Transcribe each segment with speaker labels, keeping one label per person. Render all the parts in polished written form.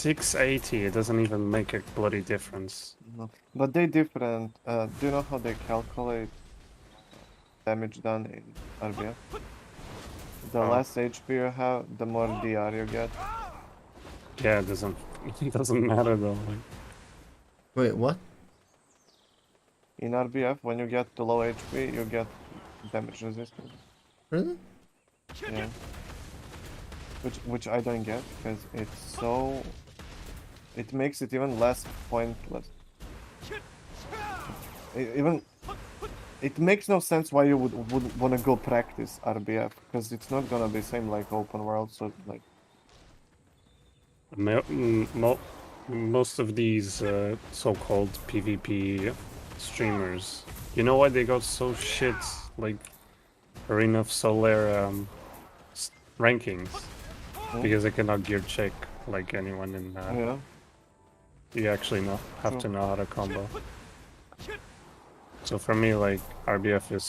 Speaker 1: 680. It doesn't even make a bloody difference.
Speaker 2: No. But they different. Do you know how they calculate damage done in RBF? The
Speaker 1: Oh.
Speaker 2: less HP you have, the more DR you get.
Speaker 1: Yeah, it doesn't. It doesn't matter though. Like,
Speaker 3: Wait, what?
Speaker 2: In RBF, when you get to low HP, you get damage resistance.
Speaker 3: Really?
Speaker 2: Yeah. Which I don't get because it's so. It makes it even less pointless. Even it makes no sense why you would want to go practice RBF because it's not gonna be same like open world. So like
Speaker 1: most of these so-called PvP streamers, you know why they got so shit like Arena of Solare rankings? Because they cannot gear check like anyone in.
Speaker 2: yeah.
Speaker 1: You actually have
Speaker 2: True.
Speaker 1: to know how to combo. So for me, like RBF is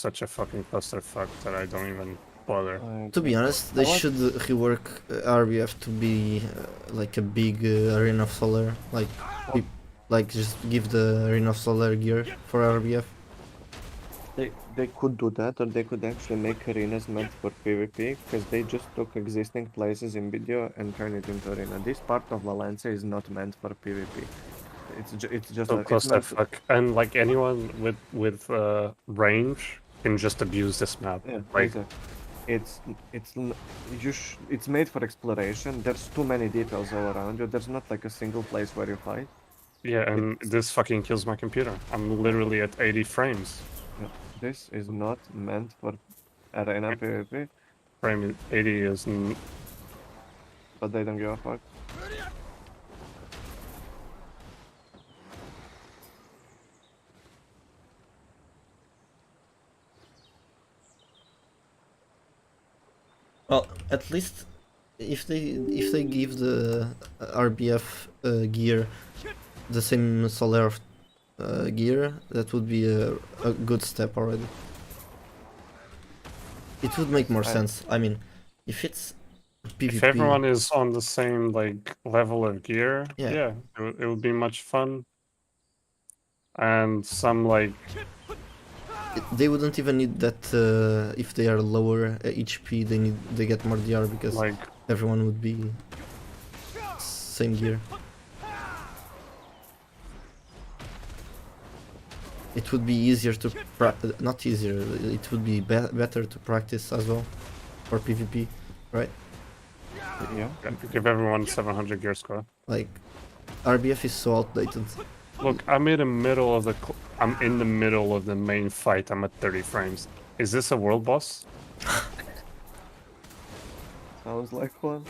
Speaker 1: such a fucking clusterfuck that I don't even bother.
Speaker 3: To be honest, they should rework RBF to be like a big Arena of Solar, like just give the Arena of Solar gear for RBF.
Speaker 2: They could do that, or they could actually make arenas meant for PvP, because they just took existing places in video and turned it into arena. This part of Valencia is not meant for PvP. It's just
Speaker 1: So
Speaker 2: a, it's meant to,
Speaker 1: clusterfuck, and like anyone with range can just abuse this map.
Speaker 2: yeah,
Speaker 1: Like
Speaker 2: exactly. It's made for exploration. There's too many details all around you. There's not like a single place where you fight.
Speaker 1: yeah, and this fucking kills my computer. I'm literally at 80 frames.
Speaker 2: Yeah, this is not meant for arena PvP,
Speaker 1: Frame 80 is
Speaker 2: but they don't give a fuck.
Speaker 3: Well, at least if they give the RBF gear the same Solar gear, that would be a good step already. It would make more sense. I mean, if it's PvP,
Speaker 1: if everyone is on the same like level of gear,
Speaker 3: yeah,
Speaker 1: it would be much fun. And some like
Speaker 3: they wouldn't even need that. If they are lower HP, they get more DR because
Speaker 1: like
Speaker 3: everyone would be same gear. It would be easier to not easier. It would be better to practice as well for PvP, right?
Speaker 2: Yeah.
Speaker 1: give everyone 700 gear score.
Speaker 3: Like RBF is so outdated.
Speaker 1: Look, I'm in the middle of the main fight. I'm at 30 frames. Is this a world boss?
Speaker 2: Sounds like one.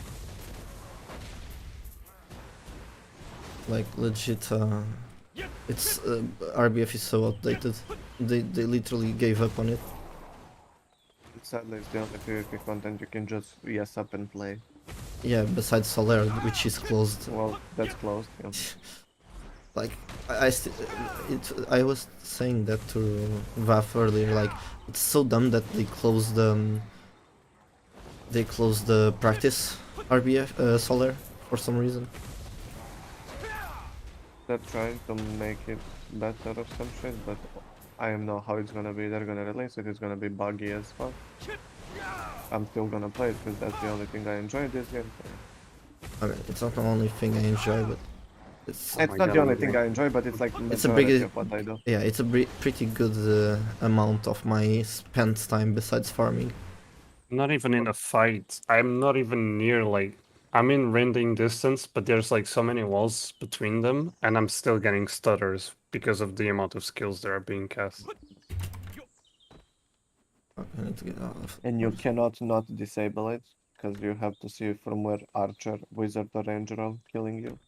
Speaker 3: Like legit, it's RBF is so outdated. They literally gave up on it.
Speaker 2: Sadly, it's the only PvP content you can just yes up and play.
Speaker 3: Yeah, besides Solare, which is closed.
Speaker 2: Well, that's closed. Yeah.
Speaker 3: Like I was saying that to Vaf earlier. Like it's so dumb that they closed the practice RBF Solare for some reason.
Speaker 2: They're trying to make it better or some shit, but I don't know how it's gonna be. They're gonna release it. It's gonna be buggy as fuck. I'm still gonna play it because that's the only thing I enjoy this game.
Speaker 3: I mean, it's not the only thing I enjoy, but
Speaker 2: It's
Speaker 1: my
Speaker 2: not
Speaker 1: God,
Speaker 2: the only
Speaker 1: I'm
Speaker 2: thing I enjoy, but it's like
Speaker 3: It's a
Speaker 2: majority
Speaker 3: big-
Speaker 2: of what I do.
Speaker 3: yeah, it's a pretty good amount of my spent time besides farming.
Speaker 1: I'm not even in a fight. I'm not even near like I'm in rending distance, but there's like so many walls between them, and I'm still getting stutters because of the amount of skills that are being cast.
Speaker 3: I need to get out of.
Speaker 2: And you cannot not disable it because you have to see from where archer, wizard, or ranger are killing you,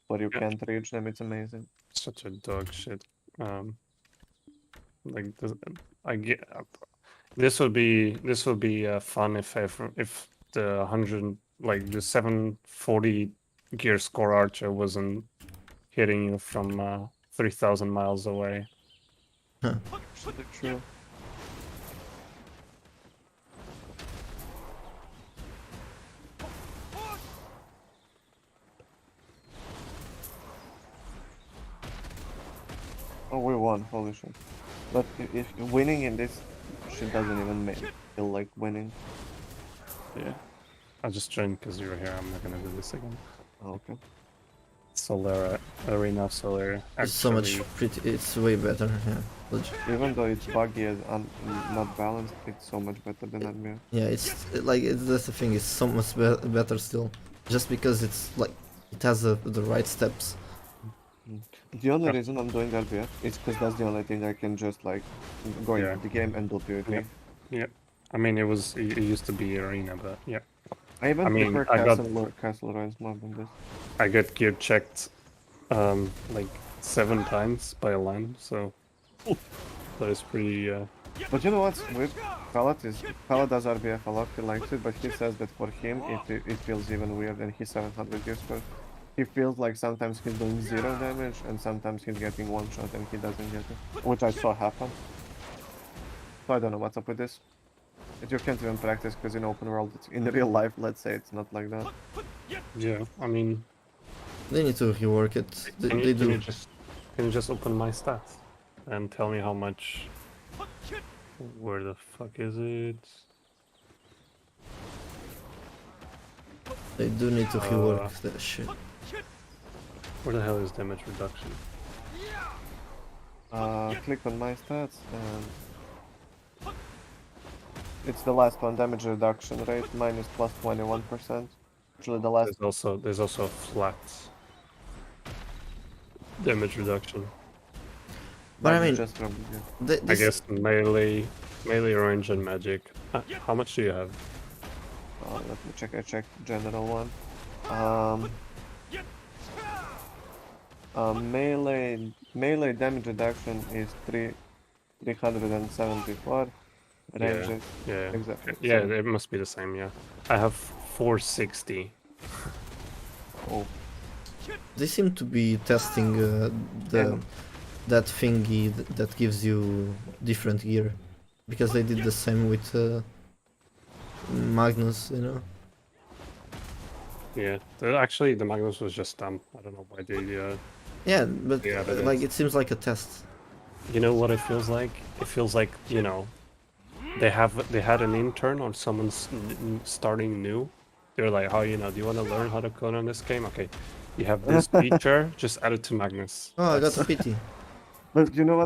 Speaker 2: but you
Speaker 1: Yeah.
Speaker 2: can't reach them. It's amazing.
Speaker 1: Such a dog shit. Like this, I get. This would be fun if the 100 like the 740 gear score archer wasn't hitting you from 3,000 miles away.
Speaker 2: Actually true. won, holy shit. But if winning in this shit doesn't even feel like winning.
Speaker 1: Yeah. I just joined because you're here. I'm not gonna do this again.
Speaker 2: Oh, okay.
Speaker 1: Solare, Arena of Solare.
Speaker 3: It's so much
Speaker 1: Actually,
Speaker 3: pretty. It's way better. Yeah. Legit.
Speaker 2: Even though it's buggy and not balanced, it's so much better than RBF.
Speaker 3: Yeah, that's the thing. It's so much better still, just because it's like it has the right steps.
Speaker 2: The only
Speaker 1: Yeah.
Speaker 2: reason I'm doing RBF is because that's the only thing I can just like go
Speaker 1: Yeah.
Speaker 2: into the game and do PvP.
Speaker 1: Yeah. I mean, it used to be Arena, but yeah.
Speaker 2: I even
Speaker 1: I mean,
Speaker 2: prefer
Speaker 1: I got-
Speaker 2: Castle Royals more than this.
Speaker 1: I got gear checked like 7 times by a line, so that is pretty
Speaker 2: But you know what's weird? Pala does RBF a lot, he likes it, but he says that for him it feels even weird, and he's 700 gear score. He feels like sometimes he's doing 0 damage and sometimes he's getting 1 shot and he doesn't get it, which I saw happen. So I don't know what's up with this. But you can't even practice because in open world, in real life, let's say it's not like that.
Speaker 1: yeah. I mean,
Speaker 3: They need to rework it. They
Speaker 1: can
Speaker 3: do.
Speaker 1: you just open my stats and tell me how much? Where the fuck is it?
Speaker 3: They do need to rework that shit.
Speaker 1: Where the hell is damage reduction?
Speaker 2: Click on my stats and it's the last one, damage reduction rate minus plus 21%. Actually, the last.
Speaker 1: There's also a flat damage reduction.
Speaker 3: But I
Speaker 2: that's
Speaker 3: mean,
Speaker 2: just from
Speaker 1: I guess melee, range, and magic. How much do you have?
Speaker 2: let me check. I checked general one. Melee damage reduction is 374. Range is
Speaker 1: Yeah,
Speaker 2: exactly.
Speaker 1: yeah.
Speaker 2: same.
Speaker 1: It must be the same. Yeah, I have 460.
Speaker 2: Oh,
Speaker 3: they seem to be testing
Speaker 2: And-
Speaker 3: that thingy that gives you different gear, because they did the same with Magnus, you know.
Speaker 1: Yeah, actually the Magnus was just dumb. I don't know why they.
Speaker 3: Yeah, but
Speaker 1: Yeah, that
Speaker 3: like
Speaker 1: is.
Speaker 3: it seems like a test.
Speaker 1: You know what it feels like? It feels like, you know, they had an intern or someone's starting new. They're like, oh, you know, do you want to learn how to code on this game? Okay, you have this feature, just add it to Magnus.
Speaker 3: Oh, I got a
Speaker 1: That's-
Speaker 3: pity.
Speaker 2: but you know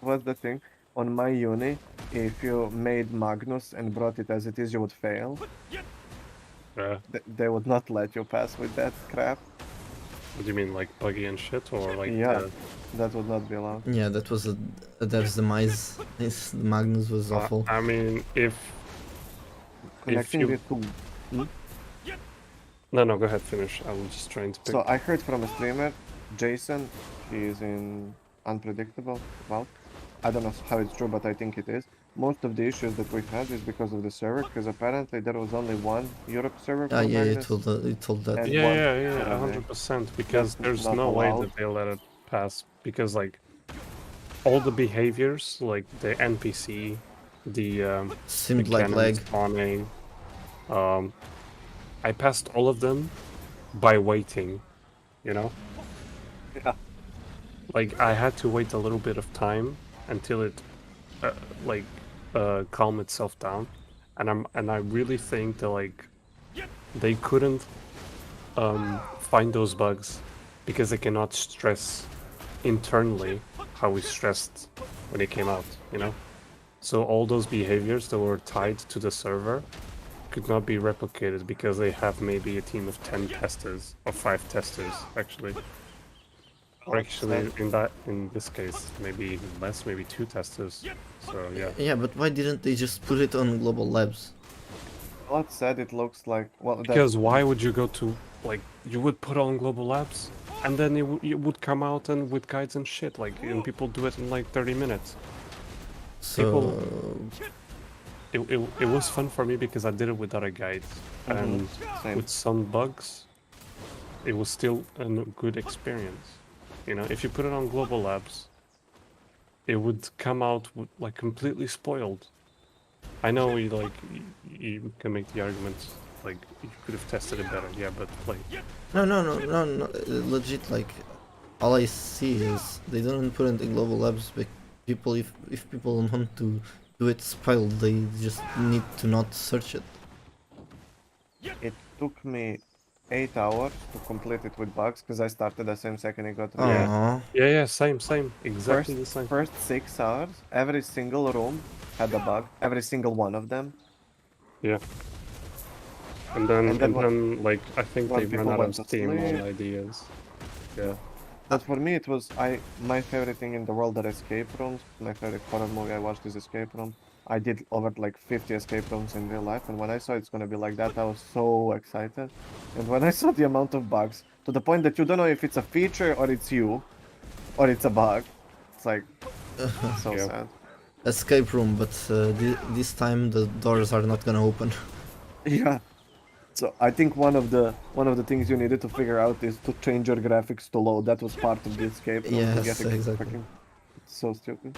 Speaker 2: what's the thing? On my uni, if you made Magnus and brought it as it is, you would fail. They would not let you pass with that crap.
Speaker 1: What do you mean, like buggy and shit, or like?
Speaker 2: Yeah. That would not be allowed.
Speaker 3: Yeah, that was a dev's demise. The Magnus was awful.
Speaker 1: I mean, if
Speaker 2: Connecting
Speaker 1: you-
Speaker 2: the two.
Speaker 1: no, go ahead, finish. I'm just trying to pick.
Speaker 2: So I heard from a streamer, Jason, he is in Unpredictable. Well, I don't know how it's true, but I think it is. Most of the issues that we had is because of the server, because apparently there was only one Europe server for
Speaker 3: Yeah,
Speaker 2: Magnus.
Speaker 3: it told that.
Speaker 2: And
Speaker 1: Yeah,
Speaker 2: one
Speaker 1: yeah,
Speaker 2: server.
Speaker 1: 100%. Because
Speaker 2: That's
Speaker 1: there's
Speaker 2: not
Speaker 1: no way
Speaker 2: allowed.
Speaker 1: that they let it pass. Because like all the behaviors, like the NPC, the
Speaker 3: Seemed like
Speaker 1: cannon
Speaker 3: lag.
Speaker 1: spawning, I passed all of them by waiting. You know,
Speaker 2: Yeah.
Speaker 1: like I had to wait a little bit of time until it, calm itself down, and I really think that like they couldn't find those bugs because they cannot stress internally how we stressed when it came out, you know? So all those behaviors that were tied to the server could not be replicated because they have maybe a team of 10 testers or 5 testers actually. Or actually in this case maybe even less, maybe 2 testers. So yeah.
Speaker 3: Yeah, but why didn't they just put it on Global Labs?
Speaker 2: That said, it looks like
Speaker 1: Because why would you go to, like, you would put on Global Labs and then it would come out and with guides and shit, like, and people do it in like 30 minutes.
Speaker 3: So
Speaker 1: It was fun for me because I did it without a guide, and
Speaker 2: same.
Speaker 1: with some bugs, it was still a good experience. You know, if you put it on Global Labs, it would come out like completely spoiled. I know you can make the argument like you could have tested it better, yeah, but like
Speaker 3: no, legit, like all I see is they don't put it in global labs, but people, if people want to do it spelled, they just need to not search it.
Speaker 2: It took me 8 hours to complete it with bugs because I started the same second it got
Speaker 1: Yeah.
Speaker 2: released.
Speaker 1: Yeah, same. Exactly the same.
Speaker 2: First 6 hours, every single room had a bug. Every single one of them.
Speaker 1: Yeah. And
Speaker 2: And then
Speaker 1: then like I think
Speaker 2: when
Speaker 1: they ran
Speaker 2: people
Speaker 1: out
Speaker 2: went
Speaker 1: of
Speaker 2: to
Speaker 1: steam on
Speaker 2: sleep.
Speaker 1: ideas. Yeah.
Speaker 2: But for me, it was my favorite thing in the world are escape rooms. My favorite horror movie I watched is Escape Room. I did over like 50 escape rooms in real life, and when I saw it's gonna be like that, I was so excited. And when I saw the amount of bugs, to the point that you don't know if it's a feature or it's you, or it's a bug, it's like so
Speaker 1: Yeah.
Speaker 2: sad.
Speaker 3: Escape room, but this time the doors are not gonna open.
Speaker 2: Yeah. So I think one of the things you needed to figure out is to change your graphics to low. That was part of the escape room to get
Speaker 3: Yes, exactly.
Speaker 2: fucking so stupid.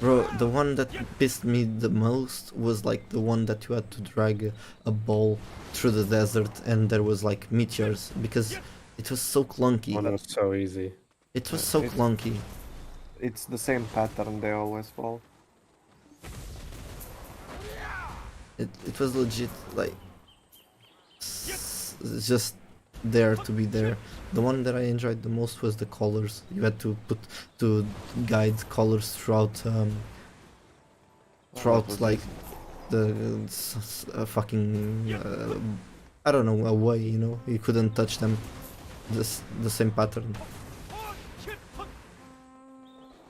Speaker 3: Bro, the one that pissed me the most was like the one that you had to drag a ball through the desert and there was like meteors because it was so clunky.
Speaker 1: One was so easy.
Speaker 3: It was so
Speaker 2: It's-
Speaker 3: clunky.
Speaker 2: It's the same pattern they always follow.
Speaker 3: It was legit like just there to be there. The one that I enjoyed the most was the colors. You had to guide colors throughout
Speaker 2: was
Speaker 3: like
Speaker 2: easy.
Speaker 3: the fucking I don't know, a way, you know, you couldn't touch them the same pattern.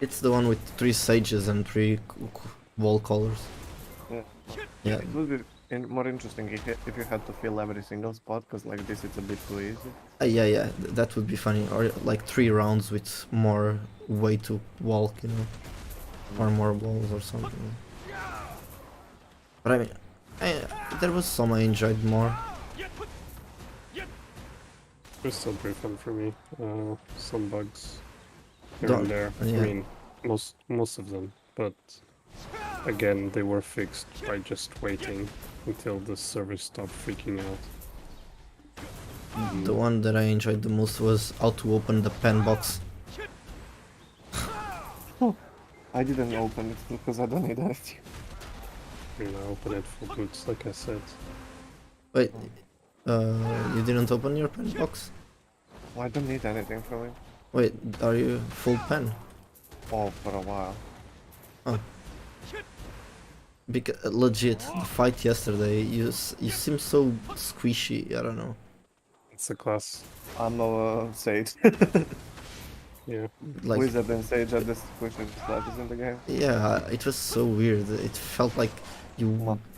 Speaker 3: It's the one with 3 sages and 3 wall colors.
Speaker 2: Yeah.
Speaker 3: Yeah,
Speaker 2: It would be more interesting if you had to fill every single spot, because like this it's a bit too easy.
Speaker 3: yeah, that would be funny. Or like 3 rounds with more way to walk, you know, or more walls or something. But I mean, there was some I enjoyed more.
Speaker 1: It was still pretty fun for me. Some bugs here
Speaker 3: Don't-
Speaker 1: and there.
Speaker 3: yeah.
Speaker 1: I mean, most of them, but again, they were fixed by just waiting until the server stopped freaking out.
Speaker 3: The one that I enjoyed the most was how to open the pen box.
Speaker 2: I didn't open it because I don't need anything.
Speaker 1: You know, open it for boots, like I said.
Speaker 3: Wait, you didn't open your pen box?
Speaker 2: Well, I don't need anything from it.
Speaker 3: Wait, are you full pen?
Speaker 2: Oh, for a while.
Speaker 3: Because legit, the fight yesterday, you seem so squishy. I don't know.
Speaker 1: It's a class.
Speaker 2: I'm a sage.
Speaker 1: Yeah.
Speaker 3: Like,
Speaker 2: Wizard and sage are the squishiest classes in the game.
Speaker 3: yeah, it was so weird. It felt like you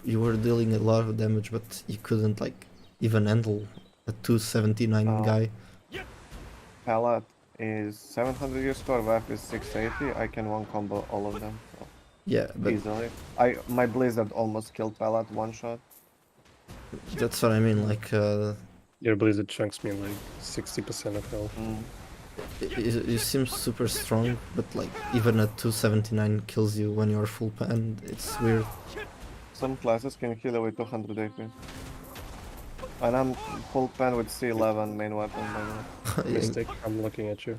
Speaker 3: were dealing a lot of damage, but you couldn't like even handle a 279
Speaker 2: Oh.
Speaker 3: guy.
Speaker 2: Palat is 700 year score, Vap is 680. I can one combo all of them so
Speaker 3: Yeah, but
Speaker 2: easily. My Blizzard almost killed Palat one shot.
Speaker 3: that's what I mean. Like,
Speaker 1: Your Blizzard chunks me like 60% of health.
Speaker 3: you seem super strong, but like even a 279 kills you when you're full pen. It's weird.
Speaker 2: Some classes can kill you with 200 AP. And I'm full pen with C11 main weapon by the way.
Speaker 1: Mystic, I'm looking at you.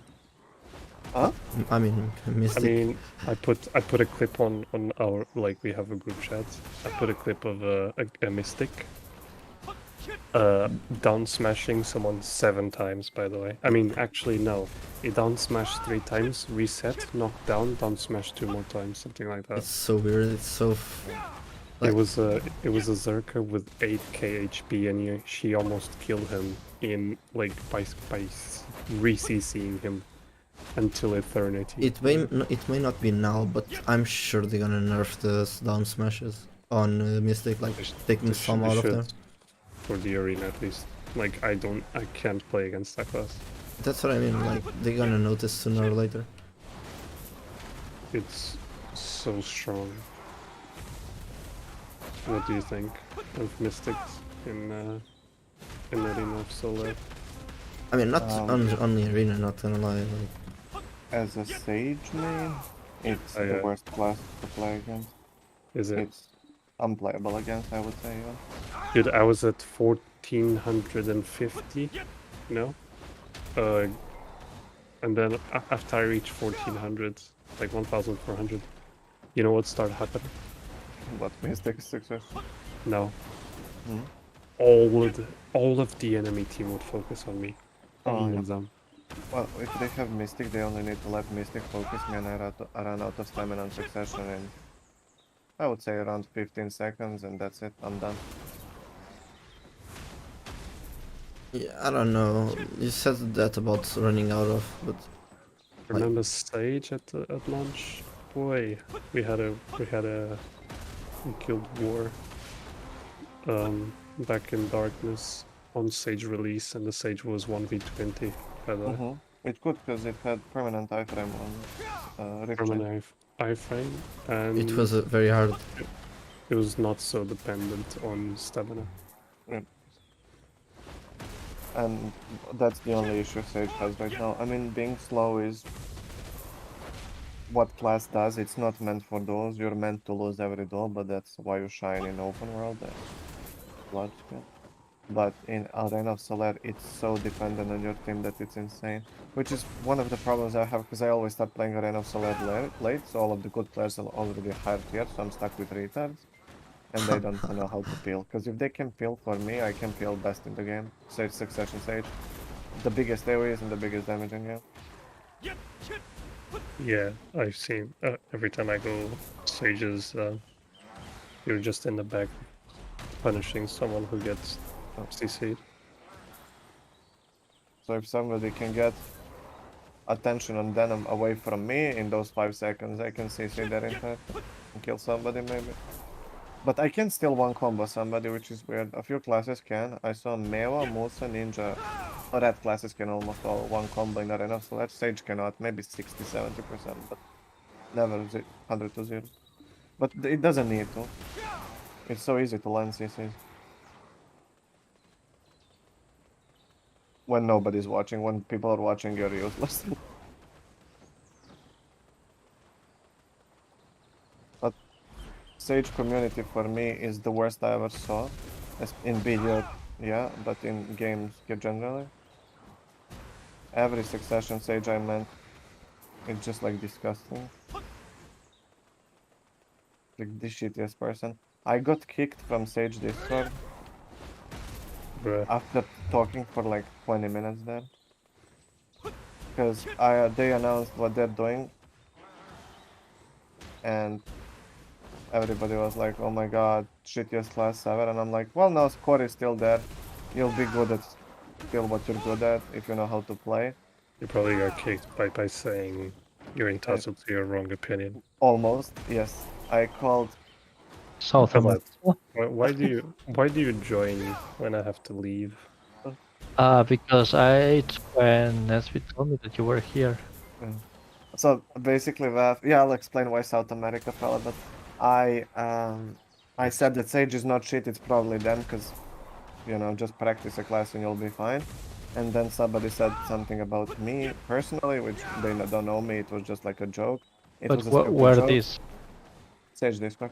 Speaker 2: Huh?
Speaker 3: I mean,
Speaker 1: I
Speaker 3: Mystic.
Speaker 1: mean, I put a clip on our, like, we have a group chat. I put a clip of a Mystic down smashing someone 7 times, by the way. I mean, actually no, he down smashed 3 times, reset, knocked down smash 2 more times, something like that.
Speaker 3: It's so weird. It's so.
Speaker 1: It was a Zerker with 8k HP, and she almost killed him in like by re-CCing him until eternity.
Speaker 3: It may not be now, but I'm sure they're gonna nerf the down smashes on Mystic, like taking some out of there.
Speaker 1: For the arena at least. Like I can't play against that class.
Speaker 3: That's what I mean. Like they're gonna notice sooner or later.
Speaker 1: It's so strong. What do you think of Mystics in Arena of Solare?
Speaker 3: I mean, not on the arena, not gonna lie. Like,
Speaker 2: As a sage main, it's
Speaker 1: Oh,
Speaker 2: the
Speaker 1: yeah.
Speaker 2: worst class to play against.
Speaker 1: Is it?
Speaker 2: It's unplayable against, I would say. Yeah.
Speaker 1: Dude, I was at 1450 you know? Uh, and then after I reach 1400, like 1400, you know what started happening?
Speaker 2: What Mystic success?
Speaker 1: No.
Speaker 2: Hmm?
Speaker 1: All of the enemy team would focus on me. All
Speaker 2: Oh, yeah.
Speaker 1: of them.
Speaker 2: Well, if they have Mystic, they only need to let Mystic focus me and I run out of stamina on succession in, I would say, around 15 seconds, and that's it. I'm done.
Speaker 3: Yeah, I don't know. You said that about running out of, but like,
Speaker 1: Remember Sage at launch? Boy, we had a guild war back in Darkness on Sage release, and the Sage was 1v20, by the way.
Speaker 2: It's good because it had permanent iframe on Rift
Speaker 1: From
Speaker 2: Chain.
Speaker 1: an iframe, and
Speaker 3: it was very hard.
Speaker 1: it was not so dependent on stamina.
Speaker 2: And that's the only issue Sage has right now. I mean, being slow is what class does. It's not meant for duels. You're meant to lose every duel, but that's why you shine in open world and large scale. But in Arena of Solare, it's so dependent on your team that it's insane. Which is one of the problems I have, because I always start playing Arena of Solare late, so all of the good players are already higher tier, so I'm stuck with retards. And they don't know how to peel. Because if they can peel for me, I can peel best in the game. Sage Succession Sage. The biggest AoEs and the biggest damage in game.
Speaker 1: Yeah, I've seen every time I go Sages, you're just in the back punishing someone who gets CC'd.
Speaker 2: So if somebody can get attention on Denim away from me in those 5 seconds, I can CC their entire and kill somebody maybe. But I can still one combo somebody, which is weird. A few classes can. I saw Mewa, Musa, Ninja. Red classes can almost all one combo in Arena, so that Sage cannot. Maybe 60-70%, but never 100 to 0. But it doesn't need to. It's so easy to land CCs. When nobody's watching, when people are watching, you're useless. But Sage community for me is the worst I ever saw. In video, yeah, but in games generally. Every succession Sage I met, it's just like disgusting. Like the shittiest person. I got kicked from Sage Discord
Speaker 1: Bruh.
Speaker 2: after talking for like 20 minutes there. Because they announced what they're doing. And everybody was like, oh my god, shittiest class ever. And I'm like, well, no, score is still there. You'll be good at still what you're good at if you know how to play.
Speaker 1: You probably got kicked by saying you're entitled to your wrong opinion.
Speaker 2: Almost, yes. I called.
Speaker 4: South
Speaker 1: Come
Speaker 4: America.
Speaker 1: on. Why do you join when I have to leave?
Speaker 4: Because it's when Nesby told me that you were here.
Speaker 2: So basically, yeah, I'll explain why South America fell. But I said that Sage is not shit. It's probably them because, you know, just practice a class and you'll be fine. And then somebody said something about me personally, which they don't know me. It was just like a joke. It
Speaker 4: But
Speaker 2: was a stupid
Speaker 4: where
Speaker 2: joke.
Speaker 4: this?
Speaker 2: Sage Discord.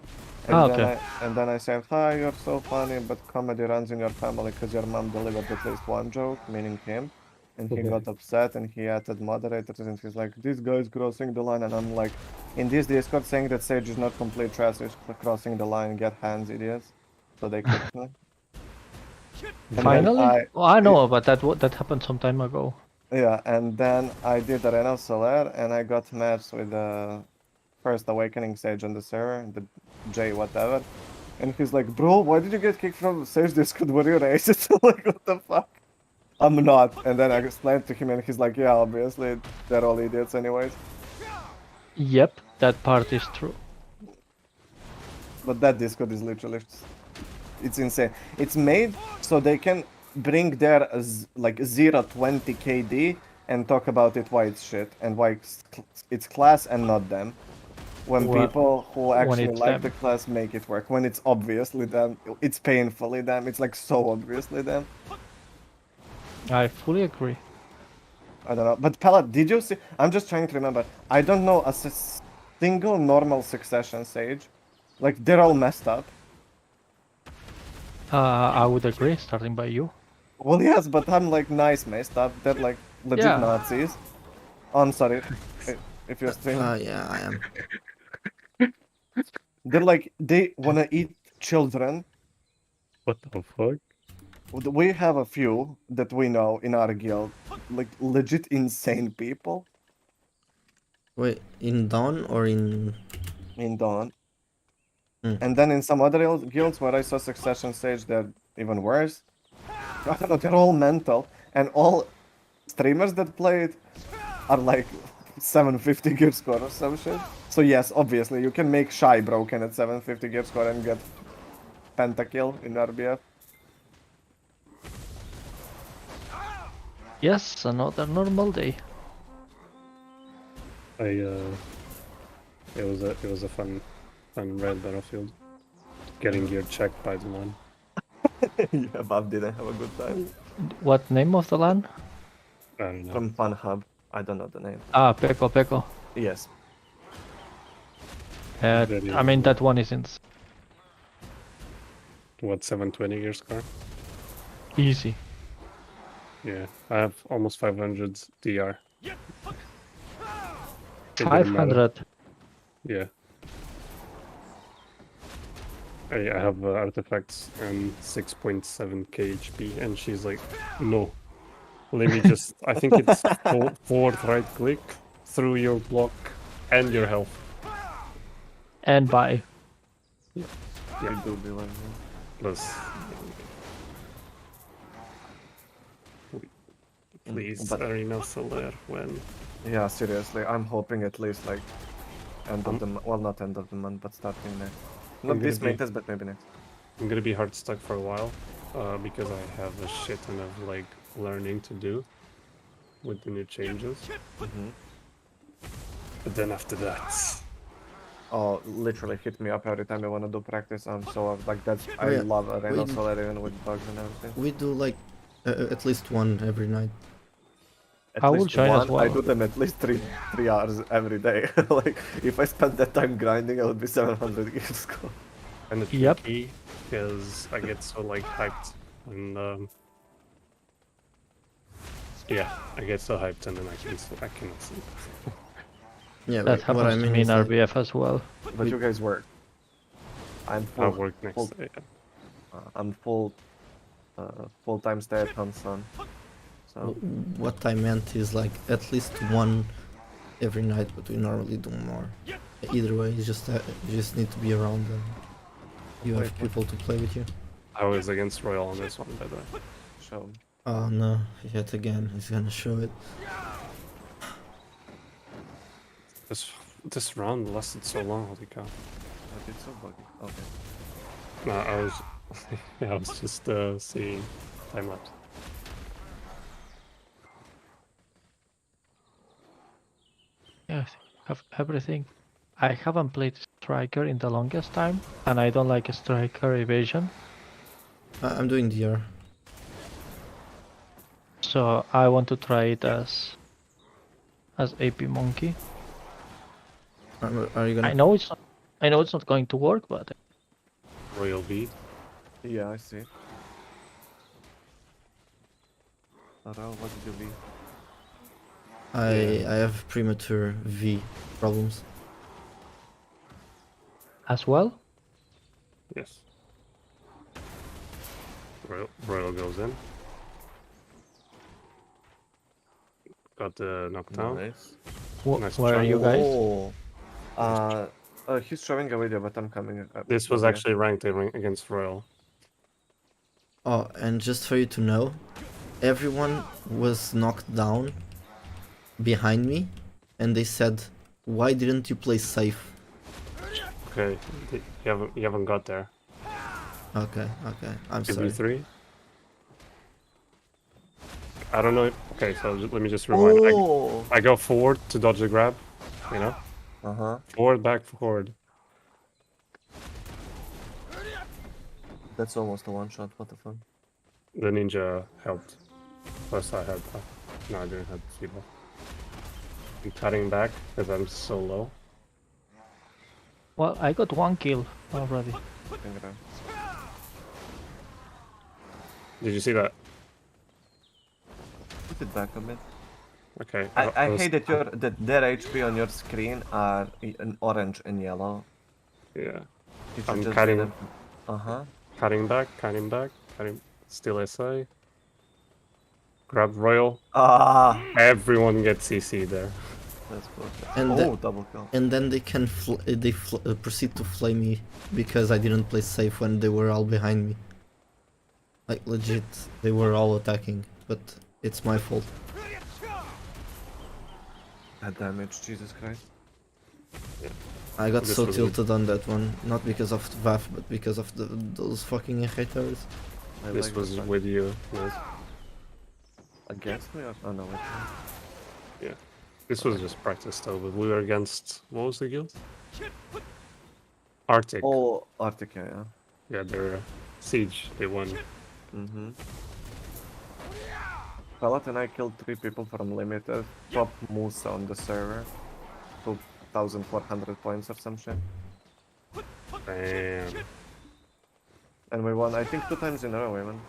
Speaker 2: And
Speaker 4: Okay.
Speaker 2: then I said, hi, you're so funny, but comedy runs in your family because your mom delivered at least one joke, meaning him. And he got upset and he added moderators and he's like, this guy's crossing the line. And I'm like, in this Discord saying that Sage is not complete trash, is crossing the line, get hands, idiots. So they kicked me. And
Speaker 4: Finally? Well, I know, but that happened some time ago.
Speaker 2: Yeah, and then I did Arena of Solare and I got matched with the first Awakening Sage on the server, the J whatever. And he's like, bro, why did you get kicked from Sage Discord? Were you racist? I'm like, what the fuck? I'm not. And then I explained to him and he's like, yeah, obviously, they're all idiots anyways.
Speaker 4: Yep, that part is true.
Speaker 2: But that Discord is literally, it's insane. It's made so they can bring their like 0-20 KD and talk about it why it's shit and why it's class and not them. When people who actually like the class make it work. When it's obviously them, it's painfully them. It's like so obviously them.
Speaker 4: I fully agree.
Speaker 2: I don't know. But Pella, did you see? I'm just trying to remember. I don't know a single normal succession Sage. Like, they're all messed up.
Speaker 4: I would agree, starting by you.
Speaker 2: Well, yes, but I'm like nice, messed up. They're like legit
Speaker 4: Yeah.
Speaker 2: Nazis. Oh, I'm sorry. If you're streaming,
Speaker 3: Yeah, I am.
Speaker 2: they're like they wanna eat children.
Speaker 1: What the fuck?
Speaker 2: We have a few that we know in our guild, like legit insane people
Speaker 3: Wait, in Dawn or in?
Speaker 2: in Dawn.
Speaker 3: Hmm.
Speaker 2: And then in some other guilds where I saw Succession Stage, they're even worse. I don't know, they're all mental. And all streamers that play it are like 750 gear score or some shit. So yes, obviously, you can make Shy broken at 750 gear score and get pentakill in RBF.
Speaker 4: Yes, another normal day.
Speaker 1: It was a fun red battlefield. Getting gear checked by the man.
Speaker 2: Yeah, Bob didn't have a good time.
Speaker 4: What name of the land?
Speaker 1: I don't know.
Speaker 2: From Fun Hub. I don't know the name.
Speaker 4: Ah, Peko Peko.
Speaker 2: Yes.
Speaker 4: I mean, that one isn't
Speaker 1: What, 720 gear score?
Speaker 4: easy.
Speaker 1: Yeah, I have almost 500 DR. It didn't matter.
Speaker 4: 500.
Speaker 1: Yeah. I have artifacts and 6.7 KHP, and she's like, no. Let me just. I think it's forward right click through your block and your health.
Speaker 4: And buy.
Speaker 2: Yeah. It do be like that.
Speaker 1: Plus. Please,
Speaker 2: But-
Speaker 1: Arena Solare when.
Speaker 2: Yeah, seriously, I'm hoping at least like end of the well, not end of the month, but starting next. Not
Speaker 1: gonna
Speaker 2: this
Speaker 1: be-
Speaker 2: maintenance, but maybe next.
Speaker 1: I'm gonna be hard stuck for a while, because I have a shit ton of like learning to do with the new changes.
Speaker 2: Mhm.
Speaker 1: But then after that,
Speaker 2: Oh, literally hit me up every time I want to do practice. I'm so like that's
Speaker 3: Oh,
Speaker 2: I
Speaker 3: yeah.
Speaker 2: love Arena
Speaker 3: We-
Speaker 2: Solare even with bugs and everything.
Speaker 3: We do like at least one every night.
Speaker 2: At
Speaker 4: I will
Speaker 2: least
Speaker 4: join as
Speaker 2: one, I
Speaker 4: well.
Speaker 2: do them at least three hours every day. Like if I spend that time grinding, I would be 700 gear score.
Speaker 1: and it's
Speaker 4: Yep.
Speaker 1: tricky because I get so like hyped and yeah, I get so hyped and then I cannot sleep.
Speaker 3: Yeah,
Speaker 4: That
Speaker 3: but what I
Speaker 4: happens to
Speaker 3: mean
Speaker 4: me
Speaker 3: is
Speaker 4: in
Speaker 3: that
Speaker 4: RBF as well.
Speaker 2: But you guys work. I'm
Speaker 1: I
Speaker 2: full.
Speaker 1: work next
Speaker 2: full-
Speaker 1: day.
Speaker 2: I'm full-time stay-at-home son. So
Speaker 3: what I meant is like at least one every night, but we normally do more. Either way, you just need to be around and you have
Speaker 2: Wait, what?
Speaker 3: people to play with you.
Speaker 1: I was against Royal on this one, by the way.
Speaker 2: show.
Speaker 3: Oh no, yet again, he's gonna show it.
Speaker 1: This round lasted so long, holy cow.
Speaker 2: But it's so buggy. Okay.
Speaker 1: No, I was yeah, I was just seeing time lapse.
Speaker 4: Yeah, I think I have everything. I haven't played Striker in the longest time, and I don't like Striker Evasion.
Speaker 3: I'm doing DR.
Speaker 4: So I want to try it as AP Monkey.
Speaker 3: Are you gonna?
Speaker 4: I know it's not going to work, but
Speaker 1: Royal V.
Speaker 2: Yeah, I see. Taro, what did you be?
Speaker 3: I have premature V problems.
Speaker 4: as well.
Speaker 1: Yes. Royal goes in. Got the knockdown.
Speaker 2: Nice.
Speaker 1: Nice
Speaker 4: Where are
Speaker 1: try.
Speaker 4: you guys?
Speaker 2: He's showing a video, but I'm coming.
Speaker 1: This was
Speaker 2: okay.
Speaker 1: actually ranked against Royal.
Speaker 3: Oh, and just for you to know, everyone was knocked down behind me, and they said, "Why didn't you play safe?"
Speaker 1: Okay, you haven't got there.
Speaker 3: Okay, I'm sorry.
Speaker 1: 2v3. I don't know. Okay, so let me just rewind.
Speaker 2: Oh.
Speaker 1: I go forward to dodge the grab. You know,
Speaker 2: Uh-huh.
Speaker 1: forward, back, forward.
Speaker 2: That's almost a one shot. What the fuck?
Speaker 1: The ninja helped. Plus I had. No, I didn't have the buff. I'm cutting back because I'm so low.
Speaker 4: Well, I got one kill already.
Speaker 2: Congrats.
Speaker 1: Did you see that?
Speaker 2: put it back a bit.
Speaker 1: Okay.
Speaker 2: I
Speaker 1: was-
Speaker 2: hate that their HP on your screen are in orange and yellow.
Speaker 1: Yeah.
Speaker 2: You should
Speaker 1: I'm
Speaker 2: just
Speaker 1: cutting-
Speaker 2: do them. Uh-huh.
Speaker 1: Cutting back. Still SA. Grab Royal.
Speaker 2: Ah,
Speaker 1: Everyone gets CC there.
Speaker 2: that's perfect.
Speaker 3: And
Speaker 2: Oh, double kill.
Speaker 3: And then they can proceed to flame me because I didn't play safe when they were all behind me. Like legit, they were all attacking, but it's my fault.
Speaker 2: That damage, Jesus Christ.
Speaker 3: I got
Speaker 1: This
Speaker 3: so
Speaker 1: was
Speaker 3: tilted on that one, not because of the VAF, but because of those fucking haters.
Speaker 2: I
Speaker 1: This
Speaker 2: like
Speaker 1: was
Speaker 2: that.
Speaker 1: with you. Yes.
Speaker 2: Against me or? Oh no, wait.
Speaker 1: This was just practice though, but we were against, what was the guild? Arctic.
Speaker 2: Oh, Arctic, yeah.
Speaker 1: Yeah, they're Siege, they won.
Speaker 2: Mm-hmm. Pallet and I killed 3 people from Limited. Top moose on the server. 2,400 points or some shit.
Speaker 1: Damn.
Speaker 2: And we won, I think 2 times in a row, even.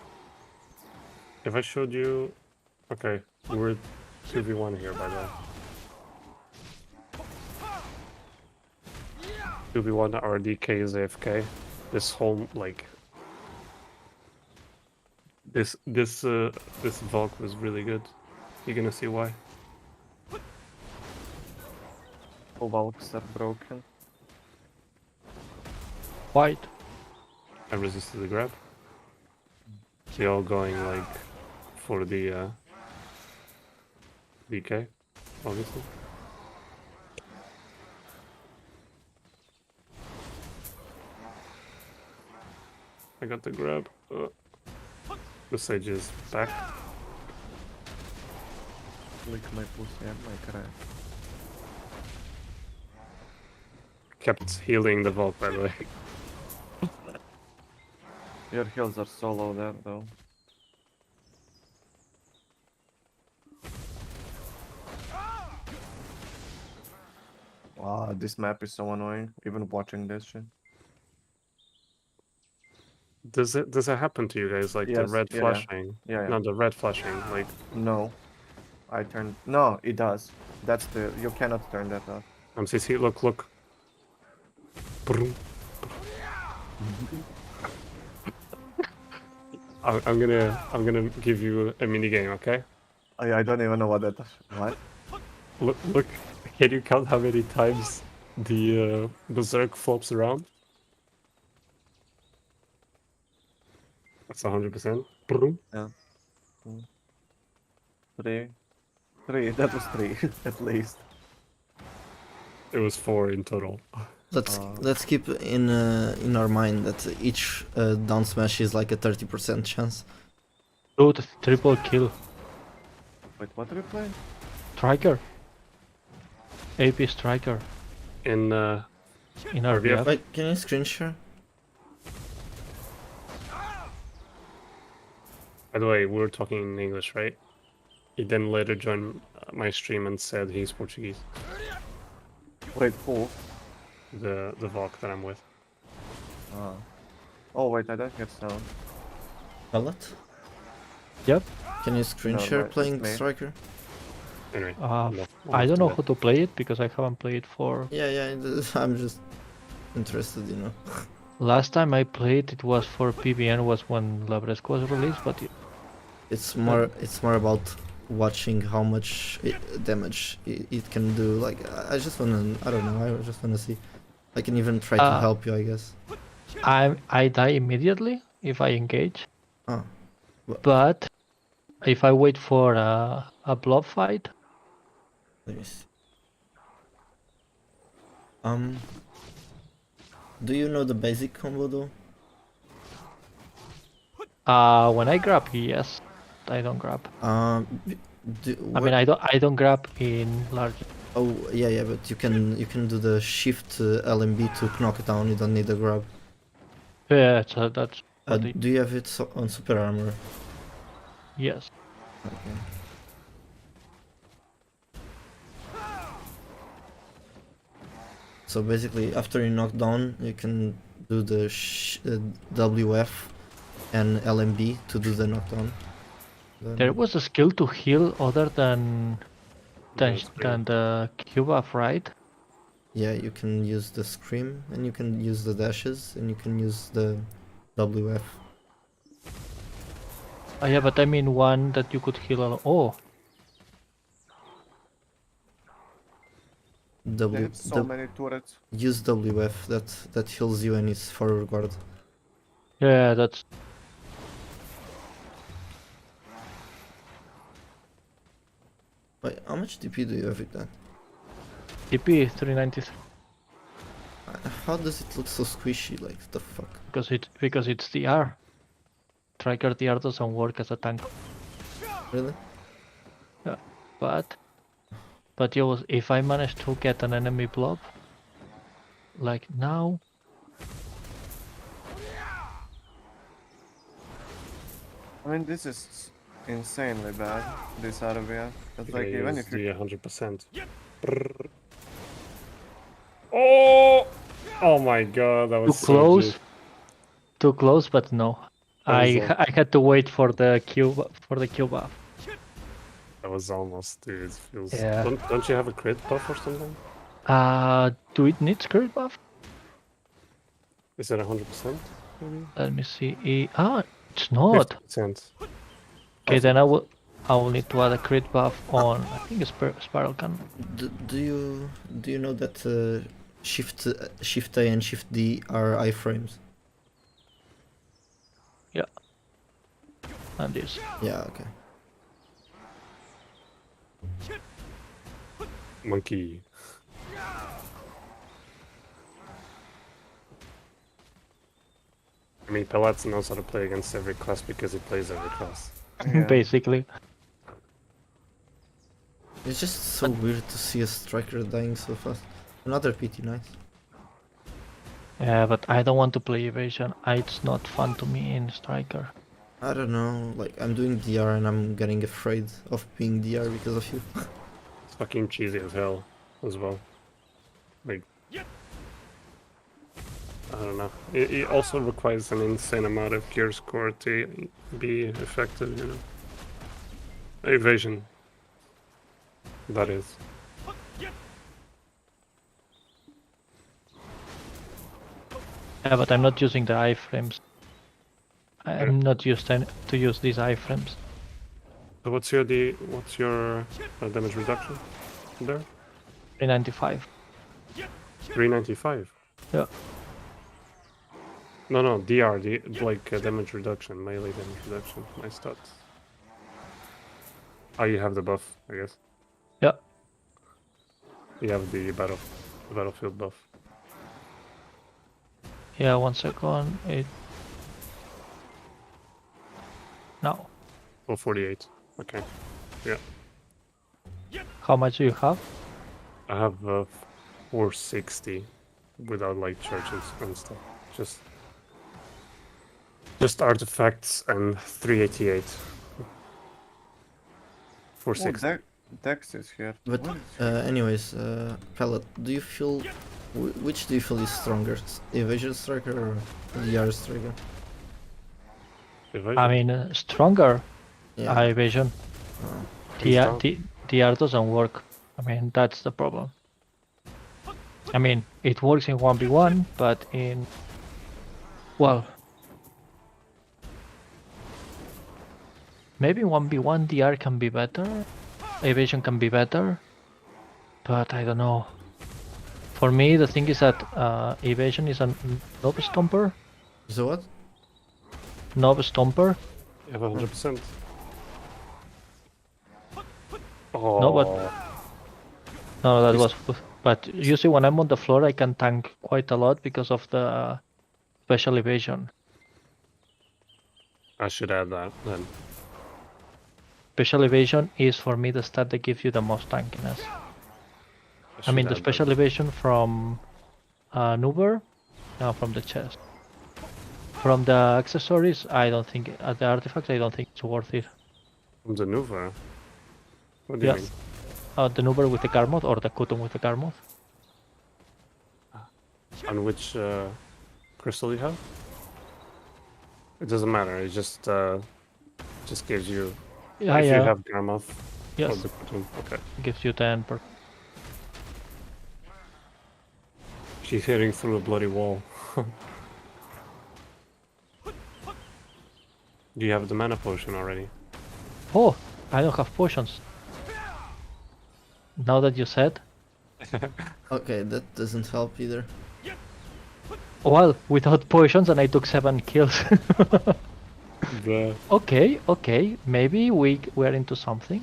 Speaker 1: If I showed you... Okay, we're 2v1 here, by the way. 2v1, our DK is AFK. This whole, like... This Valk was really good. You're gonna see why.
Speaker 2: All Valks are broken.
Speaker 4: White.
Speaker 1: I resisted the grab. They all going, like, for the, DK, obviously. I got the grab. The Sage is back.
Speaker 2: Lick my pussy and my crack.
Speaker 1: Kept healing the Valk, by the way.
Speaker 2: Your heals are so low there, though. Wow, this map is so annoying, even watching this shit.
Speaker 1: Does it happen to you guys, like the
Speaker 2: Yes,
Speaker 1: red
Speaker 2: yeah,
Speaker 1: flashing?
Speaker 2: Yeah, yeah.
Speaker 1: No, the red flashing, like...
Speaker 2: No. I turned... No, it does. That's the... You cannot turn that off.
Speaker 1: MCC, look. Brum. I'm gonna give you a mini game, okay?
Speaker 2: I don't even know what that is. What?
Speaker 1: Look. Can you count how many times the Berserk flops around? That's 100%. Brum.
Speaker 2: Yeah. 3. 3. That was 3, at least.
Speaker 1: It was 4 in total.
Speaker 3: Let's keep in our mind that each down smash is like a 30% chance.
Speaker 4: Dude, triple kill.
Speaker 2: Wait, what are you playing?
Speaker 4: Striker. AP striker.
Speaker 1: In
Speaker 4: In
Speaker 1: RVF?
Speaker 4: RVF.
Speaker 3: Wait, can you screen share?
Speaker 1: By the way, we were talking in English, right? He then later joined my stream and said he's Portuguese.
Speaker 2: Wait, who?
Speaker 1: The Valk that I'm with.
Speaker 2: Ah. Oh, wait, I don't hear sound.
Speaker 3: Pallet?
Speaker 4: Yep.
Speaker 3: Can you screen
Speaker 2: No,
Speaker 3: share
Speaker 2: wait,
Speaker 3: playing
Speaker 2: it's me.
Speaker 3: Striker?
Speaker 1: Anyway.
Speaker 4: I don't know how to play it because I haven't played for...
Speaker 3: Yeah, I'm just interested, you know.
Speaker 4: Last time I played it was for PBN, was when Labresque was released, but
Speaker 3: It's more about watching how much damage it can do. Like I just wanna, I don't know, I just wanna see. I can even try to help you, I guess.
Speaker 4: I die immediately if I engage.
Speaker 3: Oh.
Speaker 4: But if I wait for a blob fight,
Speaker 3: Let me see. Do you know the basic combo though?
Speaker 4: when I grab, yes, I don't grab.
Speaker 3: I
Speaker 4: I mean, I don't grab in large.
Speaker 3: Oh yeah, but you can do the shift LMB to knock it down. You don't need a grab.
Speaker 4: Yeah, so that's what it,
Speaker 3: Do you have it on super armor?
Speaker 4: yes.
Speaker 3: Okay. So basically, after you knock down, you can do the WF and LMB to do the knockdown. Then
Speaker 4: There was a skill to heal other than
Speaker 1: That's
Speaker 4: than the Q buff, right?
Speaker 3: yeah, you can use the scream, and you can use the dashes, and you can use the WF.
Speaker 4: Oh yeah, but I mean one that you could heal alone. Oh,
Speaker 2: They
Speaker 3: W,
Speaker 2: have so many turrets.
Speaker 3: use WF, that heals you and it's forward guard.
Speaker 4: yeah, that's
Speaker 3: Wait, how much DP do you have with that?
Speaker 4: TP 393
Speaker 3: How does it look so squishy? Like the fuck?
Speaker 4: because it's DR. Striker DR doesn't work as a tank,
Speaker 3: Really?
Speaker 4: but yo, if I manage to get an enemy blob, like now,
Speaker 2: I mean, this is insanely bad, this RVF. It's like,
Speaker 1: Yeah,
Speaker 2: even
Speaker 1: use
Speaker 2: if you...
Speaker 1: the 100%. Brrr. Oh! Oh my god, that
Speaker 4: too
Speaker 1: was so
Speaker 4: close,
Speaker 1: juicy.
Speaker 4: too close, but no.
Speaker 1: That was,
Speaker 4: I had to wait for the Q buff.
Speaker 1: that was almost, dude. It feels.
Speaker 4: Yeah.
Speaker 1: Don't you have a crit buff or something?
Speaker 4: Do it need crit buff?
Speaker 1: Is it 100%? Maybe?
Speaker 4: Let me see. It's not.
Speaker 1: 50%.
Speaker 4: Okay, then I will need to add a crit buff on. I think it's spiral cannon.
Speaker 3: Do you know that Shift A and Shift D are iframes?
Speaker 4: And this.
Speaker 3: Yeah, okay.
Speaker 1: Monkey. I mean, Pelatz knows how to play against every class because he plays every class.
Speaker 2: Yeah.
Speaker 4: Basically.
Speaker 3: It's just so weird to see a striker dying so fast. Another PT, nice.
Speaker 4: Yeah, but I don't want to play evasion. It's not fun to me in striker.
Speaker 3: I don't know, like I'm doing DR and I'm getting afraid of being DR because of you.
Speaker 1: It's fucking cheesy as hell, as well. Like, I don't know. It also requires an insane amount of gear score to be effective, you know. Evasion. That is.
Speaker 4: Yeah, but I'm not using the iframes. I'm not used to use these iframes.
Speaker 1: So what's your damage reduction there?
Speaker 4: 395.
Speaker 1: 395.
Speaker 4: Yeah.
Speaker 1: No, DR, like damage reduction, melee damage reduction. My stats. Oh, you have the buff, I guess.
Speaker 4: Yeah.
Speaker 1: You have the battlefield buff.
Speaker 4: Yeah, 1 second. No.
Speaker 1: 448. Okay. Yeah.
Speaker 4: How much do you have?
Speaker 1: I have 460 without like charges and stuff. Just artifacts and 388.
Speaker 2: Oh,
Speaker 1: 460.
Speaker 2: Dex is here.
Speaker 3: But
Speaker 2: What is-
Speaker 3: anyways, Pellet, do you feel which do you feel is stronger, evasion striker or DR striker?
Speaker 1: Evasion.
Speaker 4: I mean, stronger
Speaker 3: Yeah.
Speaker 4: evasion.
Speaker 3: Uh,
Speaker 4: DR doesn't work. I mean, that's the problem. I mean, it works in 1v1, but in... Well... Maybe 1v1 DR can be better, evasion can be better, but I don't know. For me, the thing is that evasion is a Nob Stomper.
Speaker 3: so what?
Speaker 4: Nob Stomper.
Speaker 1: You have 100%. Oh.
Speaker 4: No, but no, that was. But usually when I'm on the floor, I can tank quite a lot because of the special evasion.
Speaker 1: I should add that then.
Speaker 4: Special evasion is for me the stat that gives you the most tankiness. I mean, the
Speaker 1: should add
Speaker 4: special
Speaker 1: that.
Speaker 4: evasion from Nuber, no, from the chest. From the accessories, I don't think, the artifacts, I don't think it's worth it.
Speaker 1: From the Nuva. What do you
Speaker 4: Yes.
Speaker 1: mean?
Speaker 4: The Nuber with the Garmoth or the Kutum with the Garmoth.
Speaker 1: On which crystal you have? It doesn't matter. It just gives you
Speaker 4: Yeah,
Speaker 1: if you
Speaker 4: yeah.
Speaker 1: have Garmoth or
Speaker 4: Yes,
Speaker 1: the cartoon. Okay.
Speaker 4: gives you 10 per.
Speaker 1: She's hitting through a bloody wall. Do you have the mana potion already?
Speaker 4: Oh, I don't have potions. Now that you said,
Speaker 3: Okay, that doesn't help either.
Speaker 4: well, without potions, and I took 7 kills.
Speaker 1: The
Speaker 4: Okay, maybe we're into something.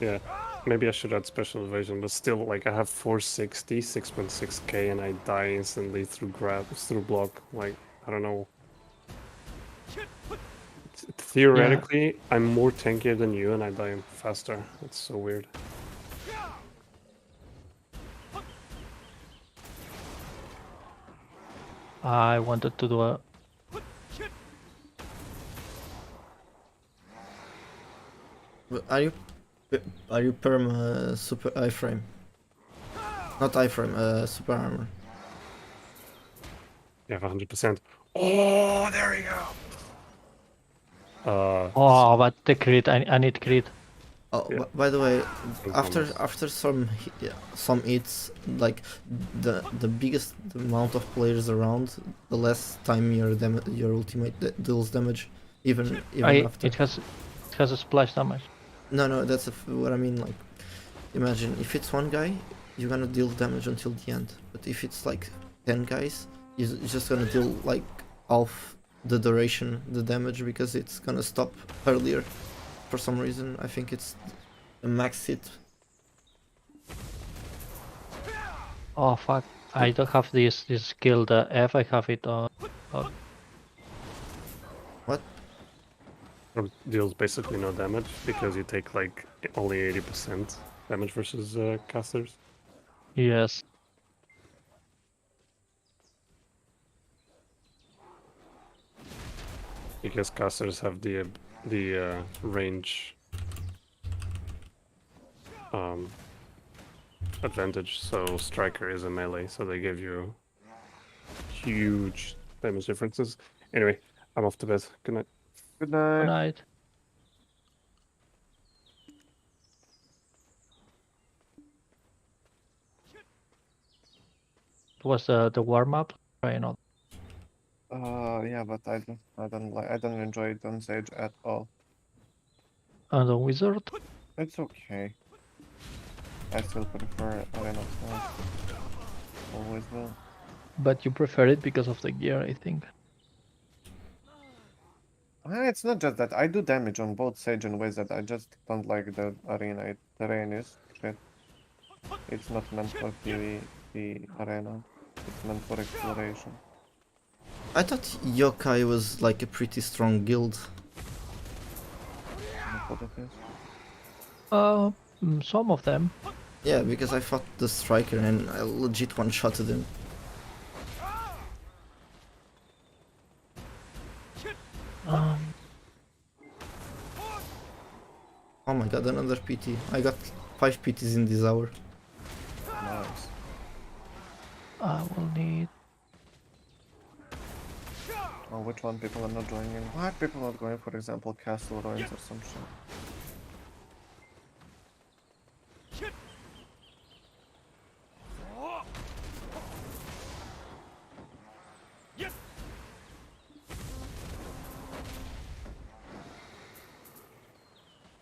Speaker 1: yeah. Maybe I should add special evasion, but still, like I have 460, 6.6k, and I die instantly through through block. Like I don't know. Theoretically, I'm more tankier than you, and I die faster. It's so weird.
Speaker 4: I wanted to do a.
Speaker 3: But are you perm super iframe? Not iframe, super armor.
Speaker 1: You have 100%. Oh, there you go.
Speaker 4: Oh, but the crit, I need crit.
Speaker 3: Oh,
Speaker 1: Yeah.
Speaker 3: by the way,
Speaker 1: Almost.
Speaker 3: after some hits, like the biggest amount of players around, the less time your ultimate deals damage, even after.
Speaker 4: It has a splash damage.
Speaker 3: No, that's what I mean. Like, imagine if it's one guy, you're gonna deal damage until the end. But if it's like 10 guys, you're just gonna deal like half the duration, the damage, because it's gonna stop earlier. For some reason, I think it's a max hit.
Speaker 4: Oh fuck! I don't have this skill. The F, I have it on.
Speaker 1: It deals basically no damage because you take like only 80% damage versus casters.
Speaker 4: Yes.
Speaker 1: Because casters have the range advantage, so striker is a melee, so they give you huge damage differences. Anyway, I'm off to bed. Good night.
Speaker 2: Good
Speaker 4: Good
Speaker 2: night.
Speaker 4: night. It was the warm up. Try not.
Speaker 2: Yeah, but I don't enjoy it on Sage at all.
Speaker 4: And the wizard.
Speaker 2: It's okay. I still prefer Arena style. Always will.
Speaker 4: But you prefer it because of the gear, I think.
Speaker 2: It's not just that. I do damage on both Sage and Wizard. I just don't like the arena. Terrain is shit. It's not meant for PvP arena. It's meant for exploration.
Speaker 3: I thought Yokai was like a pretty strong guild.
Speaker 2: That's what it is.
Speaker 4: Some of them.
Speaker 3: Yeah, because I fought the striker and I legit one-shotted him.
Speaker 4: Um,
Speaker 3: Oh my god, another PT. I got 5 PTs in this hour.
Speaker 2: Nice.
Speaker 4: I will need.
Speaker 2: Oh, which one people are not joining? Why are people not going, for example, Castle Ruins or some shit?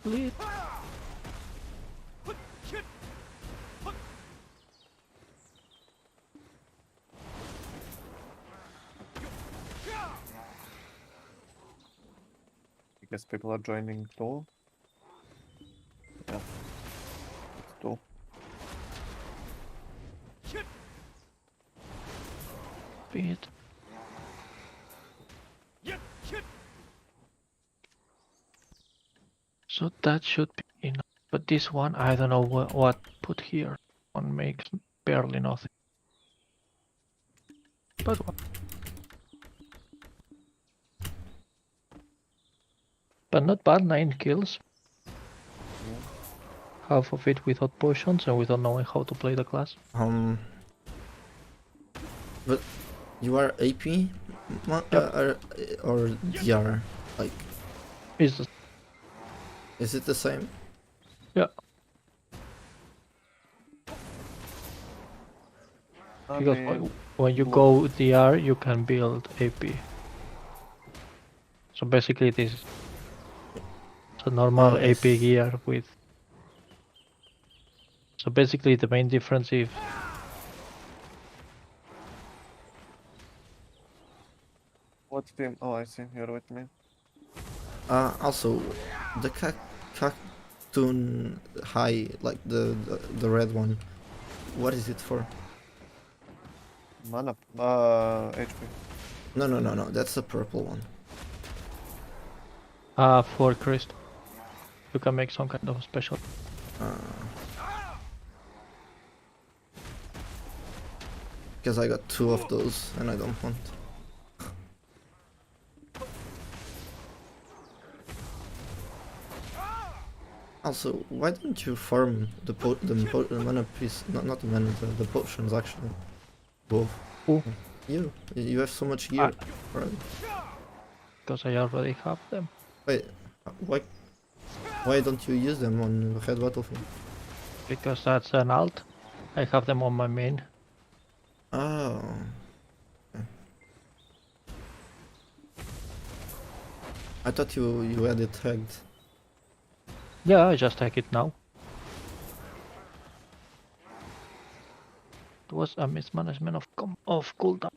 Speaker 4: Bleed.
Speaker 2: I guess people are joining too. Yeah. It's too.
Speaker 4: Speed. So that should be enough. But this one, I don't know what put here. One makes barely nothing. But what? But not bad, 9 kills.
Speaker 2: Yeah.
Speaker 4: Half of it without potions and without knowing how to play the class.
Speaker 3: But you are AP Or DR? Like,
Speaker 4: Is the-
Speaker 3: is it the same?
Speaker 4: yeah,
Speaker 2: I
Speaker 4: because
Speaker 2: mean,
Speaker 4: when you
Speaker 2: look,
Speaker 4: go DR, you can build AP. So basically, this is a normal AP gear with. So basically, the main difference is
Speaker 2: what team? Oh, I see. You're with me.
Speaker 3: Also, the Cactoon High, like the red one, what is it for?
Speaker 2: Mana. HP.
Speaker 3: No, that's the purple one.
Speaker 4: for Crystal. You can make some kind of special.
Speaker 3: Because I got 2 of those and I don't want. Also, why don't you farm the mana piece? Not the mana, the potions actually. Both.
Speaker 4: Who?
Speaker 3: You have so much gear. Right?
Speaker 4: Because I already have them.
Speaker 3: Wait, why? Why don't you use them on the head battlefield?
Speaker 4: Because that's an alt. I have them on my main.
Speaker 3: Oh. Okay. I thought you had it tagged.
Speaker 4: Yeah, I just take it now. It was a mismanagement of cooldown.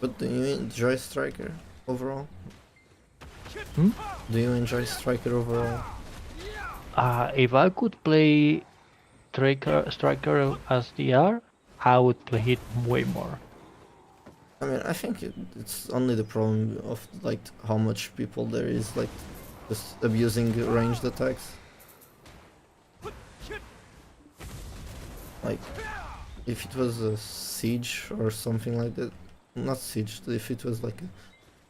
Speaker 3: But do you enjoy Striker overall?
Speaker 4: Hmm?
Speaker 3: Do you enjoy Striker overall?
Speaker 4: If I could play striker as DR, I would play it way more.
Speaker 3: I mean, I think it's only the problem of like how much people there is like just abusing ranged attacks. Like, if it was a siege or something like that, not siege, if it was like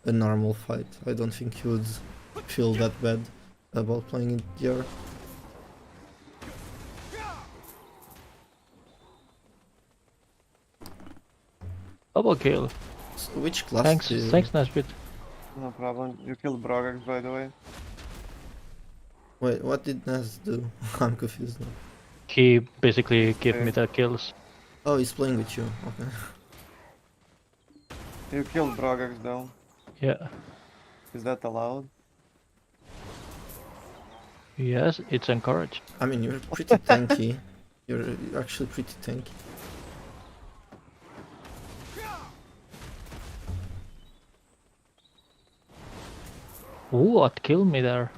Speaker 3: a normal fight, I don't think you would feel that bad about playing it DR.
Speaker 4: Double kill.
Speaker 3: So which class
Speaker 4: Thanks,
Speaker 3: do you...
Speaker 4: thanks, Nesbit.
Speaker 2: No problem. You killed Brogax, by the way.
Speaker 3: Wait, what did Nas do? I'm confused now.
Speaker 4: He basically gave me
Speaker 2: Okay.
Speaker 4: the kills.
Speaker 3: Oh, he's playing with you. Okay.
Speaker 2: You killed Brogax, though.
Speaker 4: Yeah.
Speaker 2: Is that allowed?
Speaker 4: Yes, it's encouraged.
Speaker 3: I mean, you're pretty tanky. You're actually pretty tanky.
Speaker 4: Ooh, what killed me there?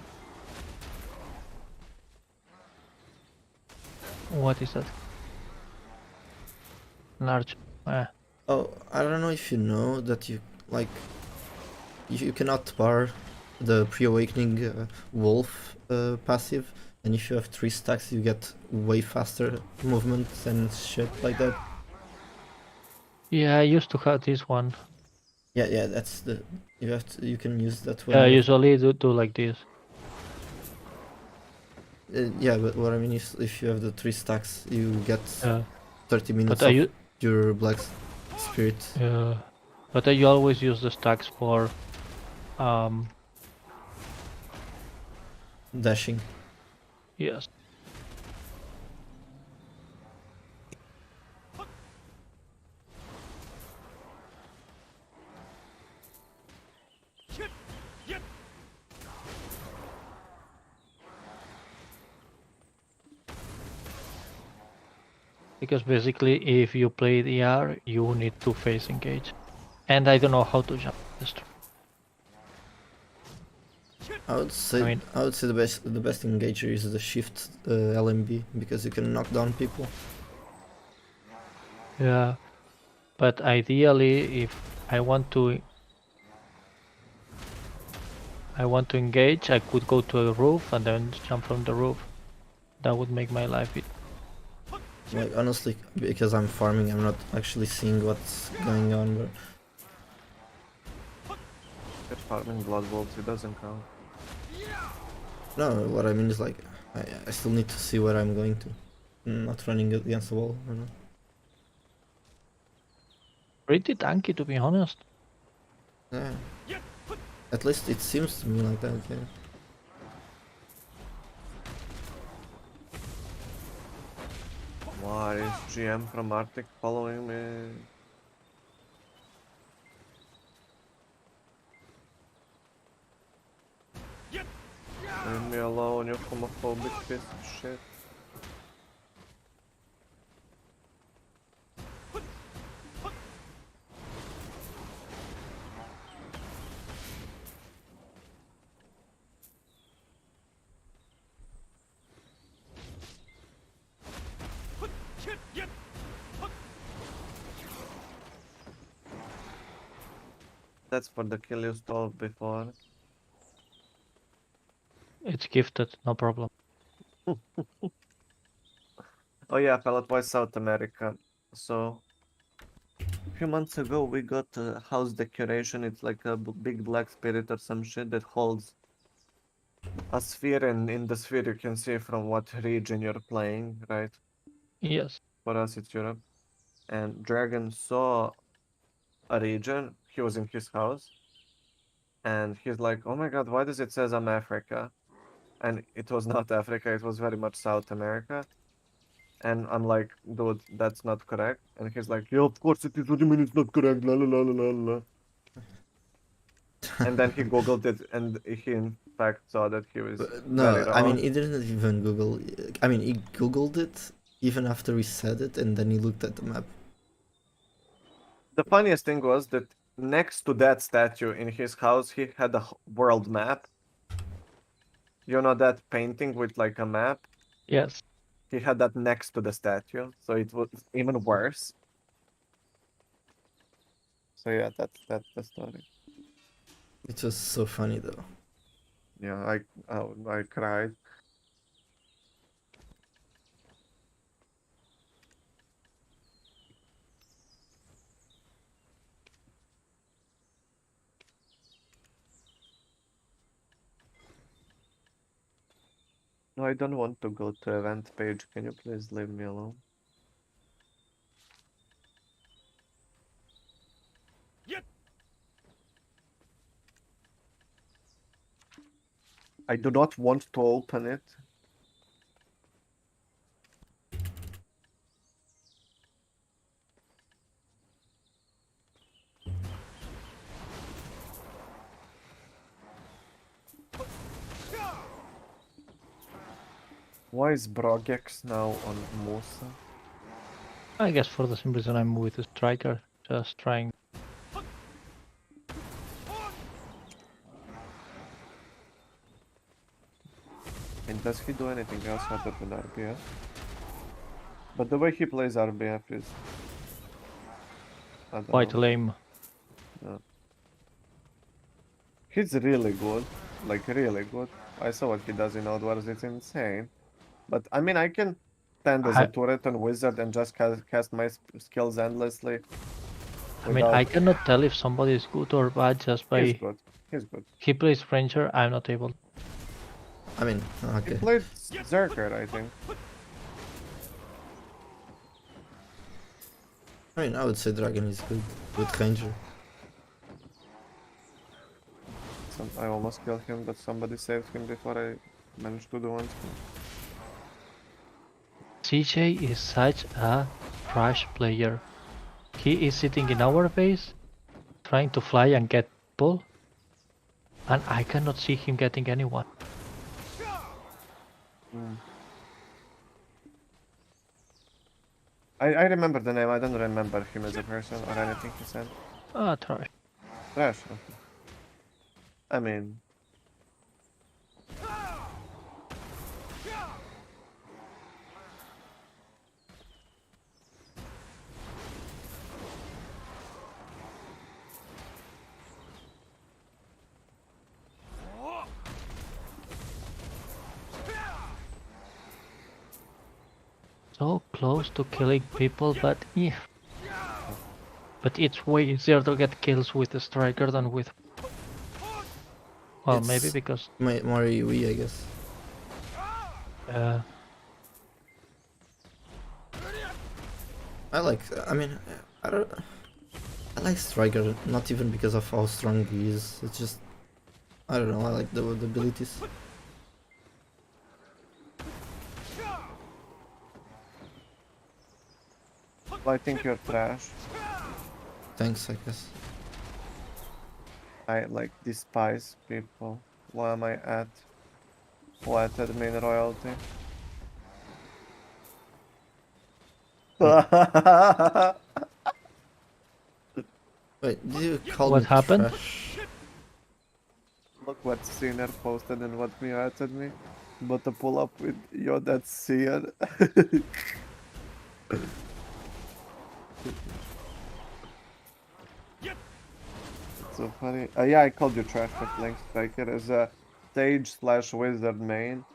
Speaker 4: What is that? Large.
Speaker 3: Oh, I don't know if you know that you like you cannot bar the pre-awakening wolf passive, and if you have 3 stacks, you get way faster movement and shit like that.
Speaker 4: Yeah, I used to have this one.
Speaker 3: Yeah, that's the you can use that when
Speaker 4: Yeah, I
Speaker 3: you
Speaker 4: usually do like this.
Speaker 3: yeah, but what I mean is if you have the 3 stacks, you get
Speaker 4: Yeah,
Speaker 3: 30 minutes
Speaker 4: but
Speaker 3: of your black spirit.
Speaker 4: yeah, but I always use the stacks for
Speaker 3: Dashing.
Speaker 4: yes. Because basically, if you play the ER, you need to face engage, and I don't know how to jump this.
Speaker 3: I would say
Speaker 4: I mean-
Speaker 3: the best engager is the shift LMB because you can knock down people.
Speaker 4: Yeah, but ideally, if I want to engage, I could go to a roof and then jump from the roof. That would make my life easy.
Speaker 3: Like honestly, because I'm farming, I'm not actually seeing what's going on. But
Speaker 2: You're farming Blood Wolves, it doesn't count.
Speaker 3: no, what I mean is like I still need to see where I'm going to. I'm not running against the wall. You know?
Speaker 4: Pretty tanky, to be honest.
Speaker 3: Yeah. At least it seems to me like that, yeah.
Speaker 2: Why is GM from Arctic following me? Leave me alone, you homophobic piece of shit. That's for the kill you stole before.
Speaker 4: It's gifted, no problem.
Speaker 2: Oh yeah, Pallet Boy South America. So, a few months ago we got a house decoration. It's like a big black spirit or some shit that holds a sphere, and in the sphere you can see from what region you're playing, right?
Speaker 4: Yes.
Speaker 2: For us it's Europe. And Dragon saw a region, he was in his house, and he's like, oh my god, why does it says I'm Africa? And it was not Africa, it was very much South America. And I'm like, dude, that's not correct. And he's like, yeah, of course it is. What do you mean it's not correct? La la la la la la. And then he googled it, and he in fact saw that he was very
Speaker 3: No, I mean,
Speaker 2: wrong.
Speaker 3: he didn't even Google. I mean, he Googled it even after we said it, and then he looked at the map.
Speaker 2: The funniest thing was that next to that statue in his house, he had a world map. You know that painting with like a map?
Speaker 4: Yes.
Speaker 2: He had that next to the statue, so it was even worse. So yeah, that's the story.
Speaker 3: It was so funny though.
Speaker 2: Yeah, I cried. No, I don't want to go to event page. Can you please leave me alone? I do not want to open it. Why is Brogex now on Musa?
Speaker 4: I guess for the simple reason I'm with the striker, just trying.
Speaker 2: And does he do anything else other than RBF? But the way he plays RBF is... I don't
Speaker 4: Quite
Speaker 2: know.
Speaker 4: lame.
Speaker 2: He's really good. Like, really good. I saw what he does in Outwars, it's insane. But, I mean, I can stand as a
Speaker 4: I-
Speaker 2: turret and wizard and just cast my skills endlessly.
Speaker 4: I mean, I cannot tell if somebody is good or bad just
Speaker 2: He's
Speaker 4: by
Speaker 2: good. He's good.
Speaker 4: he plays Ranger. I'm not able.
Speaker 3: I mean,
Speaker 2: He
Speaker 3: okay.
Speaker 2: played Zerker, I think.
Speaker 3: I mean, I would say Dragon is good with Ranger.
Speaker 2: I almost killed him, but somebody saved him before I managed to do one.
Speaker 4: CJ is such a trash player. He is sitting in our base, trying to fly and get pull, and I cannot see him getting anyone.
Speaker 2: I remember the name, I don't remember him as a person or anything he said.
Speaker 4: Ah, trash.
Speaker 2: Trash. Okay. I mean...
Speaker 4: So close to killing people, but yeah. But it's way easier to get kills with the striker than with. Well, maybe
Speaker 3: It's
Speaker 4: because.
Speaker 3: more AoE, I guess. I like. I mean, I don't. like Striker, not even because of how strong he is. It's just, I don't know, I like the abilities.
Speaker 2: Well, I think you're trash.
Speaker 3: Thanks, I guess.
Speaker 2: I like despise people. Why am I at? What admin royalty?
Speaker 3: Wait, did you call
Speaker 4: What
Speaker 3: me
Speaker 4: happened?
Speaker 3: trash?
Speaker 2: Look what Sinner posted and what me added me. But to pull up with yo, that's Sinner. So funny. Yeah, I called you trash for playing Striker as a sage/wizard main.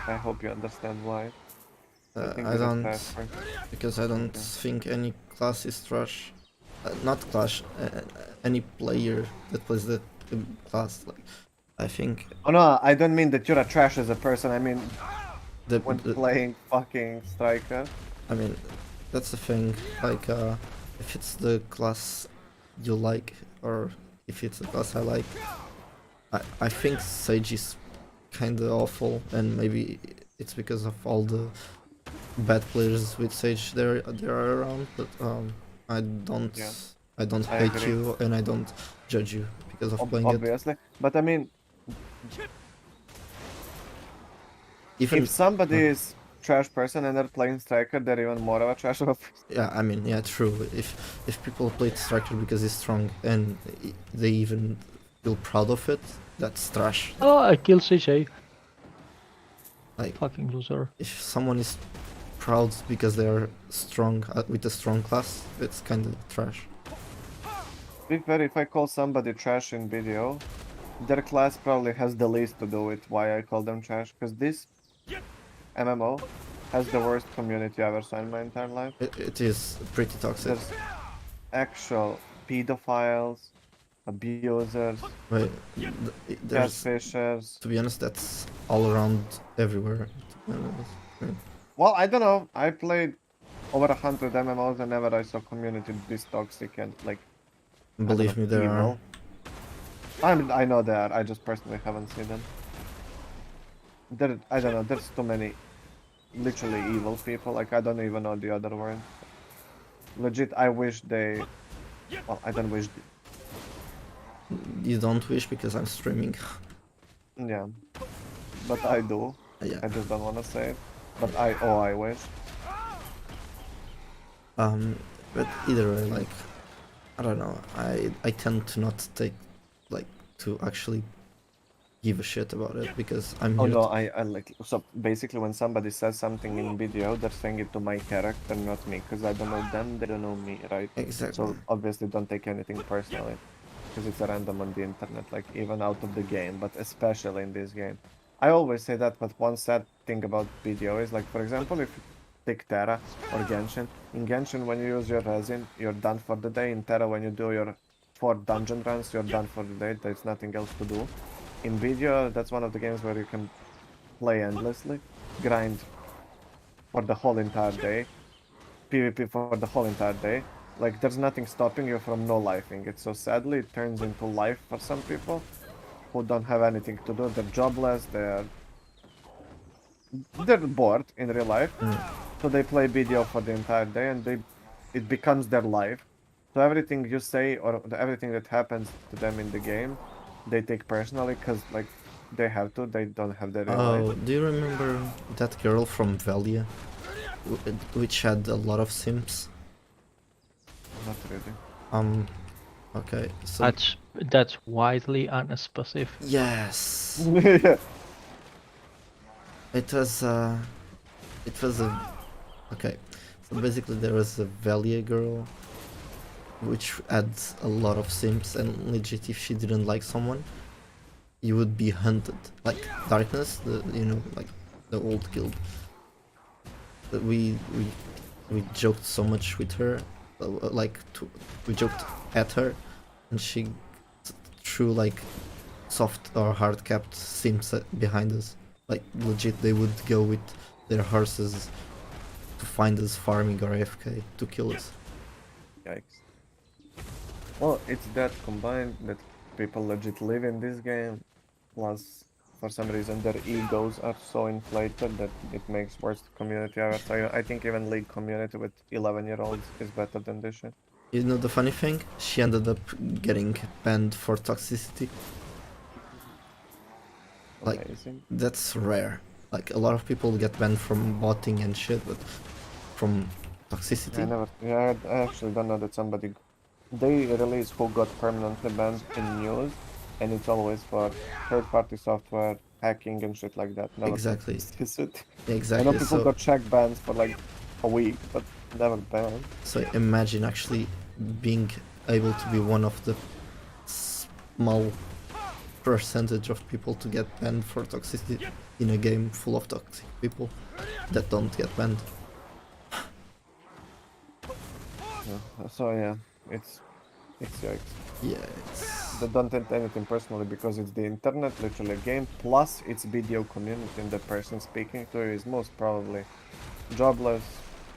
Speaker 2: I hope you understand why. think
Speaker 3: I
Speaker 2: you're a
Speaker 3: don't,
Speaker 2: trash person.
Speaker 3: because I don't
Speaker 2: Okay.
Speaker 3: think any class is trash. Not clash, any player that plays the class. Like, I think
Speaker 2: Oh no, I don't mean that you're a trash as a person. I mean
Speaker 3: the,
Speaker 2: when
Speaker 3: the
Speaker 2: playing fucking Striker.
Speaker 3: I mean, that's the thing. Like, if it's the class you like, or if it's the class I like, I think Sage is kinda awful, and maybe it's because of all the bad players with Sage there are around. But I don't
Speaker 2: Yeah,
Speaker 3: I don't
Speaker 2: I
Speaker 3: hate
Speaker 2: agree.
Speaker 3: you, and I don't judge you because of playing it.
Speaker 2: Obviously. But I mean,
Speaker 3: Even
Speaker 2: if somebody
Speaker 3: uh,
Speaker 2: is trash person and they're playing Striker, they're even more of a trash of a person.
Speaker 3: yeah, I mean, yeah, true. If people play Striker because he's strong and they even feel proud of it, that's trash.
Speaker 4: Oh, I killed CJ.
Speaker 3: Like,
Speaker 4: Fucking loser.
Speaker 3: if someone is proud because they are strong with a strong class, it's kind of trash.
Speaker 2: To be fair, if I call somebody trash in video, their class probably has the least to do with why I call them trash, because this MMO has the worst community I ever saw in my entire life.
Speaker 3: It is pretty toxic.
Speaker 2: There's actual pedophiles, abusers,
Speaker 3: But there's,
Speaker 2: catfishers.
Speaker 3: to be honest, that's all around everywhere. To be honest. Yeah.
Speaker 2: Well, I don't know. I played over 100 MMOs and never I saw community this toxic and like I don't
Speaker 3: Believe
Speaker 2: know,
Speaker 3: me, there are.
Speaker 2: evil. I know they are. I just personally haven't seen them. I don't know. There's too many, literally evil people. Like I don't even know the other word. Legit, I wish they. Well, I don't wish.
Speaker 3: You don't wish because I'm streaming.
Speaker 2: Yeah, but I do.
Speaker 3: Yeah.
Speaker 2: I just don't want to say it. But I wish.
Speaker 3: But either way, like, I don't know. I tend to not take, like, to actually give a shit about it because I'm
Speaker 2: Oh
Speaker 3: here.
Speaker 2: no, I like so basically when somebody says something in video, they're saying it to my character, not me, because I don't know them, they don't know me, right?
Speaker 3: Exactly.
Speaker 2: So obviously don't take anything personally, because it's a random on the internet, like even out of the game, but especially in this game. I always say that, but one sad thing about video is like, for example, if you take Terra or Genshin, in Genshin when you use your resin, you're done for the day. In Terra when you do your 4 dungeon runs, you're done for the day. There's nothing else to do. In video, that's one of the games where you can play endlessly, grind for the whole entire day, PvP for the whole entire day. Like, there's nothing stopping you from no lifing it. So sadly, it turns into life for some people who don't have anything to do. They're jobless, they're bored in real life. So they play video for the entire day and it becomes their life. So everything you say or everything that happens to them in the game, they take personally because like they have to. They don't have their real
Speaker 3: Oh,
Speaker 2: life.
Speaker 3: do you remember that girl from Valia, which had a lot of sims?
Speaker 2: Not really.
Speaker 3: Okay, so
Speaker 4: That's widely unspecific.
Speaker 3: yes,
Speaker 2: Yeah.
Speaker 3: it was a okay. So basically, there was a Valia girl, which had a lot of sims, and legit, if she didn't like someone, you would be hunted. Like Darkness, like the old guild. We joked so much with her, we joked at her, and she threw like soft or hard capped sims behind us. Like legit, they would go with their horses to find us farming or AFK to kill us.
Speaker 2: Yikes. Well, it's that combined that people legit live in this game, plus for some reason their egos are so inflated that it makes worse community ever. So I think even League community with 11-year-olds is better than this shit.
Speaker 3: You know the funny thing? She ended up getting banned for toxicity. Like,
Speaker 2: Amazing.
Speaker 3: that's rare. Like, a lot of people get banned from botting and shit, but from toxicity?
Speaker 2: I actually don't know that somebody. They release who got permanently banned in news, and it's always for third-party software, hacking, and shit like that. Never for
Speaker 3: Exactly.
Speaker 2: toxicity. I know
Speaker 3: Exactly.
Speaker 2: people got check bans for like a week, but never banned.
Speaker 3: So imagine actually being able to be one of the small percentage of people to get banned for toxicity in a game full of toxic people that don't get banned.
Speaker 2: Yeah. So yeah, it's yikes.
Speaker 3: Yeah, it's...
Speaker 2: They don't take anything personally because it's the internet, literally a game, plus it's video community, and the person speaking to you is most probably jobless,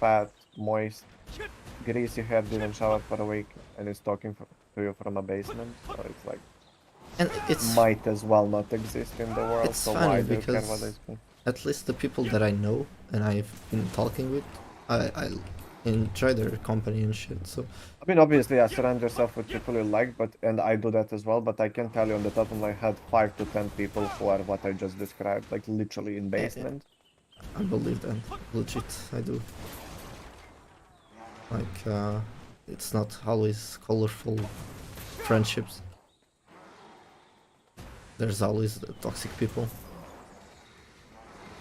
Speaker 2: fat, moist, greasy hair, didn't shower for a week, and is talking to you from a basement. So it's like,
Speaker 3: And it's
Speaker 2: might as well not exist in the world.
Speaker 3: It's
Speaker 2: So
Speaker 3: funny
Speaker 2: why do you care
Speaker 3: because
Speaker 2: what they say?
Speaker 3: at least the people that I know and I've been talking with, I enjoy their company and shit. So
Speaker 2: I mean, obviously, surround yourself with people you like, and I do that as well. But I can tell you on the top of my head, 5 to 10 people who are what I just described, like literally in basement.
Speaker 3: I believe that, legit, I do. Like, it's not always colorful friendships. There's always the toxic people.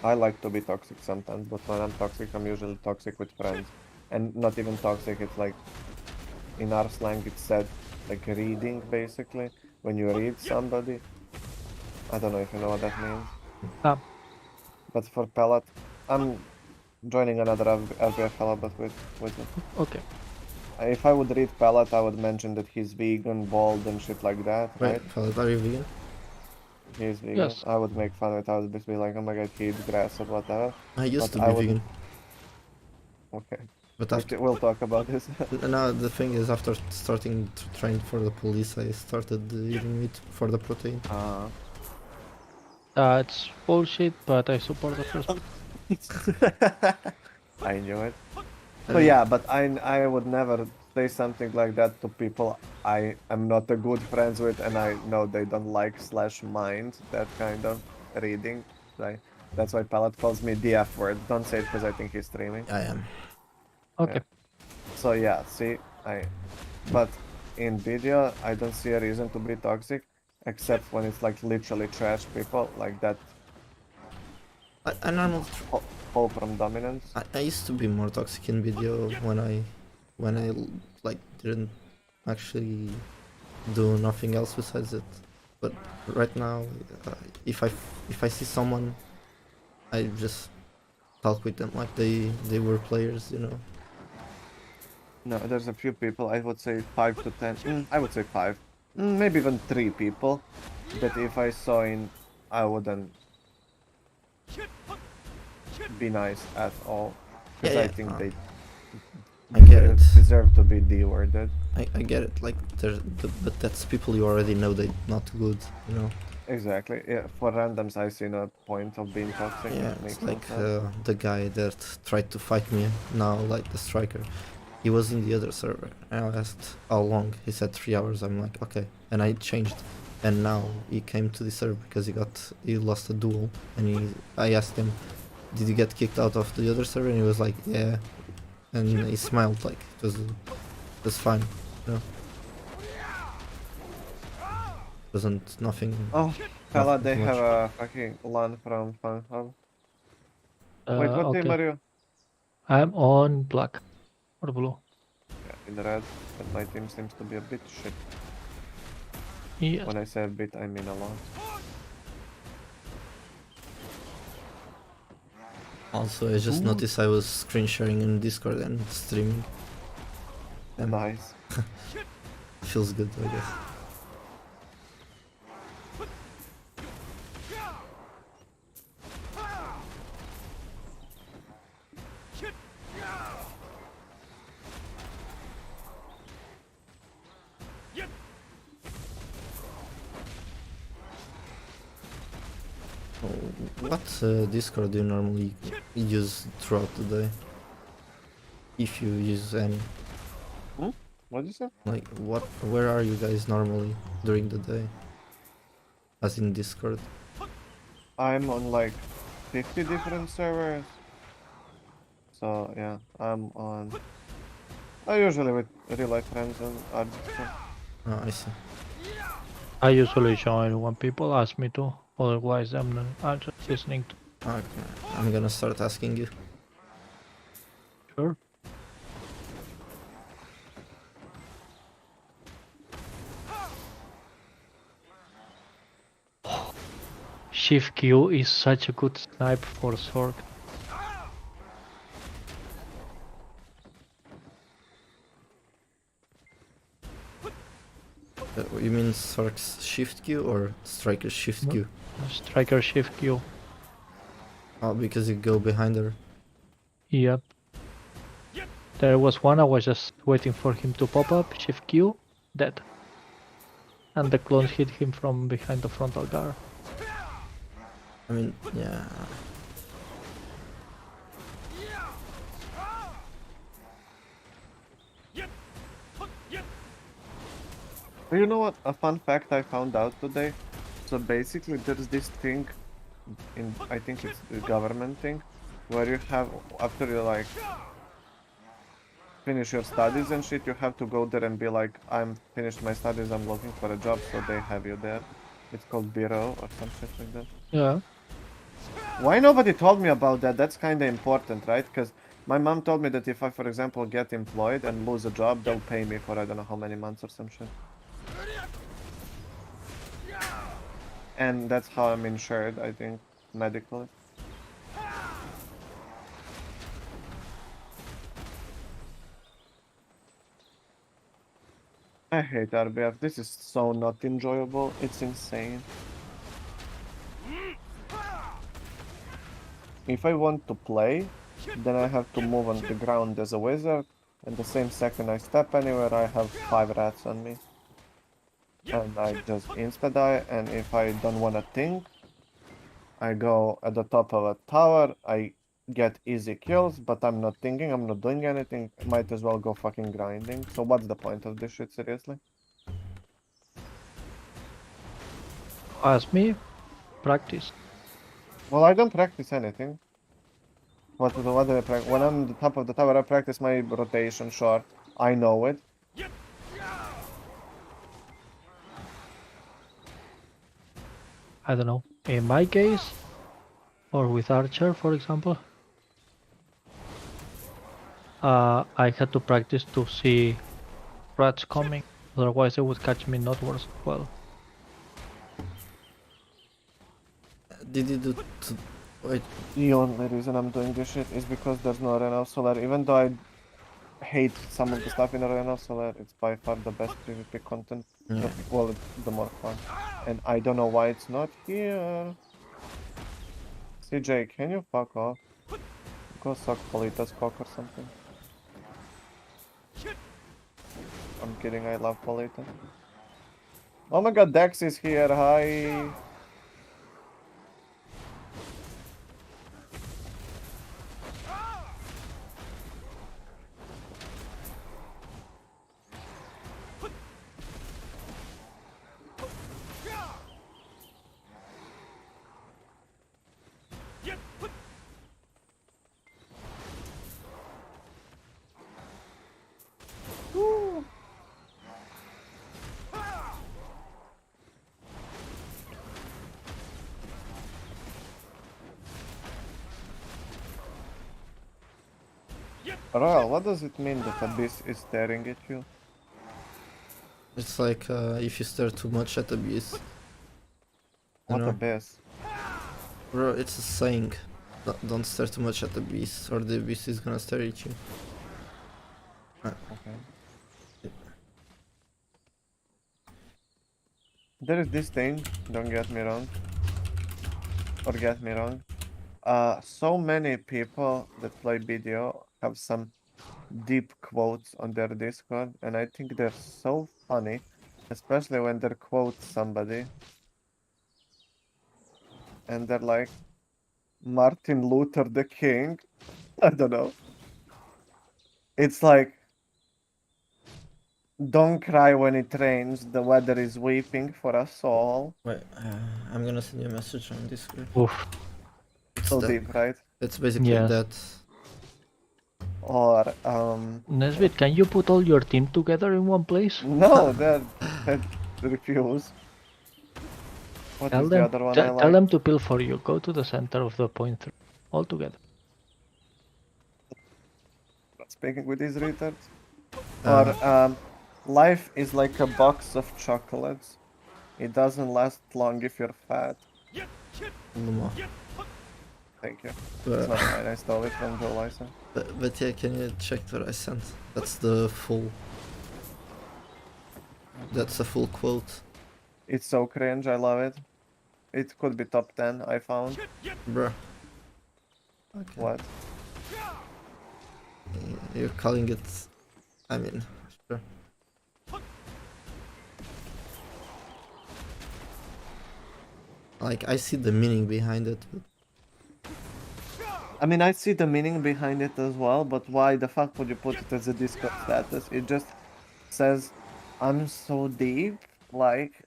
Speaker 2: I like to be toxic sometimes, but when I'm toxic, I'm usually toxic with friends. And not even toxic, it's like, in our slang, it's said, like reading, basically. When you read somebody, I don't know if you know what that means.
Speaker 4: Um,
Speaker 2: But for Pellet, I'm joining another FBF fellow, but with
Speaker 4: okay.
Speaker 2: if I would read Pellet, I would mention that he's vegan, bald, and shit like that, right?
Speaker 3: Fellas, are you vegan?
Speaker 2: He's vegan.
Speaker 4: Yes.
Speaker 2: I would make fun of it. I would just be like, oh my god, he eats grass or whatever.
Speaker 3: I used
Speaker 2: But
Speaker 3: to
Speaker 2: I
Speaker 3: be
Speaker 2: would-
Speaker 3: vegan,
Speaker 2: Okay.
Speaker 3: but after
Speaker 2: We'll talk about this.
Speaker 3: no, the thing is, after starting to train for the police, I started eating meat for the protein.
Speaker 4: It's bullshit, but I support the first one.
Speaker 2: I knew it. So
Speaker 3: mean-
Speaker 2: yeah, but I would never say something like that to people I am not a good friends with, and I know they don't like / mind that kind of reading. Right? That's why Pallet calls me the F word. Don't say it because I think he's streaming.
Speaker 3: I am.
Speaker 4: Okay.
Speaker 2: So yeah, see, but in video, I don't see a reason to be toxic, except when it's like literally trash people, like that
Speaker 3: And I'm not.
Speaker 2: fall from dominance.
Speaker 3: I used to be more toxic in video when I like didn't actually do nothing else besides it. But right now, if I see someone, I just talk with them like they were players, you know.
Speaker 2: No, there's a few people, I would say 5 to 10, I would say 5, maybe even 3 people, that if I saw in, I wouldn't be nice at all, because
Speaker 3: Yeah,
Speaker 2: I
Speaker 3: yeah,
Speaker 2: think they
Speaker 3: I get it.
Speaker 2: deserve to be D-worded.
Speaker 3: I get it. Like but that's people you already know they not good, you know.
Speaker 2: Exactly, yeah, for randoms I see no point of being toxic.
Speaker 3: Yeah,
Speaker 2: It makes
Speaker 3: it's
Speaker 2: no
Speaker 3: like
Speaker 2: sense.
Speaker 3: the guy that tried to fight me now, like the striker. He was in the other server. And I asked how long. He said 3 hours. I'm like, okay. And I changed. And now he came to the server because he lost a duel. And I asked him, did you get kicked out of the other server? And he was like, yeah. And he smiled like it was fine, you know. Wasn't nothing.
Speaker 2: Oh, fella,
Speaker 3: nothing
Speaker 2: they
Speaker 3: too
Speaker 2: have
Speaker 3: much.
Speaker 2: a fucking LAN from Fun Hub. Wait, what team
Speaker 4: Okay.
Speaker 2: are you?
Speaker 4: I'm on black or blue.
Speaker 2: Yeah, in red, but my team seems to be a bit shit.
Speaker 4: Yes.
Speaker 2: When I say a bit, I mean a lot.
Speaker 3: Also, I just noticed I was screen sharing in Discord and streaming. Yeah.
Speaker 2: Nice.
Speaker 3: Feels good, I guess. what Discord do you normally use throughout the day? If you use any.
Speaker 2: What did you say?
Speaker 3: Like, where are you guys normally during the day? As in Discord.
Speaker 2: I'm on like 50 different servers. So yeah, I'm on. I usually with real life friends and Discord.
Speaker 3: Oh, I see.
Speaker 4: I usually join when people ask me to, otherwise I'm just listening to.
Speaker 3: Okay, I'm gonna start asking you.
Speaker 4: Sure. Shift Q is such a good snipe for Sork.
Speaker 3: You mean Sark's shift Q or Striker's shift
Speaker 4: No.
Speaker 3: Q?
Speaker 4: Striker Shift Q.
Speaker 3: Oh, because you go behind her.
Speaker 4: Yep. There was one I was just waiting for him to pop up, Shift Q, dead. And the clones hit him from behind the frontal guard.
Speaker 3: I mean, yeah.
Speaker 2: But you know what? A fun fact I found out today. So basically, there's this thing in, I think it's the government thing, where you have, after you like finish your studies and shit, you have to go there and be like, I'm finished my studies, I'm looking for a job, so they have you there. It's called bureau or some shit like that.
Speaker 4: Yeah.
Speaker 2: Why nobody told me about that? That's kind of important, right? Because my mom told me that if I, for example, get employed and lose a job, they'll pay me for I don't know how many months or some shit. And that's how I'm insured, I think, medically. I hate RBF. This is so not enjoyable. It's insane. If I want to play, then I have to move on the ground as a wizard, and the same second I step anywhere, I have 5 rats on me. And I just insta-die, and if I don't want to think, I go at the top of a tower, I get easy kills, but I'm not thinking, I'm not doing anything, might as well go fucking grinding. So what's the point of this shit, seriously?
Speaker 4: Ask me, practice.
Speaker 2: Well, I don't practice anything. What do I practice? When I'm at the top of the tower, I practice my rotation short. I know it.
Speaker 4: I don't know. In my case, or with Archer, for example, I had to practice to see rats coming. Otherwise, they would catch me northwards. Well,
Speaker 3: Did you do wait,
Speaker 2: The only reason I'm doing this shit is because there's no Arena of Solar. Even though I hate some of the stuff in Arena of Solar, it's by far the best PvP content.
Speaker 3: yeah.
Speaker 2: Well, it's the more fun. And I don't know why it's not here. CJ, can you fuck off? Go suck Polita's cock or something. I'm kidding, I love Polita. Oh my god, Dex is here, hi! Woo. Royal, what does it mean that Abyss is staring at you?
Speaker 3: It's like if you stare too much at the beast. You
Speaker 2: What
Speaker 3: know?
Speaker 2: Abyss?
Speaker 3: Bro, it's a saying. Don't stare too much at the beast, or the beast is gonna stare at you.
Speaker 2: Okay. There is this thing, don't get me wrong. Or get me wrong. So many people that play video have some deep quotes on their Discord, and I think they're so funny, especially when they quote somebody. And they're like, Martin Luther the King. I don't know. It's like, don't cry when it rains. The weather is weeping for us all.
Speaker 3: Wait, I'm gonna send you a message on Discord.
Speaker 4: Oof.
Speaker 3: It's
Speaker 2: So
Speaker 3: that.
Speaker 2: deep, right?
Speaker 3: It's basically
Speaker 4: Yes.
Speaker 3: that.
Speaker 2: Or
Speaker 4: Nesbit, can you put all your team together in one place?
Speaker 2: no, that refuse. What
Speaker 4: Tell
Speaker 2: is the
Speaker 4: them,
Speaker 2: other one I
Speaker 4: tell
Speaker 2: like?
Speaker 4: them to peel for you. Go to the center of the point 3. All together.
Speaker 2: Speaking with these retards.
Speaker 3: Uh,
Speaker 2: Or life is like a box of chocolates. It doesn't last long if you're fat.
Speaker 3: Luma.
Speaker 2: Thank you. It's not
Speaker 3: But,
Speaker 2: mine. I stole it from Joe Lyson.
Speaker 3: but yeah, can you check what I sent? That's the full. That's a full quote,
Speaker 2: It's so cringe. I love it. It could be top 10. I found.
Speaker 3: bruh. Okay.
Speaker 2: What?
Speaker 3: You're calling it. I mean, sure. Like I see the meaning behind it, but
Speaker 2: I mean, I see the meaning behind it as well, but why the fuck would you put it as a Discord status? It just says, I'm so deep. Like,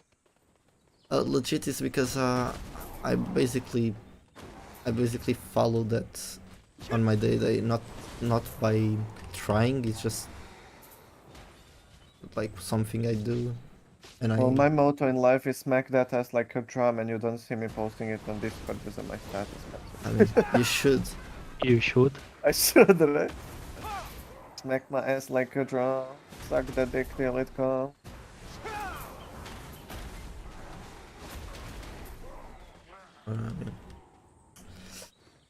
Speaker 3: legit is because I basically follow that on my day, not by trying. It's just like something I do, and
Speaker 2: well,
Speaker 3: I
Speaker 2: my motto in life is smack that ass like a drum, and you don't see me posting it on Discord as my status message.
Speaker 3: I mean you should.
Speaker 4: You should.
Speaker 2: I should, right? Smack my ass like a drum, suck the dick till it comes.
Speaker 3: I mean,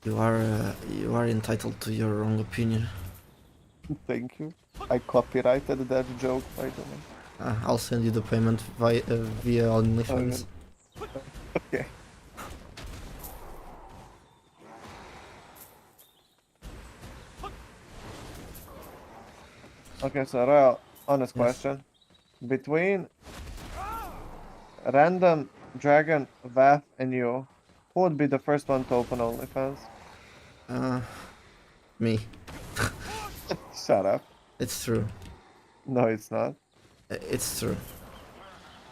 Speaker 3: you are entitled to your wrong opinion.
Speaker 2: Thank you. I copyrighted that joke, by the way.
Speaker 3: I'll send you the payment via OnlyFans.
Speaker 2: Okay. Okay, so Royal, honest
Speaker 3: Yes.
Speaker 2: question. Between Random, Dragon, Vath, and you, who would be the first one to open OnlyFans?
Speaker 3: Me.
Speaker 2: Shut up.
Speaker 3: It's true.
Speaker 2: No, it's not.
Speaker 3: It's true.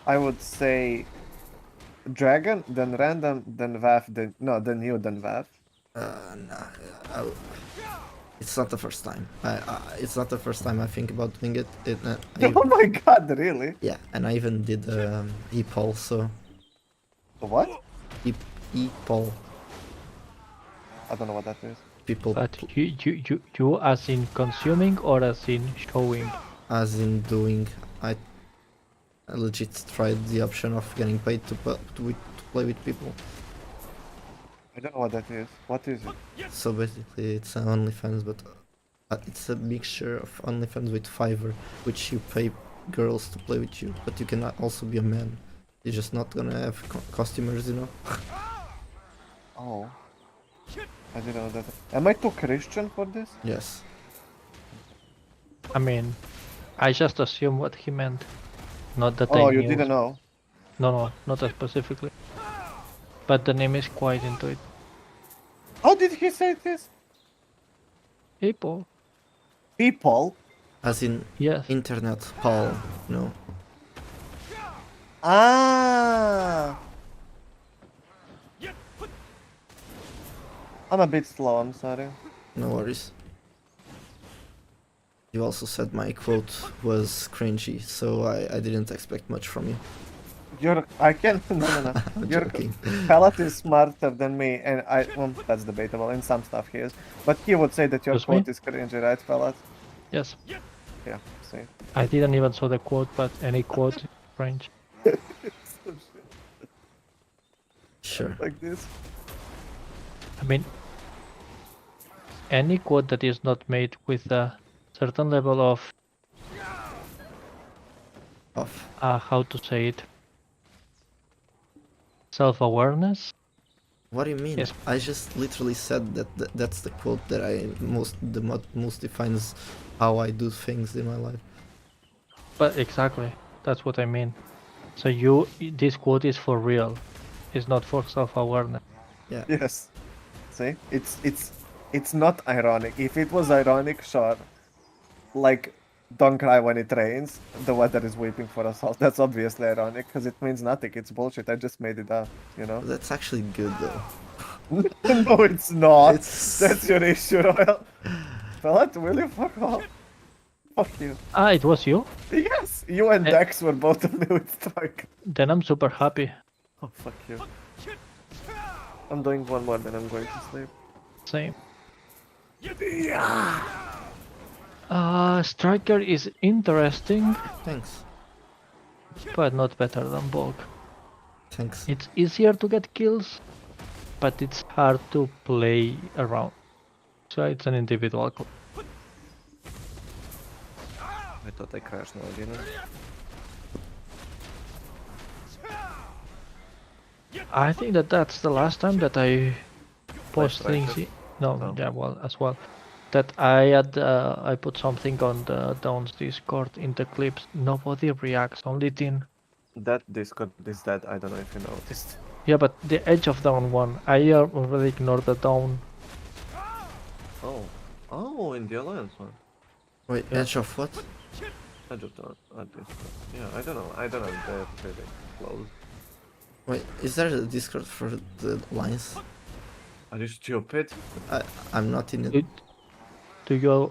Speaker 2: I would say Dragon, then Random, then Vath, then you, then Vath.
Speaker 3: Nah, it's not the first time. It's not the first time I think about doing it.
Speaker 2: Oh my god, really?
Speaker 3: Yeah, and I even did e-poll, so
Speaker 2: What?
Speaker 3: e-poll.
Speaker 2: I don't know what that is.
Speaker 3: People
Speaker 4: But you as in consuming or as in showing?
Speaker 3: as in doing. I legit tried the option of getting paid to play with people.
Speaker 2: I don't know what that is. What is it?
Speaker 3: So basically, it's an OnlyFans, but it's a mixture of OnlyFans with Fiverr, which you pay girls to play with you, but you can also be a man. You're just not gonna have customers, you know.
Speaker 2: Oh. I didn't know that. Am I too Christian for this?
Speaker 3: Yes.
Speaker 4: I mean, I just assume what he meant. Not that
Speaker 2: Oh,
Speaker 4: I
Speaker 2: you
Speaker 4: knew.
Speaker 2: didn't know.
Speaker 4: No, not that specifically. But the name is quite into it.
Speaker 2: How did he say this?
Speaker 4: People.
Speaker 2: People?
Speaker 3: As in
Speaker 4: Yes.
Speaker 3: internet, Paul. No.
Speaker 2: Ah! I'm a bit slow, I'm sorry.
Speaker 3: No worries. You also said my quote was cringy, so I didn't expect much from you.
Speaker 2: I can't, no.
Speaker 3: I'm
Speaker 2: Your
Speaker 3: joking.
Speaker 2: Pellet is smarter than me, and well, that's debatable, in some stuff he is. But he would say that your
Speaker 4: Excuse me?
Speaker 2: quote is cringy, right, Pellet?
Speaker 4: Yes.
Speaker 2: Yeah, see.
Speaker 4: I didn't even saw the quote, but any quote in French.
Speaker 3: Sure.
Speaker 2: Like this.
Speaker 4: I mean, any quote that is not made with a certain level of,
Speaker 3: Off.
Speaker 4: how to say it, self-awareness.
Speaker 3: What do you mean?
Speaker 4: Yes.
Speaker 3: I just literally said that that's the quote that most defines how I do things in my life.
Speaker 4: But exactly, that's what I mean. So this quote is for real. It's not for self-awareness.
Speaker 3: Yeah.
Speaker 2: Yes. See, it's not ironic. If it was ironic, sure. Like, don't cry when it rains. The weather is weeping for us all. That's obviously ironic because it means nothing. It's bullshit. I just made it up. You know.
Speaker 3: That's actually good though.
Speaker 2: No, it's not.
Speaker 3: It's
Speaker 2: That's your issue, Royal. Pellet, will you fuck off? Fuck you.
Speaker 4: Ah, it was you?
Speaker 2: Yes, you and
Speaker 4: Eh.
Speaker 2: Dex were both on me with strike.
Speaker 4: Then I'm super happy.
Speaker 2: Oh, fuck you. I'm doing one more, then I'm going to sleep.
Speaker 4: Same. Striker is interesting,
Speaker 3: thanks.
Speaker 4: but not better than Bulk.
Speaker 3: Thanks.
Speaker 4: It's easier to get kills, but it's hard to play around. So it's an individual.
Speaker 2: I thought I crashed now, didn't I?
Speaker 4: I think that's the last time that I post
Speaker 2: Striker?
Speaker 4: things. No,
Speaker 2: No.
Speaker 4: yeah, well, as well. That I put something on the Dawn's Discord in the clips. Nobody reacts, only Tin.
Speaker 2: That Discord is dead, I don't know if you noticed.
Speaker 4: Yeah, but the Edge of Dawn one, I already ignored the Dawn.
Speaker 2: Oh, in the Alliance one.
Speaker 3: Wait, edge of what?
Speaker 2: I just don't. Yeah, I don't know. They're pretty close.
Speaker 3: Wait, is there a Discord for the lines?
Speaker 2: Are you stupid?
Speaker 3: I'm not in it.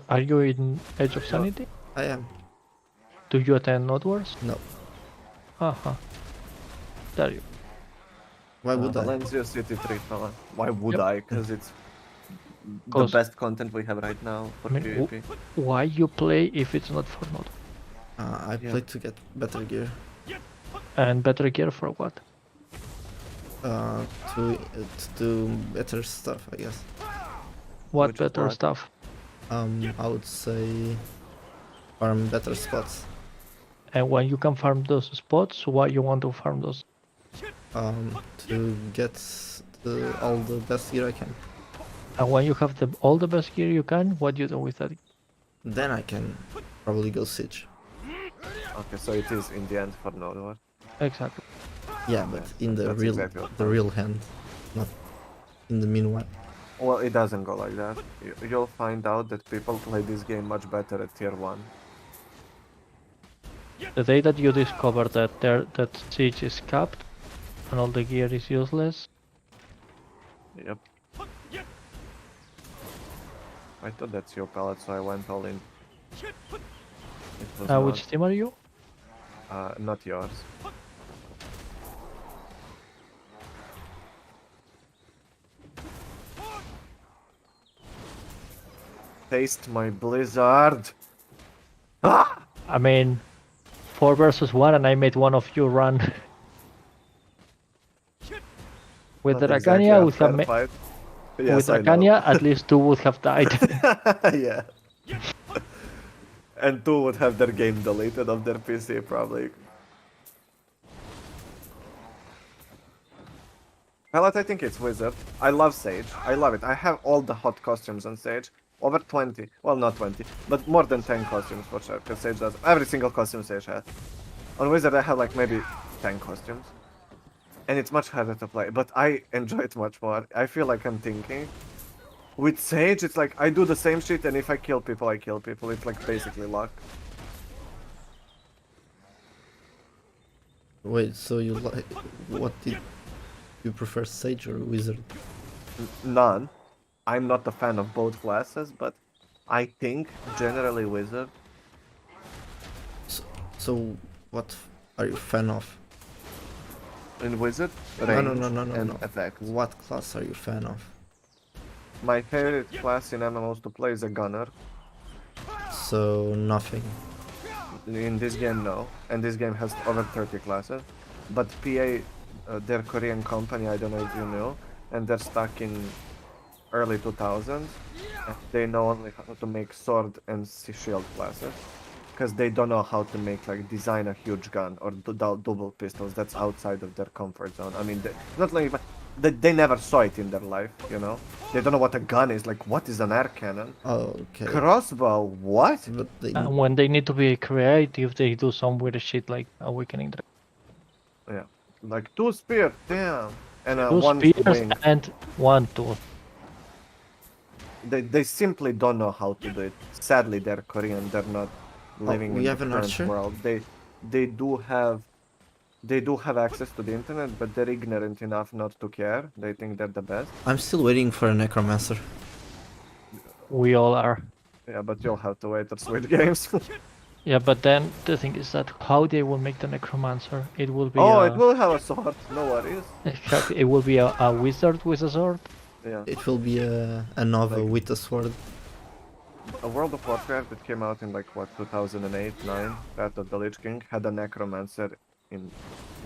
Speaker 4: Are you in Edge of Sanity?
Speaker 3: I am.
Speaker 4: Do you attend Node Wars?
Speaker 3: No.
Speaker 4: There you.
Speaker 3: Why would I?
Speaker 2: Valencia City 3, fella. Why would I? Because it's the
Speaker 4: 'Cause-
Speaker 2: best content we have right now for
Speaker 4: I mean,
Speaker 2: PvP.
Speaker 4: Why you play if it's not for Node?
Speaker 3: I
Speaker 2: Yeah.
Speaker 3: play to get better gear.
Speaker 4: And better gear for what?
Speaker 3: To do better stuff, I guess.
Speaker 4: What
Speaker 2: Which
Speaker 4: better
Speaker 2: what?
Speaker 4: stuff?
Speaker 3: I would say farm better spots.
Speaker 4: And when you can farm those spots, why you want to farm those?
Speaker 3: To get all the best gear I can.
Speaker 4: And when you have all the best gear you can, what do you do with that?
Speaker 3: Then I can probably go siege.
Speaker 2: Okay, so it is in the end for Node War.
Speaker 4: Exactly.
Speaker 3: Yeah, but in the
Speaker 2: That's
Speaker 3: real
Speaker 2: exactly what
Speaker 3: the real hand, not in the meanwhile.
Speaker 2: Well, it doesn't go like that. You'll find out that people play this game much better at tier 1.
Speaker 4: The day that you discover that siege is capped and all the gear is useless,
Speaker 2: Yep. I thought that's your palette, so I went all in. It was
Speaker 4: which team are you?
Speaker 2: not yours. Taste my blizzard! Ah!
Speaker 4: I mean, 4 versus 1 and I made one of you run. With the
Speaker 2: Not exactly
Speaker 4: Dragania,
Speaker 2: a
Speaker 4: would have
Speaker 2: fair fight. Yes,
Speaker 4: with
Speaker 2: I know.
Speaker 4: Dragania, at least 2 would have died.
Speaker 2: Yeah. And 2 would have their game deleted off their PC, probably. Palette, I think it's Wizard. I love Sage. I love it. I have all the hot costumes on Sage. Over 20. Well, not 20, but more than 10 costumes for sure, because Sage does every single costume Sage has. On Wizard, I have like maybe 10 costumes. And it's much harder to play, but I enjoy it much more. I feel like I'm thinking. With Sage, it's like I do the same shit, and if I kill people, I kill people. It's like basically luck.
Speaker 3: Wait, so you like what did you prefer, Sage or Wizard?
Speaker 2: None. I'm not a fan of both classes, but I think generally Wizard.
Speaker 3: So what are you a fan of?
Speaker 2: In Wizard,
Speaker 3: No,
Speaker 2: range
Speaker 3: no,
Speaker 2: and
Speaker 3: no.
Speaker 2: effects.
Speaker 3: What class are you a fan of?
Speaker 2: My favorite class in MMOs to play is a gunner.
Speaker 3: So nothing.
Speaker 2: In this game, no. And this game has over 30 classes. But PA, their Korean company, I don't know if you know, and they're stuck in early 2000s. They know only how to make sword and shield classes. Because they don't know how to make, like, design a huge gun or double pistols. That's outside of their comfort zone. I mean, not like, but they never saw it in their life, you know? They don't know what a gun is. Like, what is an air cannon?
Speaker 3: Oh, okay.
Speaker 2: Crossbow, what?
Speaker 3: But they
Speaker 4: And when they need to be creative, they do some weird shit like Awakening Dragon.
Speaker 2: Yeah. Like, 2 spears, damn. And
Speaker 4: 2
Speaker 2: one
Speaker 4: spears
Speaker 2: wing.
Speaker 4: and 1 tooth.
Speaker 2: They simply don't know how to do it. Sadly, they're Korean. They're not living
Speaker 3: we
Speaker 2: in the
Speaker 3: have an
Speaker 2: current
Speaker 3: archer?
Speaker 2: world. They do have access to the internet, but they're ignorant enough not to care. They think they're the best.
Speaker 3: I'm still waiting for a necromancer.
Speaker 4: We all are.
Speaker 2: Yeah, but you'll have to wait or switch games.
Speaker 4: Yeah, but then the thing is that how they will make the necromancer? It will be
Speaker 2: Oh, it will have a sword. No worries.
Speaker 4: exactly. It will be a wizard with a sword.
Speaker 2: Yeah.
Speaker 3: It will be a Nova
Speaker 2: Like-
Speaker 3: with a sword.
Speaker 2: A World of Warcraft that came out in like what 2008, 9, Wrath of the Lich King had a necromancer in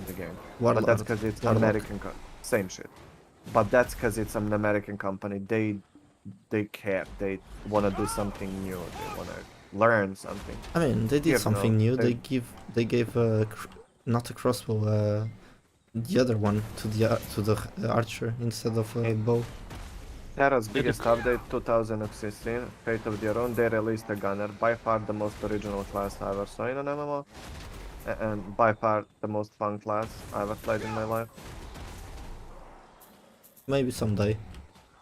Speaker 2: the game. But
Speaker 3: Warlord.
Speaker 2: that's because it's
Speaker 3: Warlock.
Speaker 2: American. Same shit. But that's because it's an American company. They care. They want to do something new. They want to learn something.
Speaker 3: I mean, they did
Speaker 2: Yeah,
Speaker 3: something
Speaker 2: no,
Speaker 3: new.
Speaker 2: they-
Speaker 3: They gave not a crossbow, the other one to the archer instead of a bow.
Speaker 2: Terra's biggest update, 2016, Fate of the Own, they released a gunner, by far the most original class I ever saw in an MMO, and by far the most fun class I ever played in my life.
Speaker 3: Maybe someday.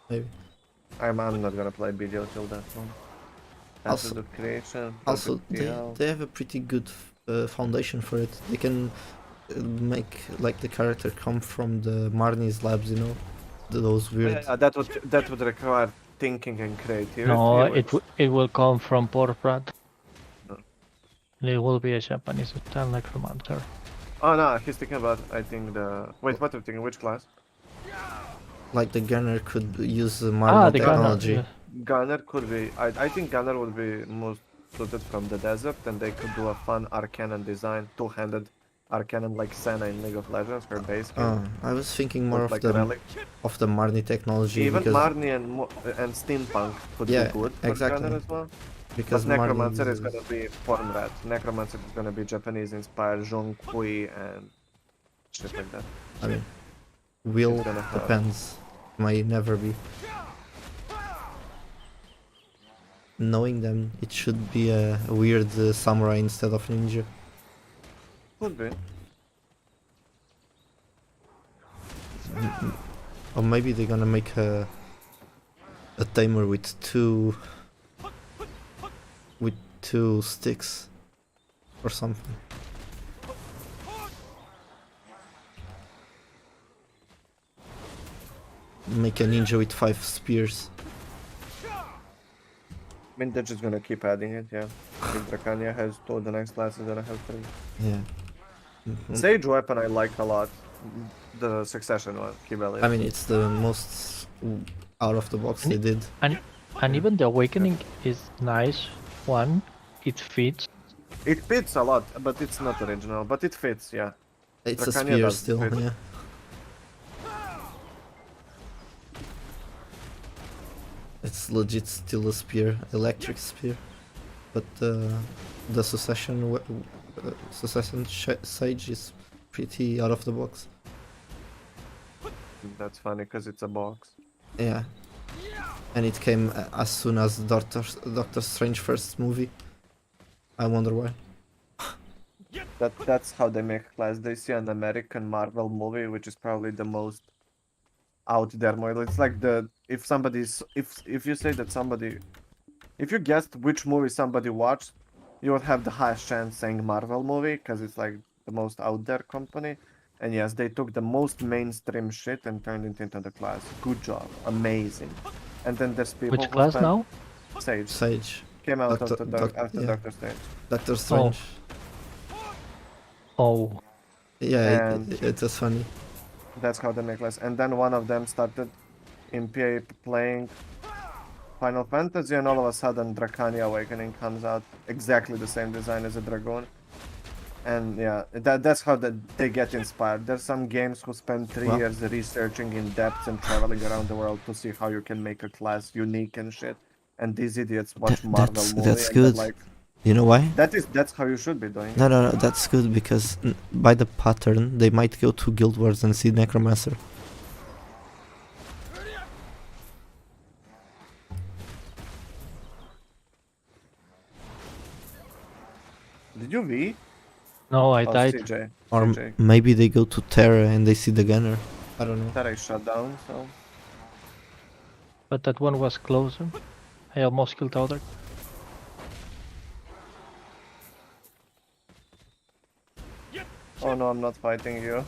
Speaker 3: Maybe.
Speaker 2: I'm not gonna play BDO till that one.
Speaker 3: Also-
Speaker 2: Absolute Creation,
Speaker 3: Also,
Speaker 2: Perfect TL.
Speaker 3: they have a pretty good foundation for it. They can make like the character come from the Marnie's labs, you know, those weird.
Speaker 2: Yeah, that would require thinking and creativity.
Speaker 4: No,
Speaker 2: which-
Speaker 4: it will come from Porprat.
Speaker 2: No.
Speaker 4: It will be a Japanese style necromancer.
Speaker 2: Oh no, he's thinking about, I think the... Wait, what are you thinking? Which class?
Speaker 3: Like the gunner could use the
Speaker 4: Ah,
Speaker 3: Marnie
Speaker 4: the gunner.
Speaker 3: technology.
Speaker 4: Yeah.
Speaker 2: Gunner could be... I think Gunner would be most suited from the desert, and they could do a fun Arcanon design, two-handed Arcanon like Senna in League of Legends, her base game.
Speaker 3: I was thinking more
Speaker 2: Look
Speaker 3: of
Speaker 2: like a relic.
Speaker 3: the Marnie technology
Speaker 2: Even
Speaker 3: because
Speaker 2: Marnie and Steampunk could
Speaker 3: Yeah,
Speaker 2: be good for
Speaker 3: exactly.
Speaker 2: Gunner as well.
Speaker 3: because
Speaker 2: But Necromancer
Speaker 3: Marnie
Speaker 2: is gonna be Form Rat. Necromancer is gonna be Japanese inspired Zhong Kui and shit like that.
Speaker 3: I mean, will
Speaker 2: It's gonna have-
Speaker 3: depends. Might never be. Knowing them, it should be a weird samurai instead of ninja.
Speaker 2: Could be.
Speaker 3: Or maybe they're gonna make a tamer with two sticks or something. Make a ninja with 5 spears.
Speaker 2: I mean, they're just gonna keep adding it, yeah. If Dracania has 2, the next class is gonna have 3.
Speaker 3: Yeah.
Speaker 2: Sage weapon I like a lot. The succession one, Kibeli.
Speaker 3: I mean, it's the most out of the box they did.
Speaker 4: And even the awakening is nice. One, it fits.
Speaker 2: It fits a lot, but it's not original. But it fits, yeah.
Speaker 3: It's a
Speaker 2: Dracania
Speaker 3: spear
Speaker 2: does
Speaker 3: still,
Speaker 2: fit.
Speaker 3: yeah. It's legit still a spear, electric spear. But the succession sage is pretty out of the box.
Speaker 2: That's funny because it's a box.
Speaker 3: Yeah. And it came as soon as Doctor Strange first movie. I wonder why.
Speaker 2: That's how they make class. They see an American Marvel movie, which is probably the most out there model. It's like if you say that if you guessed which movie somebody watched, you would have the highest chance saying Marvel movie because it's like the most out there company. And yes, they took the most mainstream shit and turned it into the class. Good job, amazing. And then there's people
Speaker 4: Which
Speaker 2: who
Speaker 4: class
Speaker 2: spent-
Speaker 4: now?
Speaker 2: Sage
Speaker 3: Sage.
Speaker 2: came out
Speaker 3: Doctor-
Speaker 2: after
Speaker 3: yeah.
Speaker 2: Doctor Strange.
Speaker 3: Doctor Strange.
Speaker 4: Oh,
Speaker 3: Yeah,
Speaker 2: And-
Speaker 3: it was funny.
Speaker 2: That's how they make class. And then one of them started in PA playing Final Fantasy, and all of a sudden Dracania Awakening comes out, exactly the same design as a Dragoon. And yeah, that's how they get inspired. There's some games who spend 3
Speaker 3: Well-
Speaker 2: years researching in depth and traveling around the world to see how you can make a class unique and shit. And these idiots watch Marvel movie
Speaker 3: that's
Speaker 2: and they're
Speaker 3: good.
Speaker 2: like,
Speaker 3: You know why?
Speaker 2: that's how you should be doing it.
Speaker 3: No, that's good because by the pattern they might go to Guild Wars and see Necromancer.
Speaker 2: Did you V?
Speaker 4: no, I
Speaker 2: Oh,
Speaker 4: died.
Speaker 2: CJ.
Speaker 3: Or
Speaker 2: CJ.
Speaker 3: maybe they go to Terra and they see the gunner. I don't know.
Speaker 2: That I shut down, so.
Speaker 4: but that one was closer. I almost killed the other.
Speaker 2: Oh no, I'm not fighting you.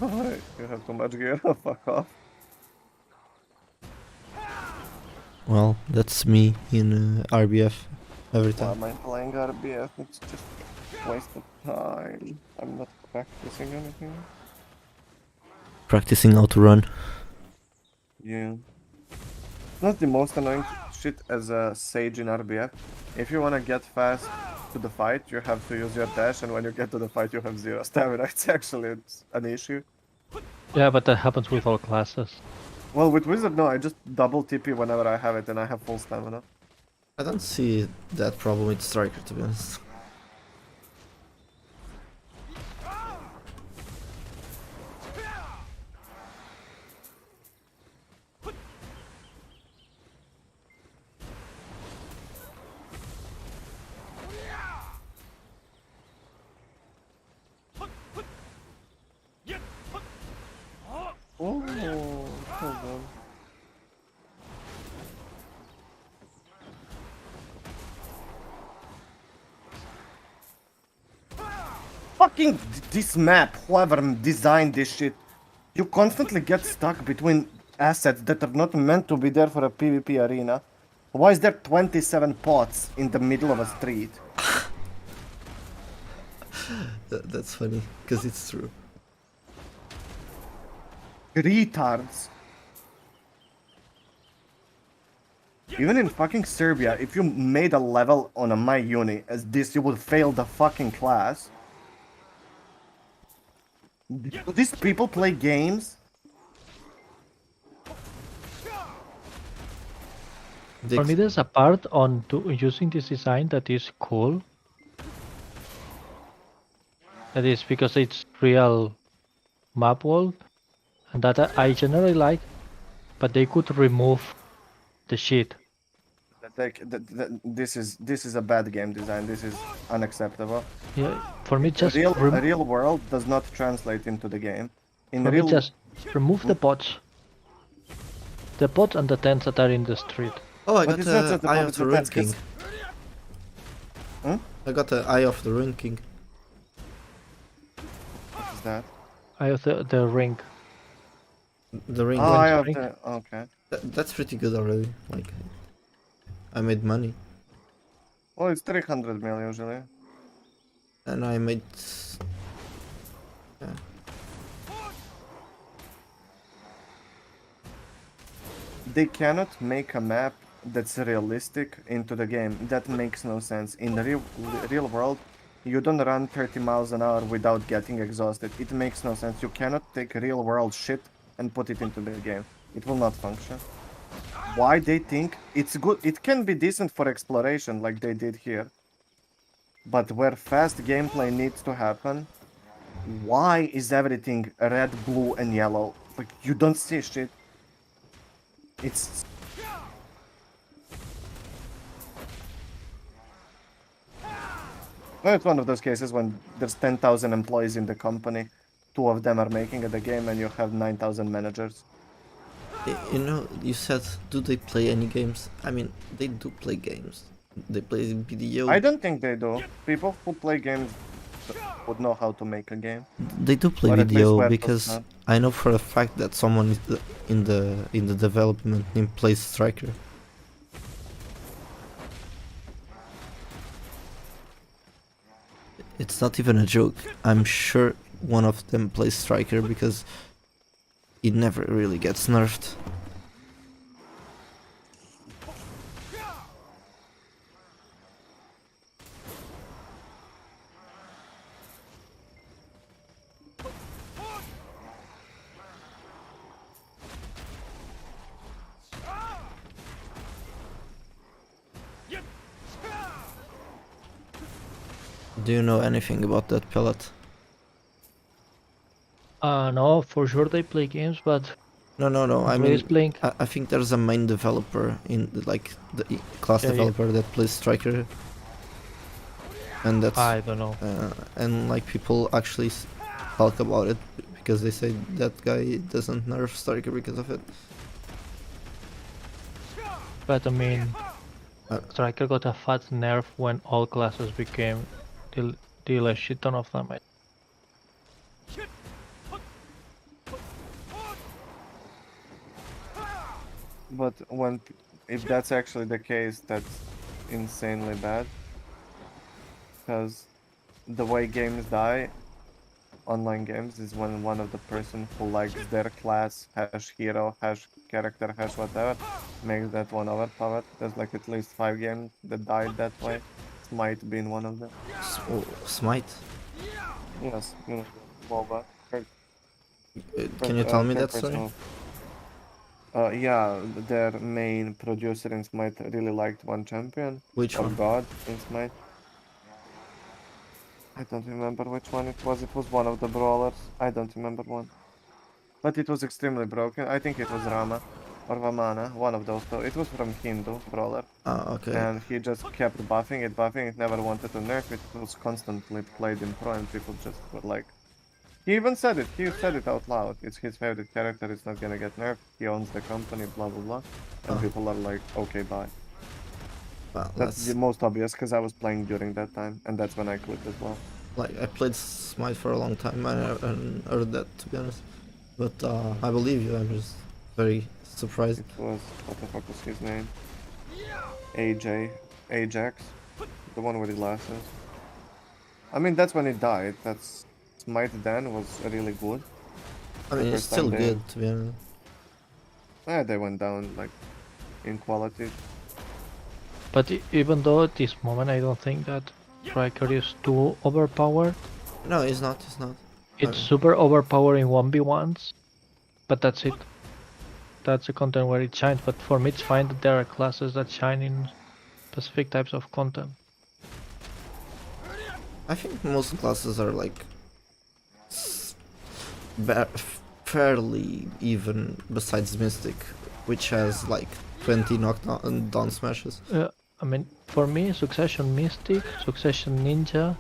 Speaker 2: You have too much gear. Fuck off.
Speaker 3: Well, that's me in RBF every
Speaker 2: Why
Speaker 3: time.
Speaker 2: am I playing RBF? It's just waste of time. I'm not practicing anything.
Speaker 3: Practicing how to run.
Speaker 2: Yeah. That's the most annoying shit as a sage in RBF. If you wanna get fast to the fight, you have to use your dash, and when you get to the fight, you have 0 stamina. It's an issue.
Speaker 4: Yeah, but that happens with all classes.
Speaker 2: Well, with Wizard, no, I just double TP whenever I have it, and I have full stamina.
Speaker 3: I don't see that problem with Striker, to be honest.
Speaker 2: Oh, hold on. Fucking this map, whoever designed this shit, you constantly get stuck between assets that are not meant to be there for a PvP arena. Why is there 27 pots in the middle of a street?
Speaker 3: That's funny, because it's true.
Speaker 2: Retards. Even in fucking Serbia, if you made a level on a my uni as this, you would fail the fucking class. Do these people play games?
Speaker 4: For me, there's a part on using this design that is cool. That is because it's real map world, and that I generally like. But they could remove the shit.
Speaker 2: This is a bad game design. This is unacceptable.
Speaker 4: Yeah, for me, just
Speaker 2: A real world does not translate into the game. In
Speaker 4: for
Speaker 2: real,
Speaker 4: me, just remove the bots. The bots and the tents that are in the street.
Speaker 3: Oh, I
Speaker 2: But
Speaker 3: got
Speaker 2: it's not
Speaker 3: the
Speaker 2: just
Speaker 3: Eye
Speaker 2: about
Speaker 3: of the
Speaker 2: the
Speaker 3: Rune
Speaker 2: tanks,
Speaker 3: King.
Speaker 2: Hmm?
Speaker 3: I got the Eye of the Rune King.
Speaker 2: what is that?
Speaker 4: I have the ring.
Speaker 3: The ring.
Speaker 2: Oh, I
Speaker 4: When's
Speaker 2: have
Speaker 4: ring?
Speaker 2: the okay.
Speaker 3: That's pretty good already. Like, I made money.
Speaker 2: Well, it's 300 mil usually.
Speaker 3: And I made... Yeah.
Speaker 2: They cannot make a map that's realistic into the game. That makes no sense. In the real world, you don't run 30 miles an hour without getting exhausted. It makes no sense. You cannot take real world shit and put it into the game. It will not function. Why they think it's good? It can be decent for exploration like they did here. But where fast gameplay needs to happen, why is everything red, blue, and yellow? Like, you don't see shit. It's... Well, it's one of those cases when there's 10,000 employees in the company, 2 of them are making the game, and you have 9,000 managers.
Speaker 3: You know, you said, do they play any games? I mean, they do play games. They play BDO.
Speaker 2: I don't think they do. People who play games would know how to make a game.
Speaker 3: They do play
Speaker 2: Or at least
Speaker 3: video
Speaker 2: where to
Speaker 3: because
Speaker 2: start.
Speaker 3: I know for a fact that someone is in the development team plays Striker. It's not even a joke. I'm sure one of them plays Striker because it never really gets nerfed. Do you know anything about that pellet?
Speaker 4: No, for sure they play games, but
Speaker 3: No. I
Speaker 4: Andrei is
Speaker 3: mean,
Speaker 4: playing.
Speaker 3: I think there's a main developer in like the class
Speaker 4: Yeah, yeah.
Speaker 3: developer that plays Striker, and that's
Speaker 4: I don't know.
Speaker 3: and like people actually talk about it because they say that guy doesn't nerf Striker because of it.
Speaker 4: But I mean,
Speaker 3: Uh,
Speaker 4: Striker got a fat nerf when all classes became deal a shit ton of damage.
Speaker 2: But if that's actually the case, that's insanely bad. Because the way games die, online games, is when one of the person who likes their class, hash hero, hash character, hash whatever, makes that one overpowered. There's like at least 5 games that died that way. Smite being one of them.
Speaker 3: Smite.
Speaker 2: Yes, you know, MOBA.
Speaker 3: Can you tell me that,
Speaker 2: Third-person
Speaker 3: sorry?
Speaker 2: MOBA. Yeah, their main producer in Smite really liked one champion,
Speaker 3: Which
Speaker 2: or
Speaker 3: one?
Speaker 2: god in Smite. I don't remember which one it was. It was one of the brawlers. I don't remember one. But it was extremely broken. I think it was Rama or Vamana, one of those two. It was from Hindu brawler.
Speaker 3: Ah, okay.
Speaker 2: And he just kept buffing it, never wanted to nerf it. It was constantly played in pro and people just were like... He even said it. He said it out loud. It's his favorite character. It's not gonna get nerfed. He owns the company, blah blah blah. And
Speaker 3: Ah.
Speaker 2: people are like, okay, bye.
Speaker 3: Well,
Speaker 2: That's the most obvious because I was playing during that time, and that's when I quit as well.
Speaker 3: like I played Smite for a long time. I haven't heard that, to be honest. But I believe you. I'm just very surprised.
Speaker 2: It was, what the fuck was his name? Ajax, the one with the glasses. I mean, that's when it died. That's Smite then was really good.
Speaker 3: I mean, it's
Speaker 2: first time
Speaker 3: still
Speaker 2: they-
Speaker 3: good, to be honest.
Speaker 2: They went down like in quality.
Speaker 4: But even though at this moment I don't think that Striker is too overpowered,
Speaker 3: No, it's not. It's not.
Speaker 4: it's super overpowering 1v1s, but that's it. That's the content where it shines, but for me it's fine that there are classes that shine in specific types of content.
Speaker 3: I think most classes are like fairly even, besides Mystic, which has like 20 knockdown down smashes.
Speaker 4: I mean, for me, Succession Mystic, Succession Ninja,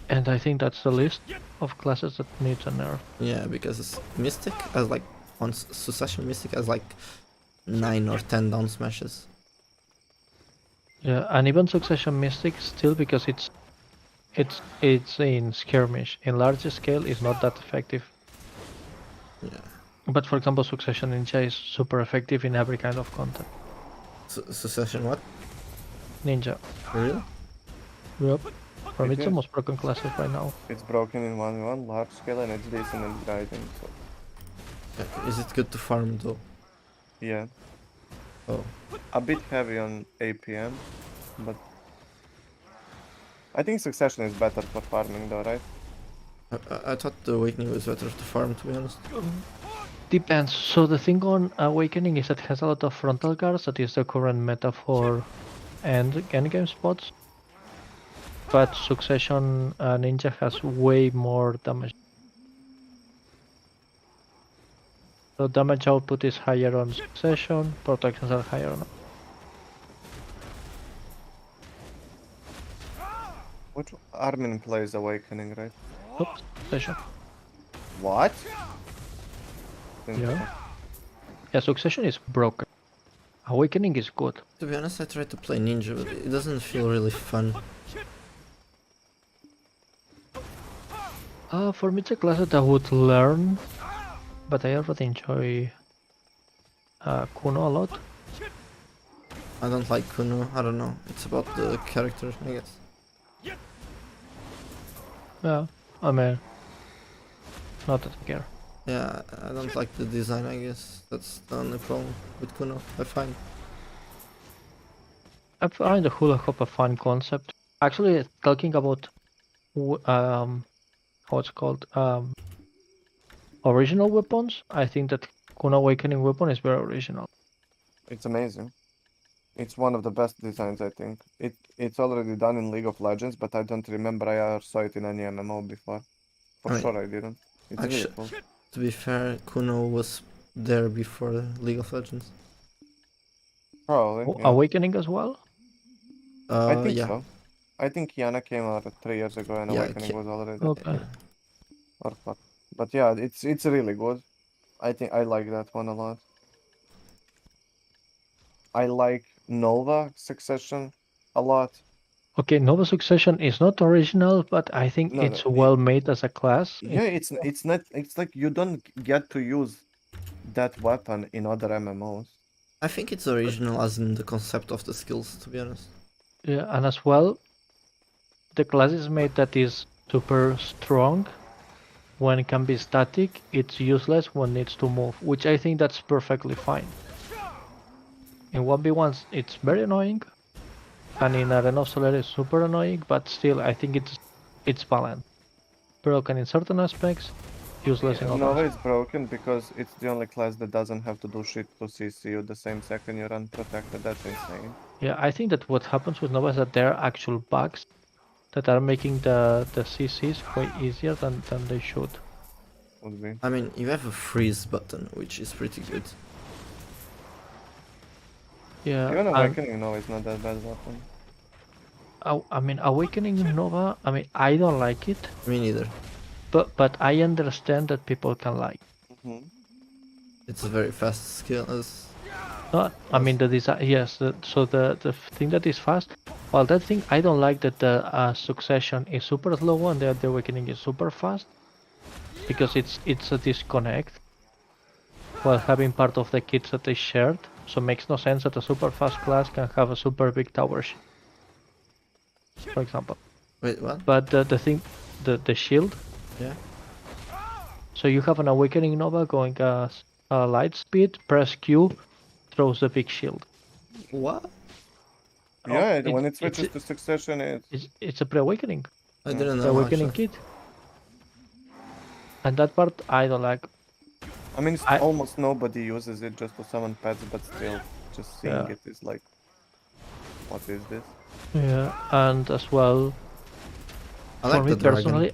Speaker 4: and I think that's the list of classes that needs a nerf.
Speaker 3: Yeah, because Mystic has like on Succession Mystic has like 9 or 10 down smashes.
Speaker 4: Yeah, and even Succession Mystic still, because it's in skirmish. In large scale, it's not that effective.
Speaker 3: Yeah.
Speaker 4: But for example, Succession Ninja is super effective in every kind of content.
Speaker 3: Succession what?
Speaker 4: Ninja.
Speaker 3: Really?
Speaker 4: Yep. For me,
Speaker 2: It
Speaker 4: it's the
Speaker 2: is.
Speaker 4: most broken classes right now.
Speaker 2: It's broken in 1v1, large scale, and it's decent in grinding. So
Speaker 3: Is it good to farm though?
Speaker 2: yeah,
Speaker 3: Oh.
Speaker 2: a bit heavy on APM, but I think Succession is better for farming though, right?
Speaker 3: I thought the Awakening was better to farm, to be honest.
Speaker 4: Depends. So the thing on Awakening is that it has a lot of frontal guards. That is the current meta for endgame spots. But Succession Ninja has way more damage. So damage output is higher on Succession, protections are higher on.
Speaker 2: Which Armin plays Awakening, right?
Speaker 4: Oops, Succession.
Speaker 2: What?
Speaker 4: Yeah. Yeah, Succession is broken. Awakening is good.
Speaker 3: To be honest, I tried to play Ninja, but it doesn't feel really fun.
Speaker 4: For me, it's a class that I would learn, but I already enjoy Kuno a lot.
Speaker 3: I don't like Kuno, I don't know. It's about the character, I guess.
Speaker 4: Yeah, I mean, not that I care.
Speaker 3: Yeah, I don't like the design, I guess. That's the only problem with Kuno, I find.
Speaker 4: I find the hula hoop a fun concept. Actually, talking about how it's called, original weapons, I think that Kuno Awakening weapon is very original.
Speaker 2: It's amazing. It's one of the best designs, I think. It's already done in League of Legends, but I don't remember I ever saw it in any MMO before. For
Speaker 3: I mean,
Speaker 2: sure I didn't. It's really
Speaker 3: actu-
Speaker 2: cool.
Speaker 3: To be fair, Kuno was there before League of Legends.
Speaker 2: Probably, yeah.
Speaker 4: Awakening as well?
Speaker 2: I think
Speaker 3: yeah.
Speaker 2: so. I think Yana came out 3 years ago and
Speaker 3: Yeah,
Speaker 2: Awakening was already
Speaker 4: Okay.
Speaker 2: or fuck. But yeah, it's really good. I think I like that one a lot. I like Nova Succession a lot.
Speaker 4: Okay, Nova Succession is not original, but I think
Speaker 2: No, no,
Speaker 4: it's well made as a class.
Speaker 2: yeah, it's not. It's like you don't get to use that weapon in other MMOs.
Speaker 3: I think it's original as in the concept of the skills, to be honest.
Speaker 4: Yeah, and as well, the class is made that is super strong. When it can be static, it's useless when it needs to move, which I think that's perfectly fine. In 1v1s, it's very annoying, and in Arena of Solare, it's super annoying, but still, I think it's balanced. Broken in certain aspects, useless in
Speaker 2: Nova
Speaker 4: others.
Speaker 2: is broken because it's the only class that doesn't have to do shit to CC you the same second you're unprotected. That's insane.
Speaker 4: Yeah, I think that what happens with Nova is that there are actual bugs that are making the CCs way easier than they should.
Speaker 2: Would be.
Speaker 3: I mean, you have a freeze button, which is pretty good.
Speaker 4: Yeah,
Speaker 2: Even
Speaker 4: and
Speaker 2: Awakening Nova is not that bad weapon.
Speaker 4: I mean, Awakening Nova, I mean, I don't like it,
Speaker 3: Me neither.
Speaker 4: but I understand that people can like.
Speaker 2: Mm-hmm.
Speaker 3: It's a very fast skill.
Speaker 4: No, I mean the design. Yes, so the thing that is fast. Well, that thing I don't like that the succession is super slow and the awakening is super fast, because it's a disconnect while having part of the kits that they shared. So it makes no sense that a super fast class can have a super big tower shield, for example.
Speaker 3: Wait, what?
Speaker 4: But the thing, the shield.
Speaker 3: Yeah.
Speaker 4: So you have an awakening Nova going light speed, press Q, throws the big shield.
Speaker 3: What?
Speaker 2: Yeah,
Speaker 4: Oh,
Speaker 2: when it switches to Succession,
Speaker 4: it's a pre-awakening.
Speaker 3: I didn't
Speaker 4: The
Speaker 3: know.
Speaker 4: awakening
Speaker 3: Actually.
Speaker 4: kit. And that part I don't like.
Speaker 2: I mean,
Speaker 4: I-
Speaker 2: almost nobody uses it just to summon pets, but still, just seeing
Speaker 4: Yeah.
Speaker 2: it is like, what is this?
Speaker 4: Yeah, and as well,
Speaker 3: I
Speaker 4: for
Speaker 3: like
Speaker 4: me
Speaker 3: the dragon.
Speaker 4: personally,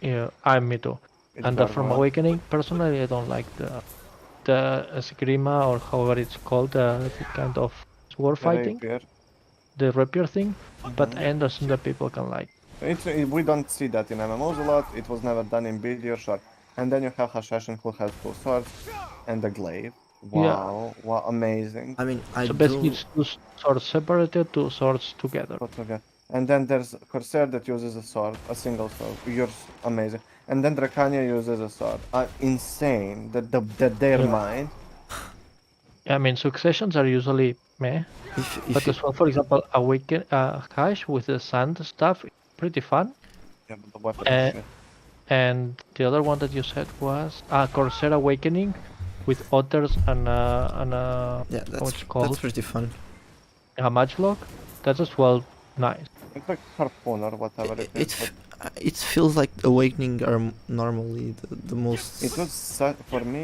Speaker 4: yeah, me too.
Speaker 2: It's
Speaker 4: And from
Speaker 2: Gargoyle.
Speaker 4: awakening, personally, I don't like the esgrima or however it's called, the kind of sword fighting,
Speaker 2: Rapier.
Speaker 4: the rapier thing. But
Speaker 2: Mhm.
Speaker 4: I understand that people can like.
Speaker 2: We don't see that in MMOs a lot. It was never done in BD, sure. And then you have Hashashin who has 2 swords and a glaive.
Speaker 4: Yeah.
Speaker 2: Wow, wow, amazing.
Speaker 3: I mean, I
Speaker 4: So basically,
Speaker 3: do.
Speaker 4: it's two swords separated, two swords together.
Speaker 2: But okay. And then there's Corsair that uses a sword, a single sword. Yours amazing. And then Dracania uses a sword. Insane that their
Speaker 4: Yeah.
Speaker 2: mind.
Speaker 4: I mean, successions are usually meh.
Speaker 3: If
Speaker 4: But
Speaker 3: you,
Speaker 4: as well, for example, awaken Hash with the sand stuff, pretty fun.
Speaker 2: Yeah, but the weapon
Speaker 4: Uh,
Speaker 2: is shit.
Speaker 4: And the other one that you said was Corsair Awakening with otters and
Speaker 3: yeah,
Speaker 4: what's
Speaker 3: that's
Speaker 4: called
Speaker 3: pretty fun.
Speaker 4: a matchlock. That's as well nice.
Speaker 2: It's like harpoon or whatever it is.
Speaker 3: It it feels like awakening are normally the most.
Speaker 2: It was for me,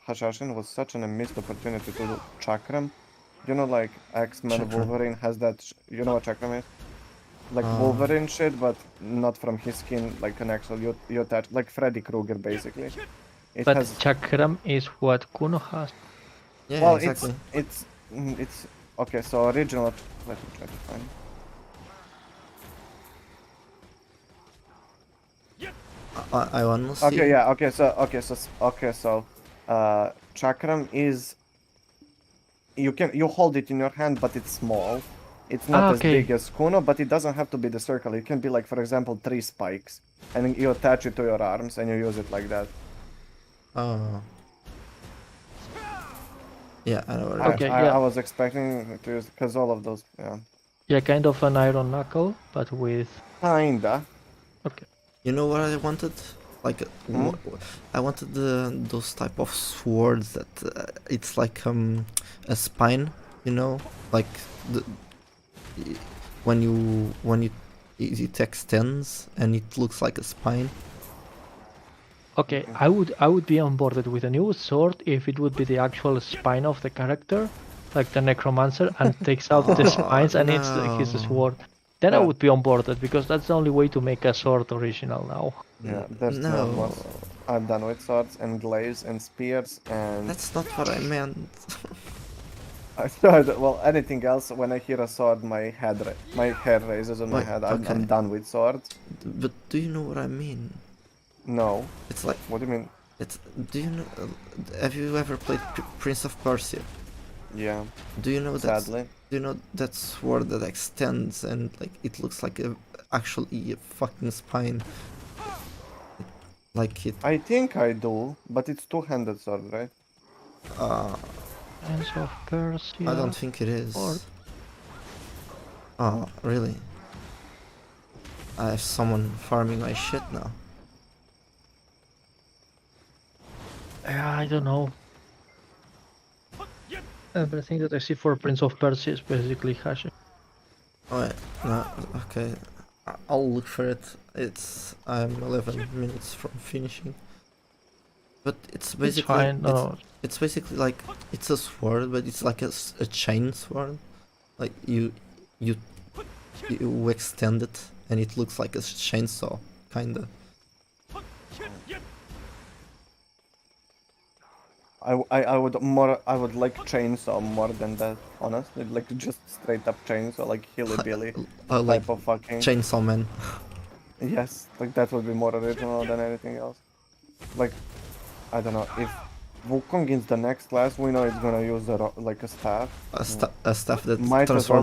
Speaker 2: Hashashin was such a missed opportunity to do Chakram. You know, like X-Men
Speaker 3: Chakram.
Speaker 2: Wolverine has that. You know what Chakram is? Like
Speaker 3: Ah.
Speaker 2: Wolverine shit, but not from his skin. Like an actual you attach, like Freddy Krueger basically. It
Speaker 4: But
Speaker 2: has.
Speaker 4: Chakram is what Kuno has.
Speaker 3: Yeah,
Speaker 2: Well,
Speaker 3: exactly.
Speaker 2: it's okay. So original. Let me try to find.
Speaker 3: I wanna see.
Speaker 2: Okay, yeah. Okay, so Chakram is. You hold it in your hand, but it's small. It's not as
Speaker 4: okay.
Speaker 2: big as Kuno, but it doesn't have to be the circle. It can be like, for example, 3 spikes, and you attach it to your arms and you use it like that.
Speaker 3: Oh. Yeah, I know what
Speaker 2: I,
Speaker 3: it is.
Speaker 4: Okay,
Speaker 2: I,
Speaker 4: yeah.
Speaker 2: I was expecting to use because all of those, yeah,
Speaker 4: Yeah, kind of an iron knuckle, but with
Speaker 2: kinda.
Speaker 4: okay.
Speaker 3: You know what I wanted? Like,
Speaker 2: Hmm?
Speaker 3: I wanted those type of swords that it's like a spine, you know, like the when it extends and it looks like a spine.
Speaker 4: Okay, I would be on board with a new sword if it would be the actual spine of the character, like the necromancer, and takes out the spines and it's his
Speaker 3: no.
Speaker 4: sword. Then I
Speaker 2: Yeah.
Speaker 4: would be on board because that's the only way to make a sword original now.
Speaker 2: Yeah, there's no
Speaker 3: No,
Speaker 2: more. I'm done with swords and glaives and spears and.
Speaker 3: that's not what I meant.
Speaker 2: I thought, well, anything else, when I hear a sword, my hair raises on my
Speaker 3: Wait,
Speaker 2: head. I'm
Speaker 3: okay.
Speaker 2: done with swords.
Speaker 3: But do you know what I mean?
Speaker 2: No.
Speaker 3: It's like
Speaker 2: What do you mean?
Speaker 3: it's. Do you know? Have you ever played Prince of Persia?
Speaker 2: Yeah,
Speaker 3: Do you know that?
Speaker 2: sadly.
Speaker 3: Do you know that sword that extends and like it looks like actually a fucking spine? Like it.
Speaker 2: I think I do, but it's two-handed sword, right?
Speaker 4: Prince of Persia.
Speaker 3: I don't think it
Speaker 4: Or
Speaker 3: is. Oh, really? I have someone farming my shit now.
Speaker 4: I don't know. Everything that I see for Prince of Persia is basically hashing.
Speaker 3: Oh, wait, no, okay. I'll look for it. I'm 11 minutes from finishing. But it's
Speaker 4: It's
Speaker 3: basically
Speaker 4: fine. No,
Speaker 3: it's basically like it's a sword, but it's like a chain sword. Like you extend it, and it looks like a chainsaw, kinda.
Speaker 2: I would like chainsaw more than that, honestly. Like just straight up chainsaw, like hillbilly
Speaker 3: Like
Speaker 2: type of fucking.
Speaker 3: Chainsaw Man.
Speaker 2: Yes, like that would be more original than anything else. Like, I don't know, if Wukong is the next class, we know it's gonna use like a staff.
Speaker 3: A staff that
Speaker 2: Might as well.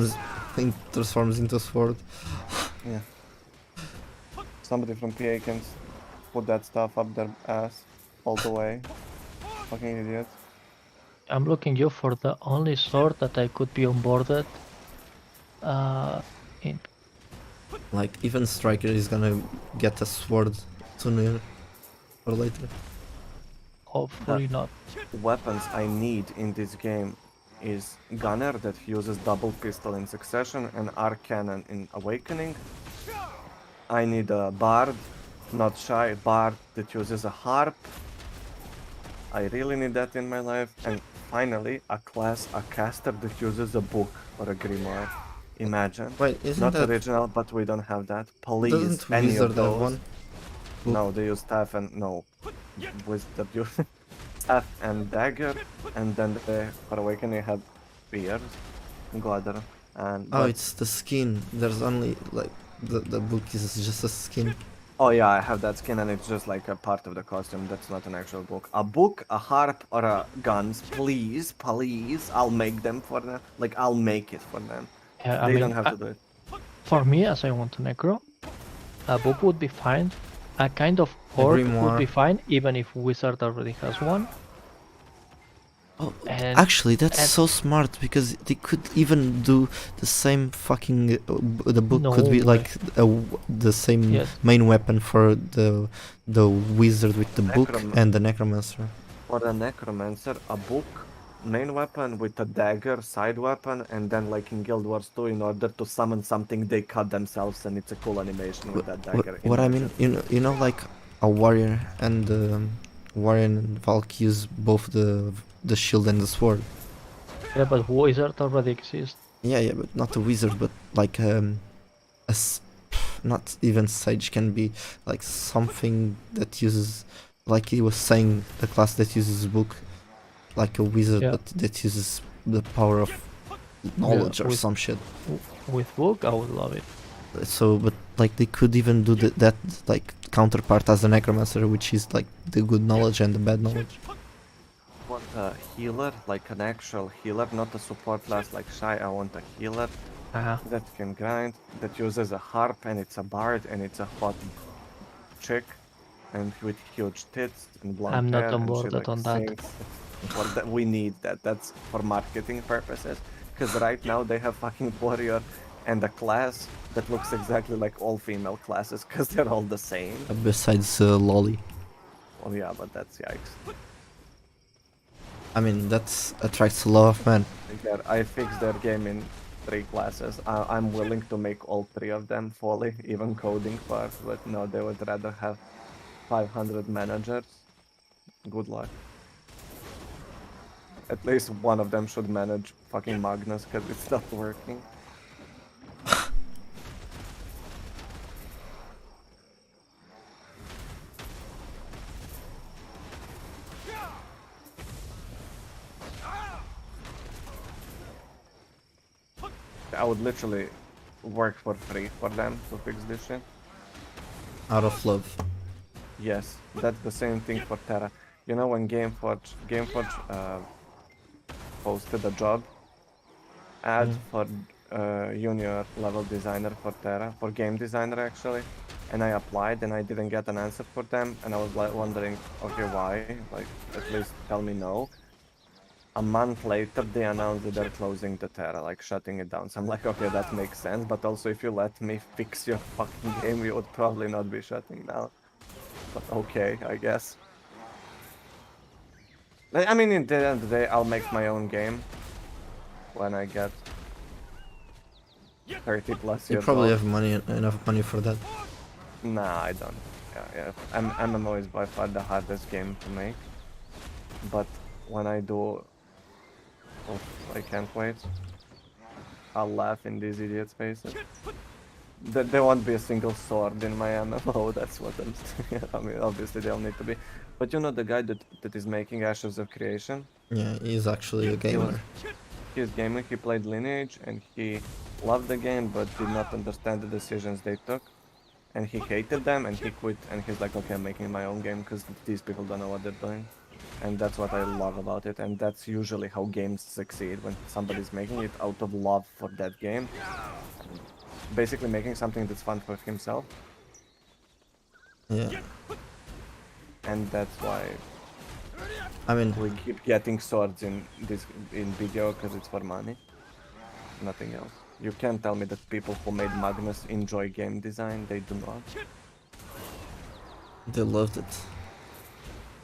Speaker 3: transforms into a sword.
Speaker 2: Yeah. Somebody from PA can put that stuff up their ass all the way. Fucking idiot.
Speaker 4: I'm looking you for the only sword that I could be onboarded. In
Speaker 3: Like even Striker is gonna get a sword sooner or later.
Speaker 4: hopefully not.
Speaker 2: Weapons I need in this game is Gunner that uses double pistol in succession and arc cannon in Awakening. I need a Bard, not Shy, Bard that uses a harp. I really need that in my life. And finally, a caster that uses a book or a grimoire. Imagine.
Speaker 3: Wait, isn't
Speaker 2: Not
Speaker 3: that
Speaker 2: original, but we don't have that. Please,
Speaker 3: doesn't
Speaker 2: any
Speaker 3: Wizard
Speaker 2: of
Speaker 3: have
Speaker 2: those.
Speaker 3: one?
Speaker 2: No, they use staff and no. Wizard use staff and dagger, and then they for awakening have spears, glider, and.
Speaker 3: Oh,
Speaker 2: but-
Speaker 3: it's the skin. There's only like the book is just a skin.
Speaker 2: Oh yeah, I have that skin, and it's just like a part of the costume. That's not an actual book. A book, a harp, or a guns, please, please. I'll make them for them. Like I'll make it for them.
Speaker 4: Yeah, I
Speaker 2: They
Speaker 4: mean,
Speaker 2: don't have to do it.
Speaker 4: for me, as I want a necro, a book would be fine. A kind of orc would be
Speaker 3: grimoire.
Speaker 4: fine, even if wizard already has one.
Speaker 3: Oh,
Speaker 4: And
Speaker 3: actually, that's
Speaker 4: and-
Speaker 3: so smart because they could even do the same fucking. The book could
Speaker 4: No
Speaker 3: be
Speaker 4: way.
Speaker 3: like the same
Speaker 4: Yes.
Speaker 3: main weapon for the wizard with the book and the necromancer.
Speaker 2: For a necromancer, a book, main weapon with a dagger, side weapon, and then like in Guild Wars 2, in order to summon something, they cut themselves, and it's a cool animation with that dagger.
Speaker 3: What I mean,
Speaker 2: Imagine.
Speaker 3: you know, like a warrior and Valk use both the shield and the sword.
Speaker 4: yeah, but wizard already exists.
Speaker 3: Yeah, but not a wizard, but like not even sage can be like something that uses, like he was saying, the class that uses book, like a wizard,
Speaker 4: Yeah.
Speaker 3: but that uses the power of knowledge or
Speaker 4: with-
Speaker 3: some shit.
Speaker 4: With book, I would love it.
Speaker 3: So, but like they could even do that like counterpart as a necromancer, which is like the good knowledge and the bad knowledge.
Speaker 2: Want a healer, like an actual healer, not a support class like Shy. I want a healer that can grind, that uses a harp, and it's a bard, and it's a hot chick, and with huge tits and blonde
Speaker 4: I'm not
Speaker 2: hair, and she,
Speaker 4: onboarded
Speaker 2: like,
Speaker 4: on that.
Speaker 2: sings. Well, we need that. That's for marketing purposes. Because right now they have fucking warrior and a class that looks exactly like all female classes, because they're all the same.
Speaker 3: Besides Lolly,
Speaker 2: Well, yeah, but that's yikes.
Speaker 3: I mean that attracts a lot of men.
Speaker 2: I fixed their game in 3 classes. I'm willing to make all 3 of them fully, even coding part, but no, they would rather have 500 managers. Good luck. At least one of them should manage fucking Magnus, because it's not working. I would literally work for free for them to fix this shit.
Speaker 3: Out of love.
Speaker 2: Yes, that's the same thing for Terra. You know when Gameforge posted a job ad for junior level designer for Terra, for game designer actually, and I applied and I didn't get an answer for them, and I was like wondering, okay, why? Like, at least tell me no. A month later, they announced that they're closing the Terra, like shutting it down. So I'm like, okay, that makes sense, but also if you let me fix your fucking game, you would probably not be shutting down. But okay, I guess. I mean, in the end of the day, I'll make my own game when I get 30 plus
Speaker 3: You
Speaker 2: years
Speaker 3: probably
Speaker 2: old.
Speaker 3: have money, enough money for that.
Speaker 2: Nah, I don't. Yeah. MMO is by far the hardest game to make. But when I do, oh, I can't wait. I'll laugh in these idiots' faces. There won't be a single sword in my MMO, that's what I'm saying. I mean, obviously they'll need to be. But you know the guy that is making Ashes of Creation?
Speaker 3: Yeah, he's actually a gamer.
Speaker 2: He was gaming, he played Lineage, and he loved the game, but did not understand the decisions they took. And he hated them, and he quit, and he's like, okay, I'm making my own game, because these people don't know what they're doing. And that's what I love about it, and that's usually how games succeed, when somebody's making it out of love for that game. Basically making something that's fun for himself.
Speaker 3: Yeah.
Speaker 2: And that's why
Speaker 3: I mean,
Speaker 2: we keep getting swords in video, because it's for money. Nothing else. You can't tell me that people who made Magnus enjoy game design, they do not.
Speaker 3: they loved it.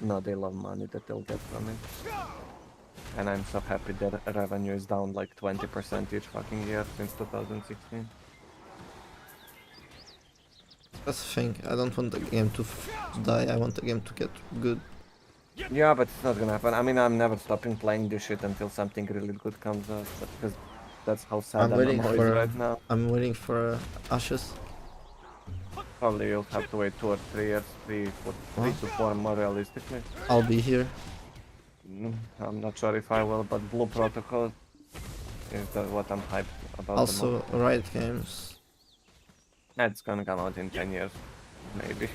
Speaker 2: No, they love money that they'll get from it. And I'm so happy that revenue is down like 20% each fucking year since 2016.
Speaker 3: That's the thing. I don't want the game to die. I want the game to get good.
Speaker 2: Yeah, but it's not gonna happen. I mean, I'm never stopping playing this shit until something really good comes out, because that's how sad
Speaker 3: I'm waiting
Speaker 2: MMO is
Speaker 3: for.
Speaker 2: right now.
Speaker 3: I'm waiting for Ashes.
Speaker 2: Probably you'll have to wait 2 or 3 years, 3 to 4 more realistically.
Speaker 3: I'll be here.
Speaker 2: I'm not sure if I will, but Blue Protocol is what I'm hyped about the
Speaker 3: Also,
Speaker 2: most.
Speaker 3: Riot Games.
Speaker 2: It's gonna come out in 10 years, maybe.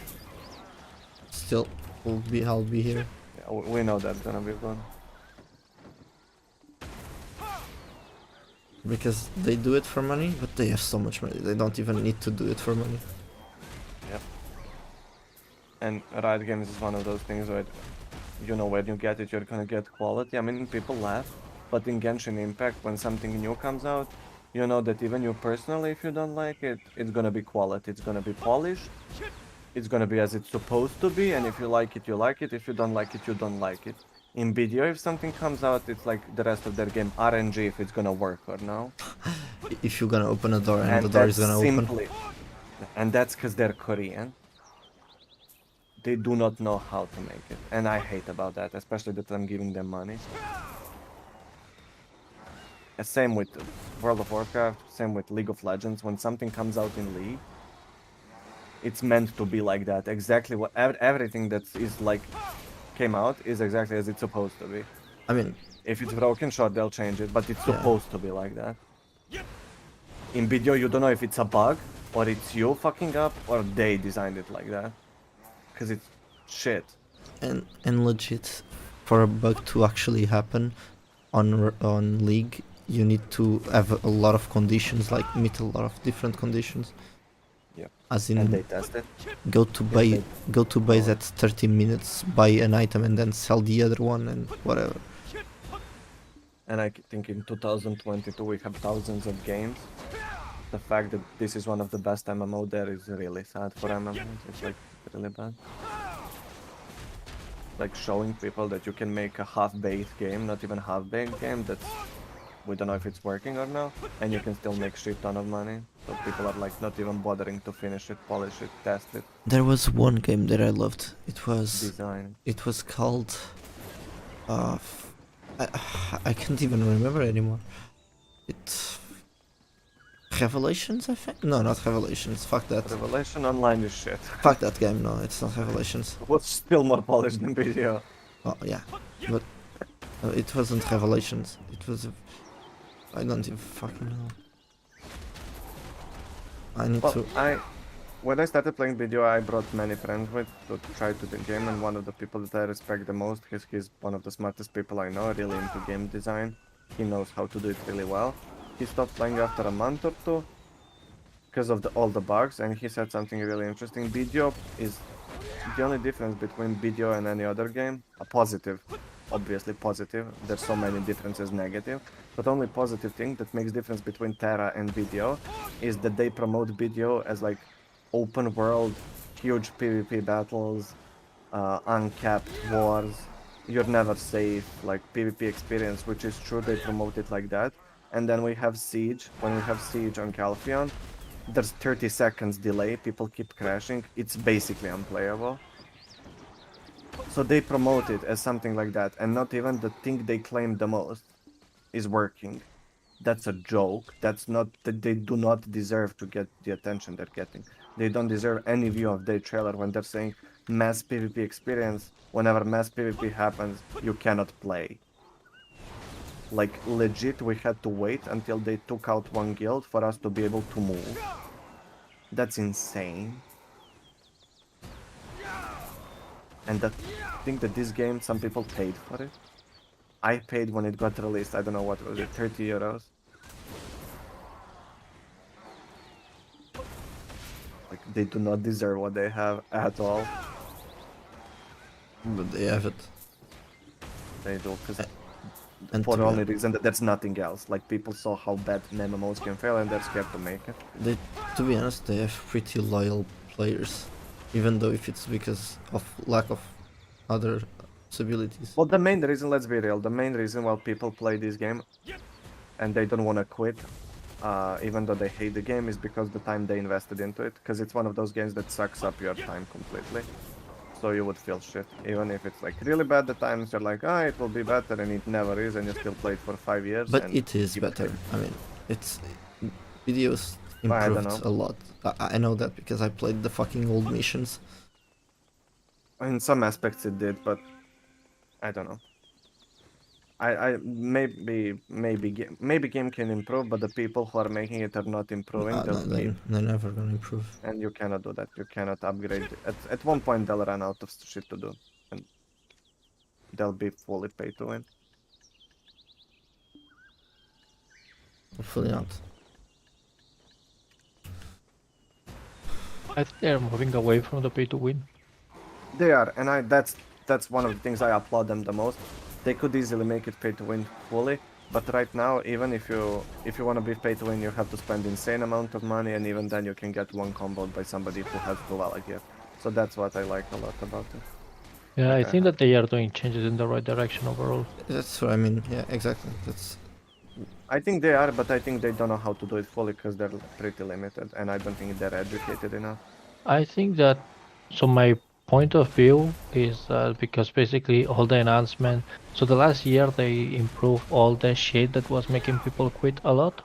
Speaker 3: Still, I'll be here.
Speaker 2: Yeah, we know that's gonna be fun.
Speaker 3: Because they do it for money, but they have so much money. They don't even need to do it for money.
Speaker 2: Yep. And Riot Games is one of those things where, you know, when you get it, you're gonna get quality. I mean, people laugh, but in Genshin Impact, when something new comes out, you know that even you personally, if you don't like it, it's gonna be quality. It's gonna be polished. It's gonna be as it's supposed to be, and if you like it, you like it. If you don't like it, you don't like it. In video, if something comes out, it's like the rest of their game, RNG if it's gonna work or no.
Speaker 3: If you're gonna open a door and the
Speaker 2: And
Speaker 3: door is
Speaker 2: that's
Speaker 3: gonna open.
Speaker 2: simply, and that's because they're Korean. They do not know how to make it, and I hate about that, especially that I'm giving them money. Same with World of Warcraft, same with League of Legends. When something comes out in League, it's meant to be like that. Exactly what everything that is like came out is exactly as it's supposed to be.
Speaker 3: I mean,
Speaker 2: If it's broken, sure, they'll change it, but it's
Speaker 3: Yeah.
Speaker 2: supposed to be like that. In video, you don't know if it's a bug, or it's you fucking up, or they designed it like that. Because it's shit.
Speaker 3: and legit, for a bug to actually happen on League, you need to have a lot of conditions, like meet a lot of different conditions.
Speaker 2: Yep.
Speaker 3: As
Speaker 2: And they
Speaker 3: in,
Speaker 2: test it.
Speaker 3: go to base at 30 minutes, buy an item, and then sell the other one and whatever.
Speaker 2: And I think in 2022 we have thousands of games. The fact that this is one of the best MMO there is really sad for MMOs. It's like really bad. Like showing people that you can make a half-baked game, not even half-baked game, that's we don't know if it's working or not, and you can still make shit ton of money. So people are like not even bothering to finish it, polish it, test it,
Speaker 3: There was one game that I loved.
Speaker 2: design.
Speaker 3: It was called. I can't even remember anymore. It's Revelations, I think. No, not Revelations. Fuck that.
Speaker 2: Revelation Online is shit.
Speaker 3: Fuck that game. No, it's not Revelations.
Speaker 2: What's still more polished than video?
Speaker 3: Oh yeah, but it wasn't Revelations. It was. I don't even fucking know. I need
Speaker 2: Well,
Speaker 3: to.
Speaker 2: when I started playing video, I brought many friends with to try to the game, and one of the people that I respect the most, he's one of the smartest people I know, really into game design. he knows how to do it really well. He stopped playing after a month or two because of all the bugs, and he said something really interesting. Video is the only difference between video and any other game, a positive, obviously positive. There's so many differences negative, but only positive thing that makes difference between Terra and video is that they promote video as like open world, huge PvP battles, uncapped wars. You're never safe, like PvP experience, which is true. They promote it like that. And then we have Siege. When we have Siege on Calpheon, there's 30 seconds delay, people keep crashing, it's basically unplayable. So they promote it as something like that, and not even the thing they claim the most is working. That's a joke. That's not that they do not deserve to get the attention they're getting. They don't deserve any view of their trailer when they're saying mass PvP experience. Whenever mass PvP happens, you cannot play. Like, legit, we had to wait until they took out one guild for us to be able to move. That's insane. And that think that this game, some people paid for it. I paid when it got released, I don't know what was it, 30 euros? Like, they do not deserve what they have at all.
Speaker 3: But they have it.
Speaker 2: They do, because
Speaker 3: And
Speaker 2: for
Speaker 3: to
Speaker 2: the
Speaker 3: be
Speaker 2: only reason that there's nothing else. Like, people saw how bad MMOs can fail and they're scared to make it.
Speaker 3: To be honest, they have pretty loyal players, even though if it's because of lack of other possibilities.
Speaker 2: Well, the main reason, let's be real, the main reason why people play this game and they don't want to quit, even though they hate the game, is because the time they invested into it. Because it's one of those games that sucks up your time completely. So you would feel shit. Even if it's like really bad, the times you're like, ah, it will be better, and it never is, and you still play it for 5 years.
Speaker 3: But
Speaker 2: and
Speaker 3: it is
Speaker 2: keep
Speaker 3: better.
Speaker 2: playing.
Speaker 3: I mean, it's videos
Speaker 2: I don't
Speaker 3: improved
Speaker 2: know.
Speaker 3: a lot. I know that because I played the fucking old missions.
Speaker 2: In some aspects it did, but I don't know. I maybe game can improve, but the people who are making it are not improving.
Speaker 3: They're never gonna improve.
Speaker 2: And you cannot do that. You cannot upgrade. At one point they'll run out of shit to do, and they'll be fully pay to win.
Speaker 3: Hopefully not.
Speaker 4: I think they're moving away from the pay to win.
Speaker 2: They are, and that's one of the things I applaud them the most. They could easily make it pay to win fully, but right now, even if you want to be pay to win, you have to spend insane amount of money, and even then you can get one comboed by somebody who has Duvala gear. So that's what I like a lot about it.
Speaker 4: Yeah, I
Speaker 2: Okay.
Speaker 4: think that they are doing changes in the right direction overall.
Speaker 3: That's what I mean. Yeah, exactly.
Speaker 2: I think they are, but I think they don't know how to do it fully because they're pretty limited, and I don't think they're educated enough.
Speaker 4: I think that, so my point of view is that because basically all the enhancement, so the last year they improved all the shit that was making people quit a lot.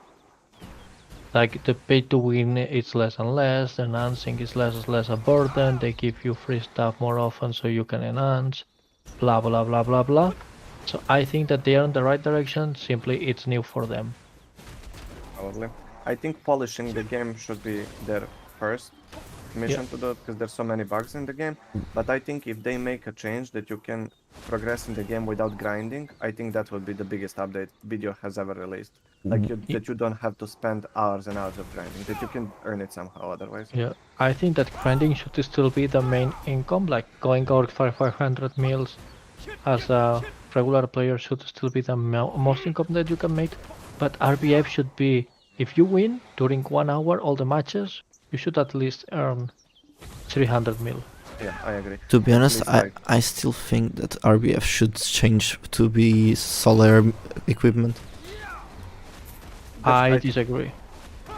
Speaker 4: Like the pay to win is less and less, the enhancing is less and less a burden, they give you free stuff more often so you can enhance, blah blah blah blah blah. So I think that they are in the right direction, simply it's new for them.
Speaker 2: Probably. I think polishing the game should be their first mission to do it because there's so many bugs in the game. But I think if they make a change that you can progress in the game without grinding, I think that would be the biggest update video has ever released. Like that you don't have to spend hours and hours of grinding, that you can earn it somehow otherwise.
Speaker 4: Yeah, I think that grinding should still be the main income, like going out for 500 meals as a regular player should still be the most income that you can make. But RBF should be, if you win during 1 hour all the matches, you should at least earn 300 mil.
Speaker 2: Yeah, I agree.
Speaker 3: To be honest,
Speaker 2: least like-
Speaker 3: I still think that RBF should change to be Solare equipment.
Speaker 4: I disagree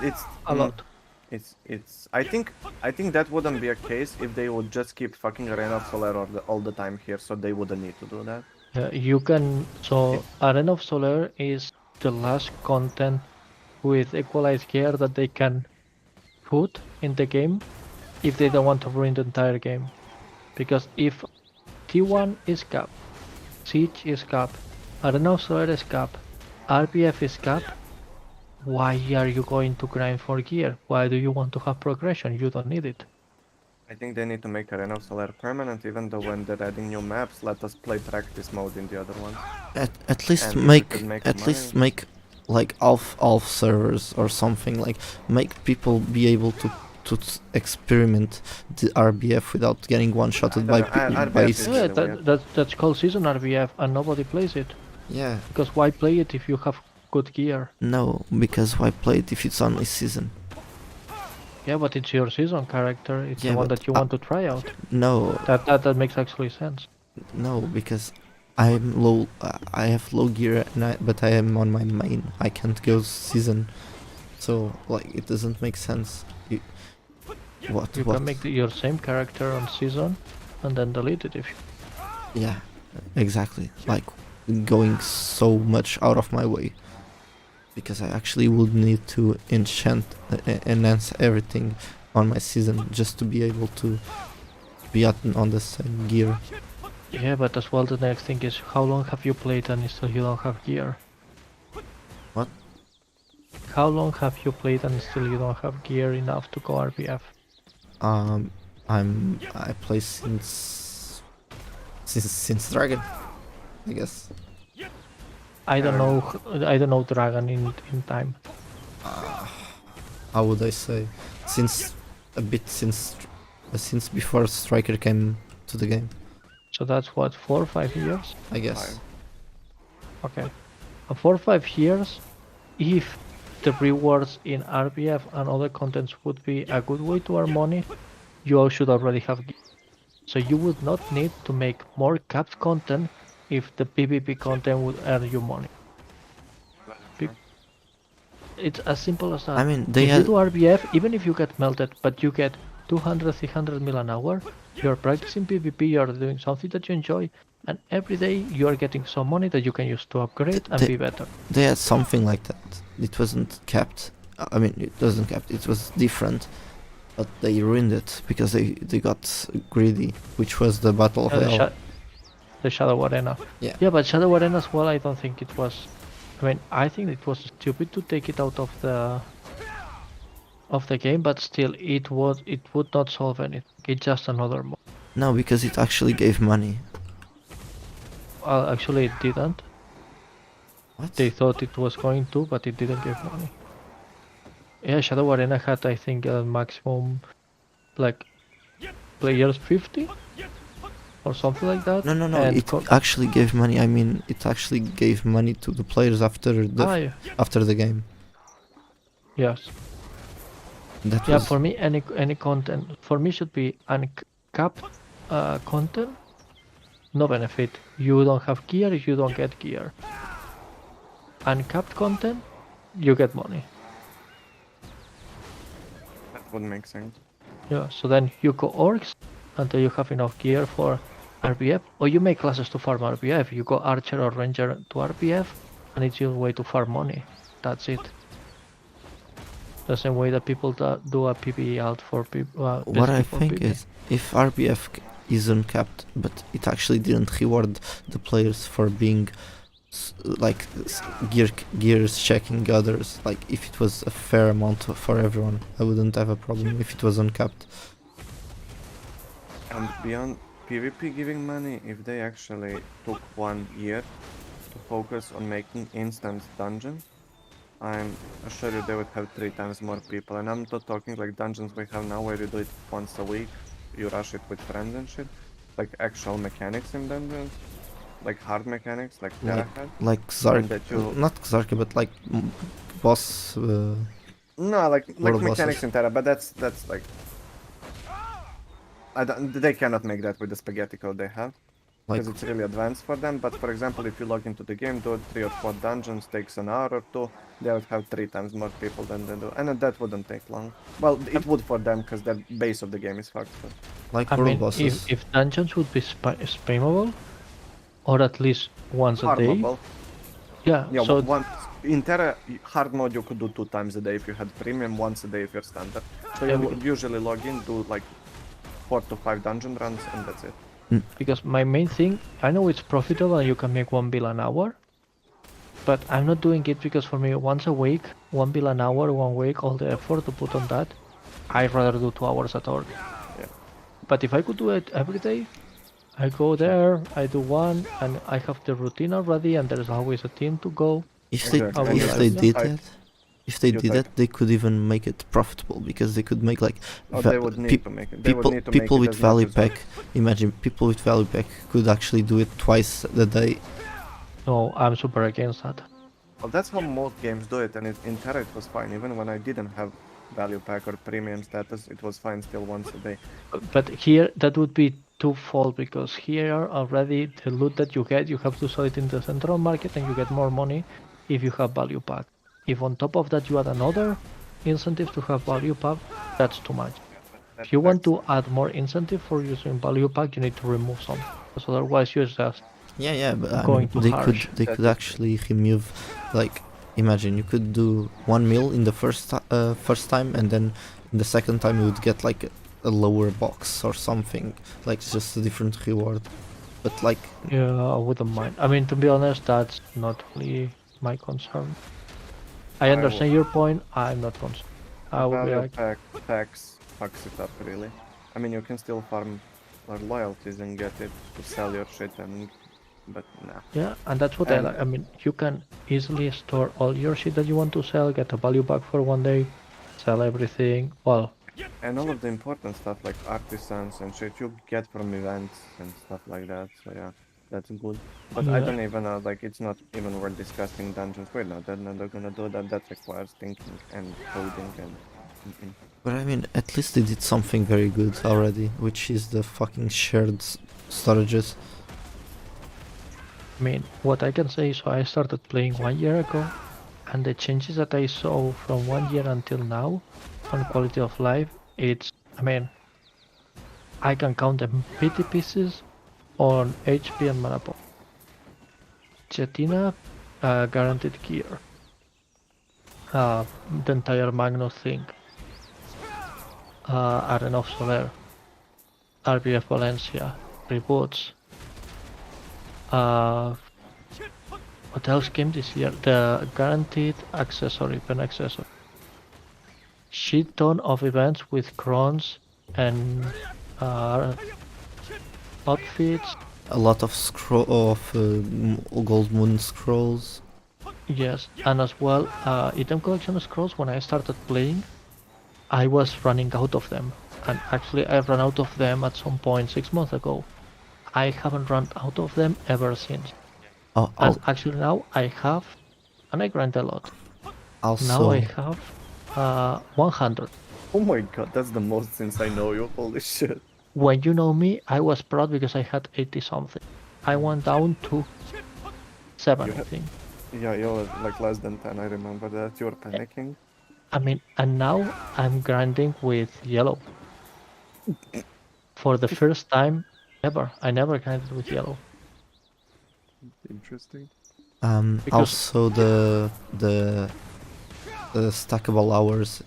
Speaker 2: It's
Speaker 4: a lot.
Speaker 2: It's. I think that wouldn't be a case if they would just keep fucking Arena of Solare all the time here, so they wouldn't need to do that.
Speaker 4: You can, so Arena of Solare is the last content with equalized gear that they can put in the game if they don't want to ruin the entire game. Because if T1 is capped, Siege is capped, Arena of Solare is capped, RBF is capped, why are you going to grind for gear? Why do you want to have progression? You don't need it.
Speaker 2: I think they need to make Arena of Solare permanent, even though when they're adding new maps, let us play practice mode in the other one.
Speaker 3: At least
Speaker 2: And if we could
Speaker 3: make
Speaker 2: make money-
Speaker 3: like half servers or something, like make people be able to experiment the RBF without getting one shotted by
Speaker 2: don't know,
Speaker 3: by
Speaker 2: RBF is
Speaker 4: Yeah,
Speaker 2: really weird.
Speaker 4: that's called season RVF, and nobody plays it.
Speaker 3: yeah.
Speaker 4: Because why play it if you have good gear?
Speaker 3: No, because why play it if it's only season?
Speaker 4: Yeah, but it's your season character. It's
Speaker 3: Yeah,
Speaker 4: the one
Speaker 3: but
Speaker 4: that you want to try out.
Speaker 3: No,
Speaker 4: That makes actually sense.
Speaker 3: no, because I'm low. I have low gear, but I am on my main. I can't go season, so like it doesn't make sense. What?
Speaker 4: You can make your same character on season, and then delete it if you.
Speaker 3: Yeah, exactly. Like going so much out of my way, because I actually would need to enhance everything on my season just to be able to be on the same gear.
Speaker 4: Yeah, but as well, the next thing is how long have you played and still you don't have gear?
Speaker 3: What?
Speaker 4: How long have you played and still you don't have gear enough to go RBF?
Speaker 3: I play since Dragon, I guess.
Speaker 4: I don't know Dragon in time.
Speaker 3: How would I say? Since since before Striker came to the game,
Speaker 4: So that's what, 4 or 5 years?
Speaker 3: I guess.
Speaker 4: Okay. 4 or 5 years, if the rewards in RBF and other contents would be a good way to earn money, you all should already have gear. So you would not need to make more capped content if the PvP content would earn you money. It's as simple as that.
Speaker 3: I mean, they
Speaker 4: if you
Speaker 3: had
Speaker 4: do RBF, even if you get melted, but you get 200, 300 mil an hour, you're practicing PvP, you're doing something that you enjoy, and every day you are getting some money that you can use to upgrade and be better.
Speaker 3: they had something like that. It wasn't capped. I mean, it wasn't capped. It was different, but they ruined it because they got greedy, which was the Battle of Hell.
Speaker 4: The Shadow Arena.
Speaker 3: Yeah.
Speaker 4: Yeah, but Shadow Arena as well, I don't think it was. I mean, I think it was stupid to take it out of the game, but still, it would not solve anything. It's just another mode.
Speaker 3: No, because it actually gave money.
Speaker 4: Well, actually, it didn't.
Speaker 3: What?
Speaker 4: They thought it was going to, but it didn't give money. Yeah, Shadow Arena had, I think, a maximum, like, players 50? Or something like that.
Speaker 3: No.
Speaker 4: And
Speaker 3: It actually gave money. I mean, it actually gave money to the players after
Speaker 4: yeah.
Speaker 3: after the game.
Speaker 4: Yes.
Speaker 3: That
Speaker 4: Yeah,
Speaker 3: was
Speaker 4: for me, any content for me should be uncapped content, no benefit. You don't have gear, you don't get gear. Uncapped content, you get money.
Speaker 2: That would make sense.
Speaker 4: Yeah, so then you go orcs until you have enough gear for RBF, or you make classes to farm RBF. You go archer or ranger to RBF, and it's your way to farm money. That's it. The same way that people do a PvE alt for people.
Speaker 3: what I think is if RBF is uncapped, but it actually didn't reward the players for being gears checking others. Like if it was a fair amount for everyone, I wouldn't have a problem if it was uncapped.
Speaker 2: And beyond PvP giving money, if they actually took 1 year to focus on making instant dungeons, I'm sure they would have 3 times more people. And I'm not talking like dungeons we have now where you do it once a week, you rush it with friends and shit. Like actual mechanics in dungeons, like hard mechanics, like Terra had.
Speaker 3: Like
Speaker 2: And that you-
Speaker 3: not Xark, but like boss.
Speaker 2: No, like
Speaker 3: World
Speaker 2: mechanics
Speaker 3: bosses.
Speaker 2: in Terra, but that's like they cannot make that with the spaghetti code they have.
Speaker 3: Like
Speaker 2: Because it's really advanced for them, but for example, if you log into the game, do 3 or 4 dungeons, takes an hour or 2, they would have 3 times more people than they do, and that wouldn't take long. Well, it would for them, because the base of the game is fucked. But
Speaker 3: like
Speaker 4: I
Speaker 3: world
Speaker 4: mean,
Speaker 3: bosses.
Speaker 4: if dungeons would be spammable, or at least once a day.
Speaker 2: farmable.
Speaker 4: Yeah,
Speaker 2: Yeah,
Speaker 4: so
Speaker 2: in Terra, hard mode you could do 2 times a day if you had premium, once a day if you're standard. So
Speaker 4: Yeah,
Speaker 2: you
Speaker 4: but-
Speaker 2: would usually log in, do like 4 to 5 dungeon runs, and that's it.
Speaker 4: because my main thing, I know it's profitable and you can make 1 bill an hour, but I'm not doing it because for me, once a week, 1 bill an hour, 1 week, all the effort to put on that, I'd rather do 2 hours at all. But if I could do it every day, I go there, I do one, and I have the routine already, and there's always a team to go.
Speaker 3: If
Speaker 2: Exactly,
Speaker 3: they
Speaker 2: and
Speaker 3: if
Speaker 2: you
Speaker 3: they
Speaker 2: just
Speaker 3: did
Speaker 2: type-
Speaker 3: that, if they
Speaker 2: you
Speaker 3: did
Speaker 2: type.
Speaker 3: that, they could even make it profitable because they could make like
Speaker 2: Oh,
Speaker 3: va-
Speaker 2: they would need
Speaker 3: peop-
Speaker 2: to make it. They would
Speaker 3: people
Speaker 2: need to
Speaker 3: people
Speaker 2: make it
Speaker 3: with
Speaker 2: as much
Speaker 3: value
Speaker 2: as
Speaker 3: pack. Imagine people with value pack could actually do it twice a day.
Speaker 4: No, I'm super against that.
Speaker 2: Well, that's how most games do it, and in Terra it was fine. Even when I didn't have value pack or premium status, it was fine still once a day.
Speaker 4: But here, that would be twofold because here already the loot that you get, you have to sell it in the central market and you get more money if you have value pack. If on top of that you add another incentive to have value pack, that's too much.
Speaker 2: That
Speaker 4: If you want
Speaker 2: affects-
Speaker 4: to add more incentive for using value pack, you need to remove some. Because otherwise you're just
Speaker 3: Yeah, but I
Speaker 4: going
Speaker 3: mean,
Speaker 4: too
Speaker 3: they
Speaker 4: harsh.
Speaker 3: could they
Speaker 2: That
Speaker 3: could
Speaker 2: is-
Speaker 3: actually remove, like, imagine you could do 1 mil in the first time, and then in the second time you would get like a lower box or something, like just a different reward. But like,
Speaker 4: Yeah, I wouldn't mind. I mean, to be honest, that's not really my concern. I
Speaker 2: I
Speaker 4: understand your point. I'm not concerned. I would be
Speaker 2: value
Speaker 4: like,
Speaker 2: pack tax fucks it up really. I mean, you can still farm or loyalties and get it to sell your shit, but nah.
Speaker 4: yeah, and that's what I
Speaker 2: And-
Speaker 4: like. I mean, you can easily store all your shit that you want to sell, get a value back for 1 day, sell everything. Well,
Speaker 2: And all of the important stuff like artisans and shit you get from events and stuff like that. So yeah, that's good. But I
Speaker 4: Yeah.
Speaker 2: don't even like it's not even worth discussing dungeons. We're not. They're not gonna do that. That requires thinking and coding and. Mm-mm.
Speaker 3: but I mean, at least they did something very good already, which is the fucking shared storages.
Speaker 4: I mean, what I can say is I started playing 1 year ago, and the changes that I saw from 1 year until now on quality of life, I mean, I can count them pity pieces on HP and mana pop. Jetina, guaranteed gear. The entire Magnus thing. Arena of Solare. RBF Valencia. Reboots. What else came this year? The guaranteed accessory, pen accessory. Shit ton of events with crowns and outfits.
Speaker 3: A lot of gold moon scrolls.
Speaker 4: Yes, and as well, item collection scrolls. When I started playing, I was running out of them, and actually I ran out of them at some point 6 months ago. I haven't run out of them ever since.
Speaker 3: Oh,
Speaker 4: And actually now I have, and I grind a lot. Now I
Speaker 3: also,
Speaker 4: have 100.
Speaker 2: Oh my god, that's the most since I know you. Holy shit.
Speaker 4: When you know me, I was proud because I had 80 something. I went down to 7,
Speaker 2: You
Speaker 4: I
Speaker 2: had-
Speaker 4: think.
Speaker 2: Yeah, you're like less than 10. I remember that. You were panicking.
Speaker 4: I mean, and now I'm grinding with yellow. For the first time ever. I never grinded with yellow.
Speaker 2: Interesting.
Speaker 4: Because-
Speaker 3: also the stackable hours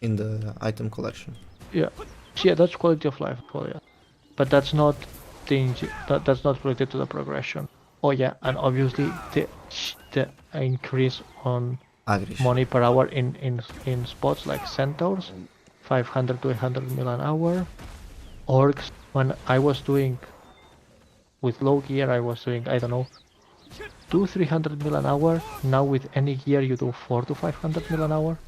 Speaker 3: in the item collection.
Speaker 4: Yeah, that's quality of life. Well, yeah, but that's not that's not related to the progression. Oh yeah, and obviously the increase on
Speaker 3: Agrish.
Speaker 4: money per hour in spots like centaurs, 500 to 800 mil an hour. Orcs, when I was doing with low gear, I was doing, I don't know, 200-300 mil an hour. Now with any gear you do 400 to 500 mil an hour.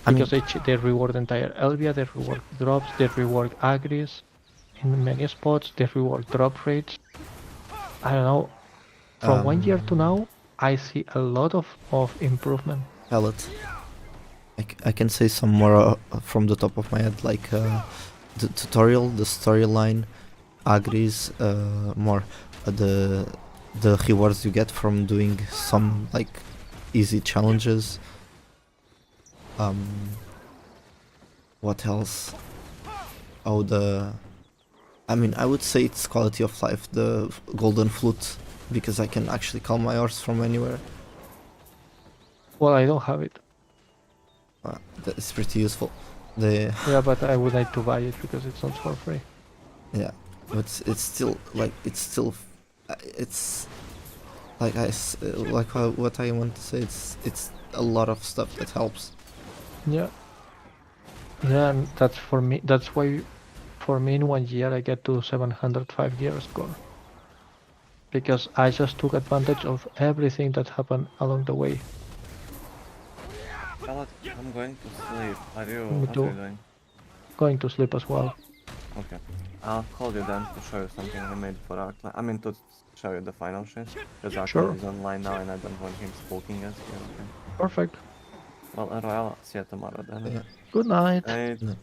Speaker 3: I mean,
Speaker 4: Because they reward entire Elvia, they reward drops, they reward agris in many spots, they reward drop rates. I don't know. From 1 year to now, I see a lot of improvement.
Speaker 3: pellet. I can say some more from the top of my head, like the tutorial, the storyline, agris, more the rewards you get from doing some like easy challenges. What else? Oh, I mean, I would say it's quality of life, the golden flute, because I can actually call my horse from anywhere.
Speaker 4: Well, I don't have it.
Speaker 3: That's pretty useful. The
Speaker 4: Yeah, but I would like to buy it because it's not for free.
Speaker 3: Yeah, but it's still like it's like what I want to say. It's a lot of stuff that helps.
Speaker 4: Yeah. Yeah, and that's for me. That's why for me in 1 year I get to 705 gear score. Because I just took advantage of everything that happened along the way.
Speaker 2: Charlotte, I'm going to sleep. Are you,
Speaker 4: Me
Speaker 2: what are you
Speaker 4: too.
Speaker 2: doing?
Speaker 4: Going to sleep as well.
Speaker 2: Okay. I'll call you then to show you something I made for our clan. I mean, to show you the final shit. Because our clan
Speaker 4: Sure.
Speaker 2: is online now and I don't want him spooking us here, okay?
Speaker 4: Perfect.
Speaker 2: Well, Royal, see you tomorrow then.
Speaker 3: Yeah.
Speaker 4: Good night.
Speaker 2: Hey,
Speaker 3: No.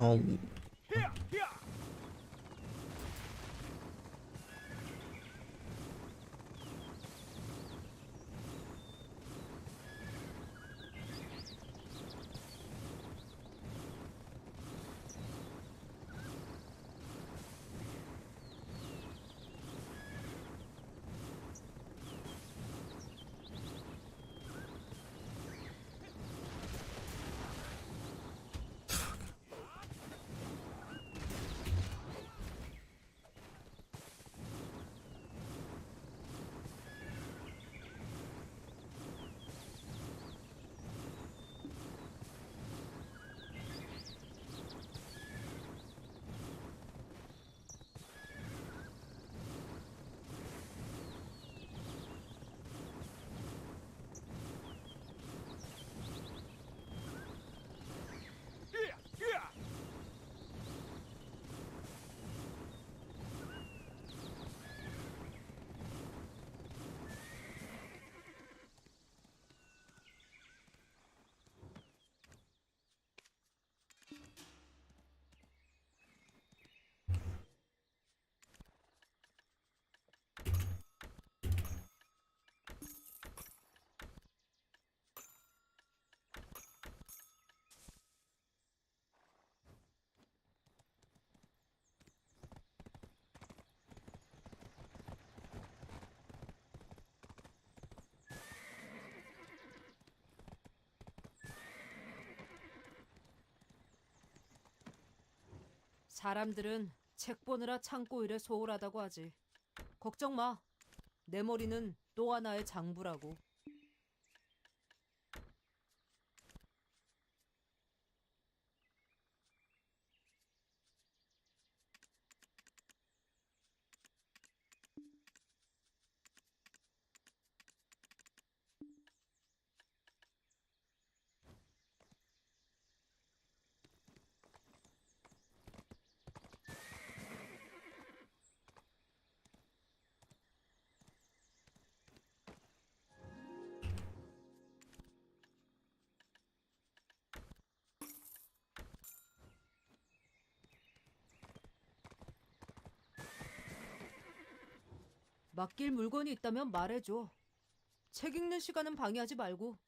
Speaker 3: I'll
Speaker 5: 사람들은 책 보느라 창고 일에 소홀하다고 하지. 걱정 마. 내 머리는 또 하나의 장부라고. 맡길 물건이 있다면 말해줘. 책 읽는 시간은 방해하지 말고.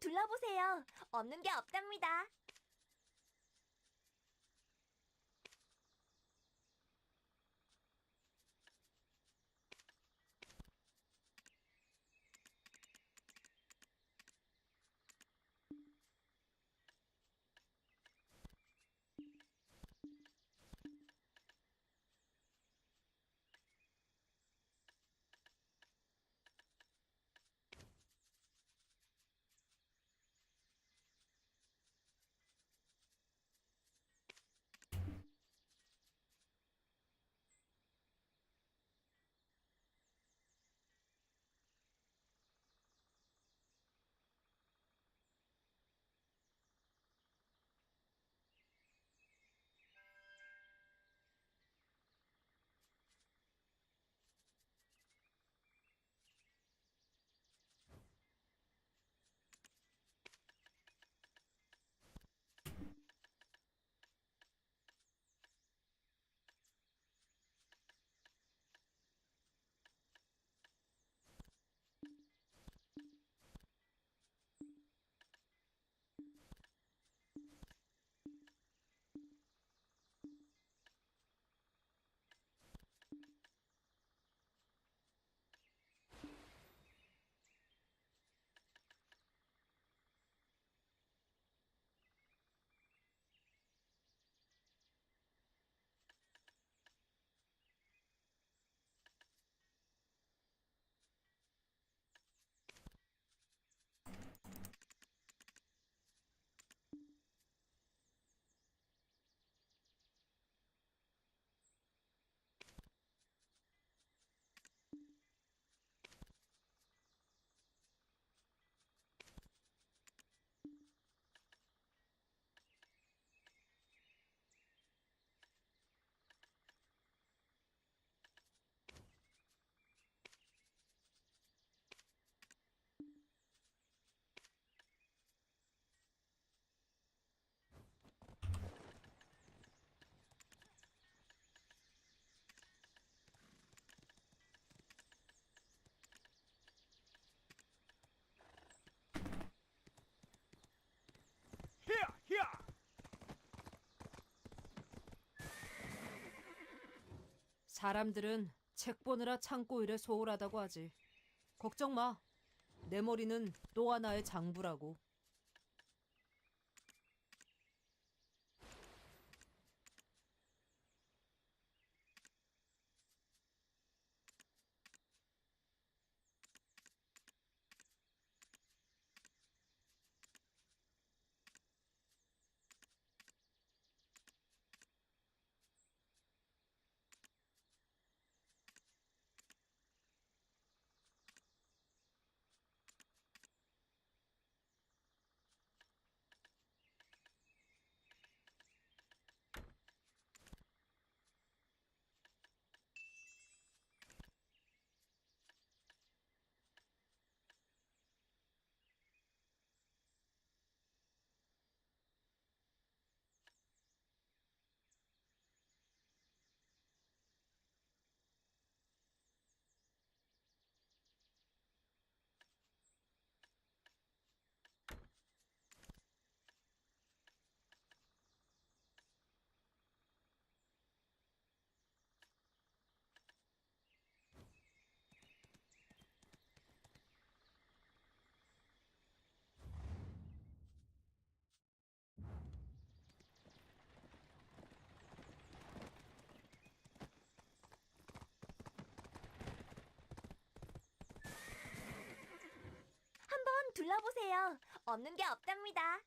Speaker 6: 둘러보세요. 없는 게 없답니다.
Speaker 5: 사람들은 책 보느라 창고 일에 소홀하다고 하지. 걱정 마. 내 머리는 또 하나의 장부라고.
Speaker 6: 한번 둘러보세요. 없는 게 없답니다.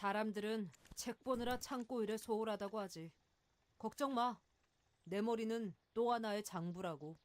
Speaker 5: 사람들은 책 보느라 창고 일에 소홀하다고 하지. 걱정 마. 내 머리는 또 하나의 장부라고.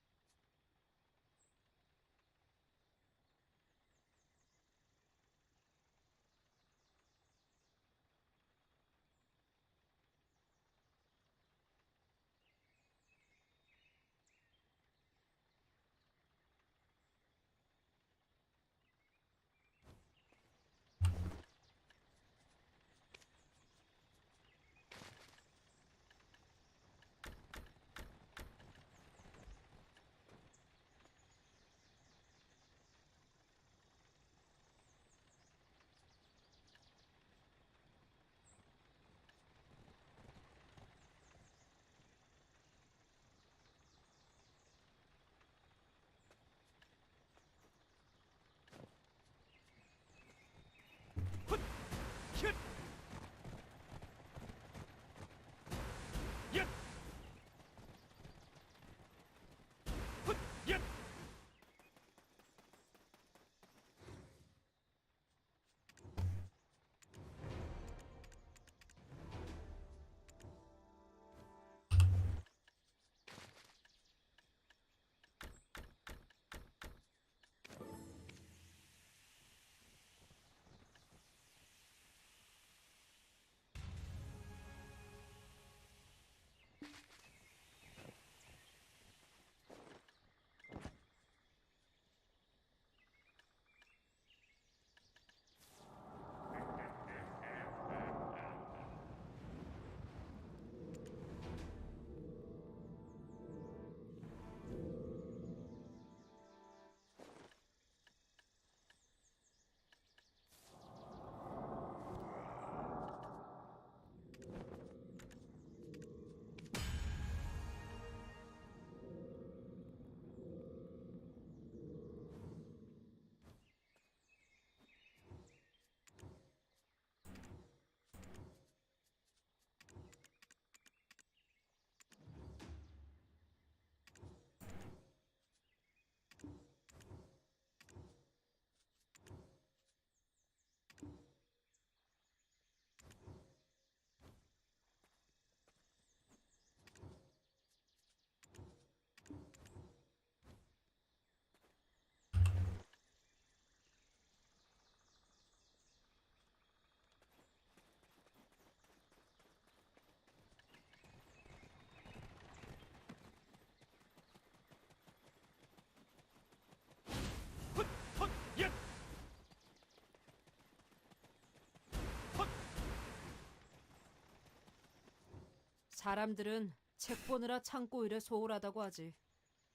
Speaker 5: 사람들은 책 보느라 창고 일에 소홀하다고 하지.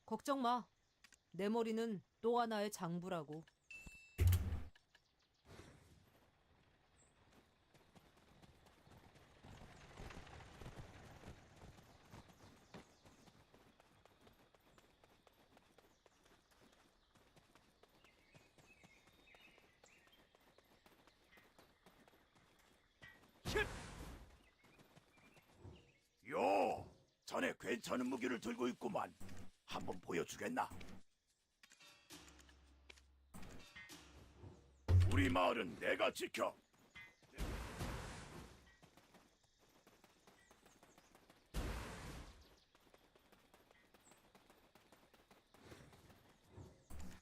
Speaker 5: 걱정 마. 내 머리는 또 하나의 장부라고.
Speaker 7: 요, 자네 괜찮은 무기를 들고 있구만. 한번 보여주겠나? 우리 마을은 내가 지켜.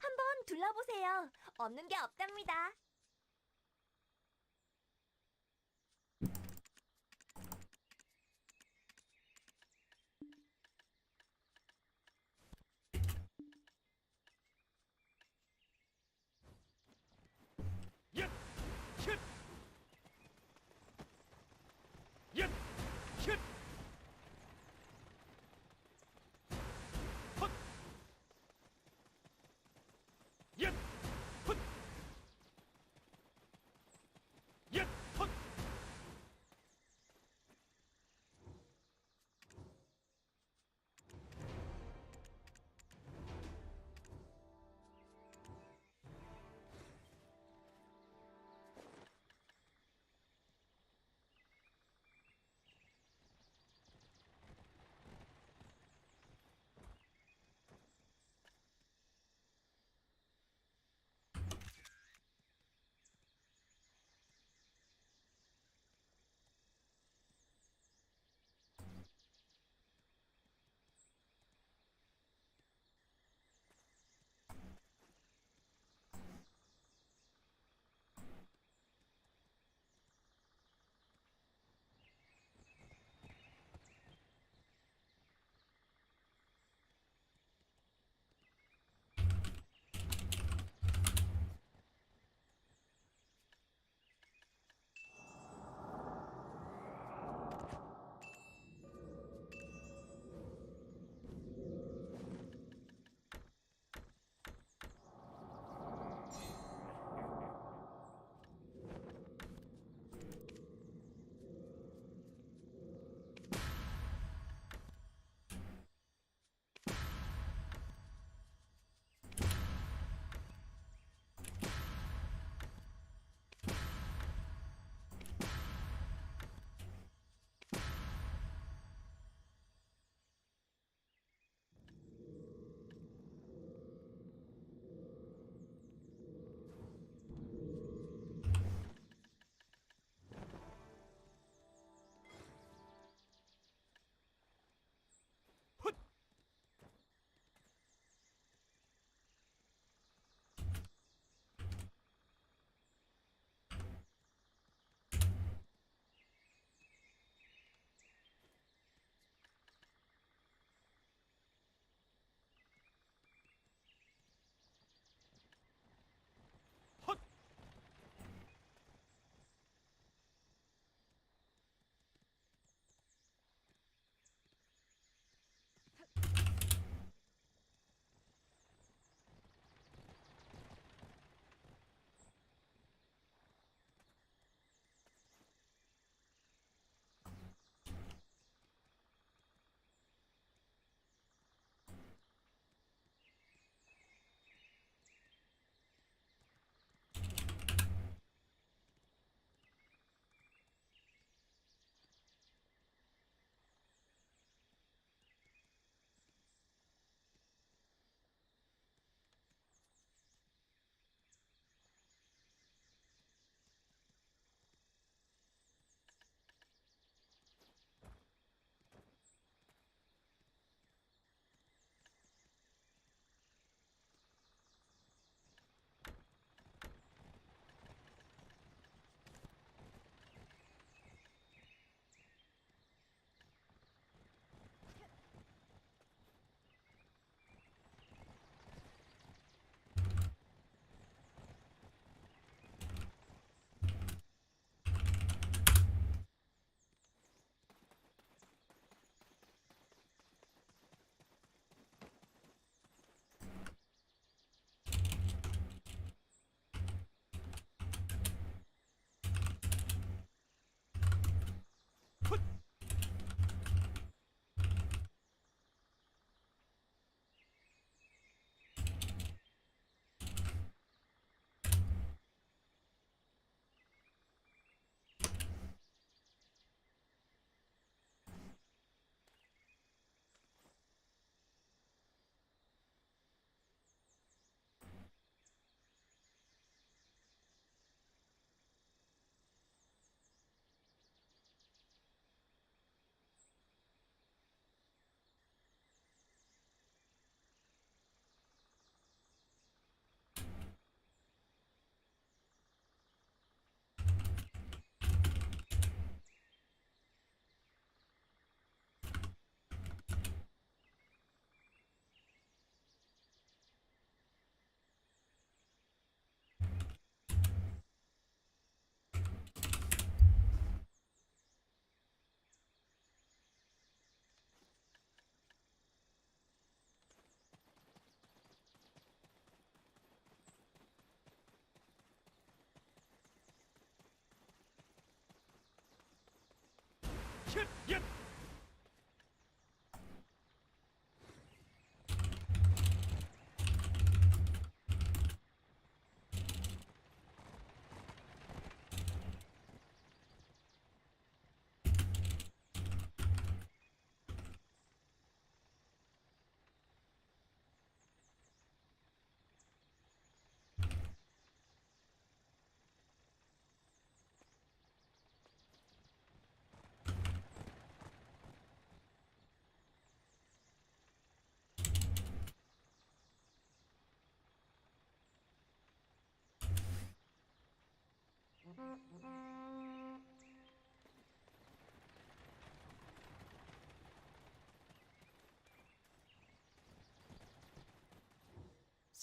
Speaker 6: 한번 둘러보세요. 없는 게 없답니다.
Speaker 7: 얏! 얏! 얏! 얏! 헛! 얏! 헛! 얏! 헛!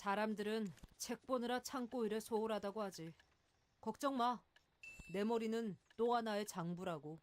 Speaker 5: 사람들은 책 보느라 창고 일에 소홀하다고 하지. 걱정 마. 내 머리는 또 하나의 장부라고.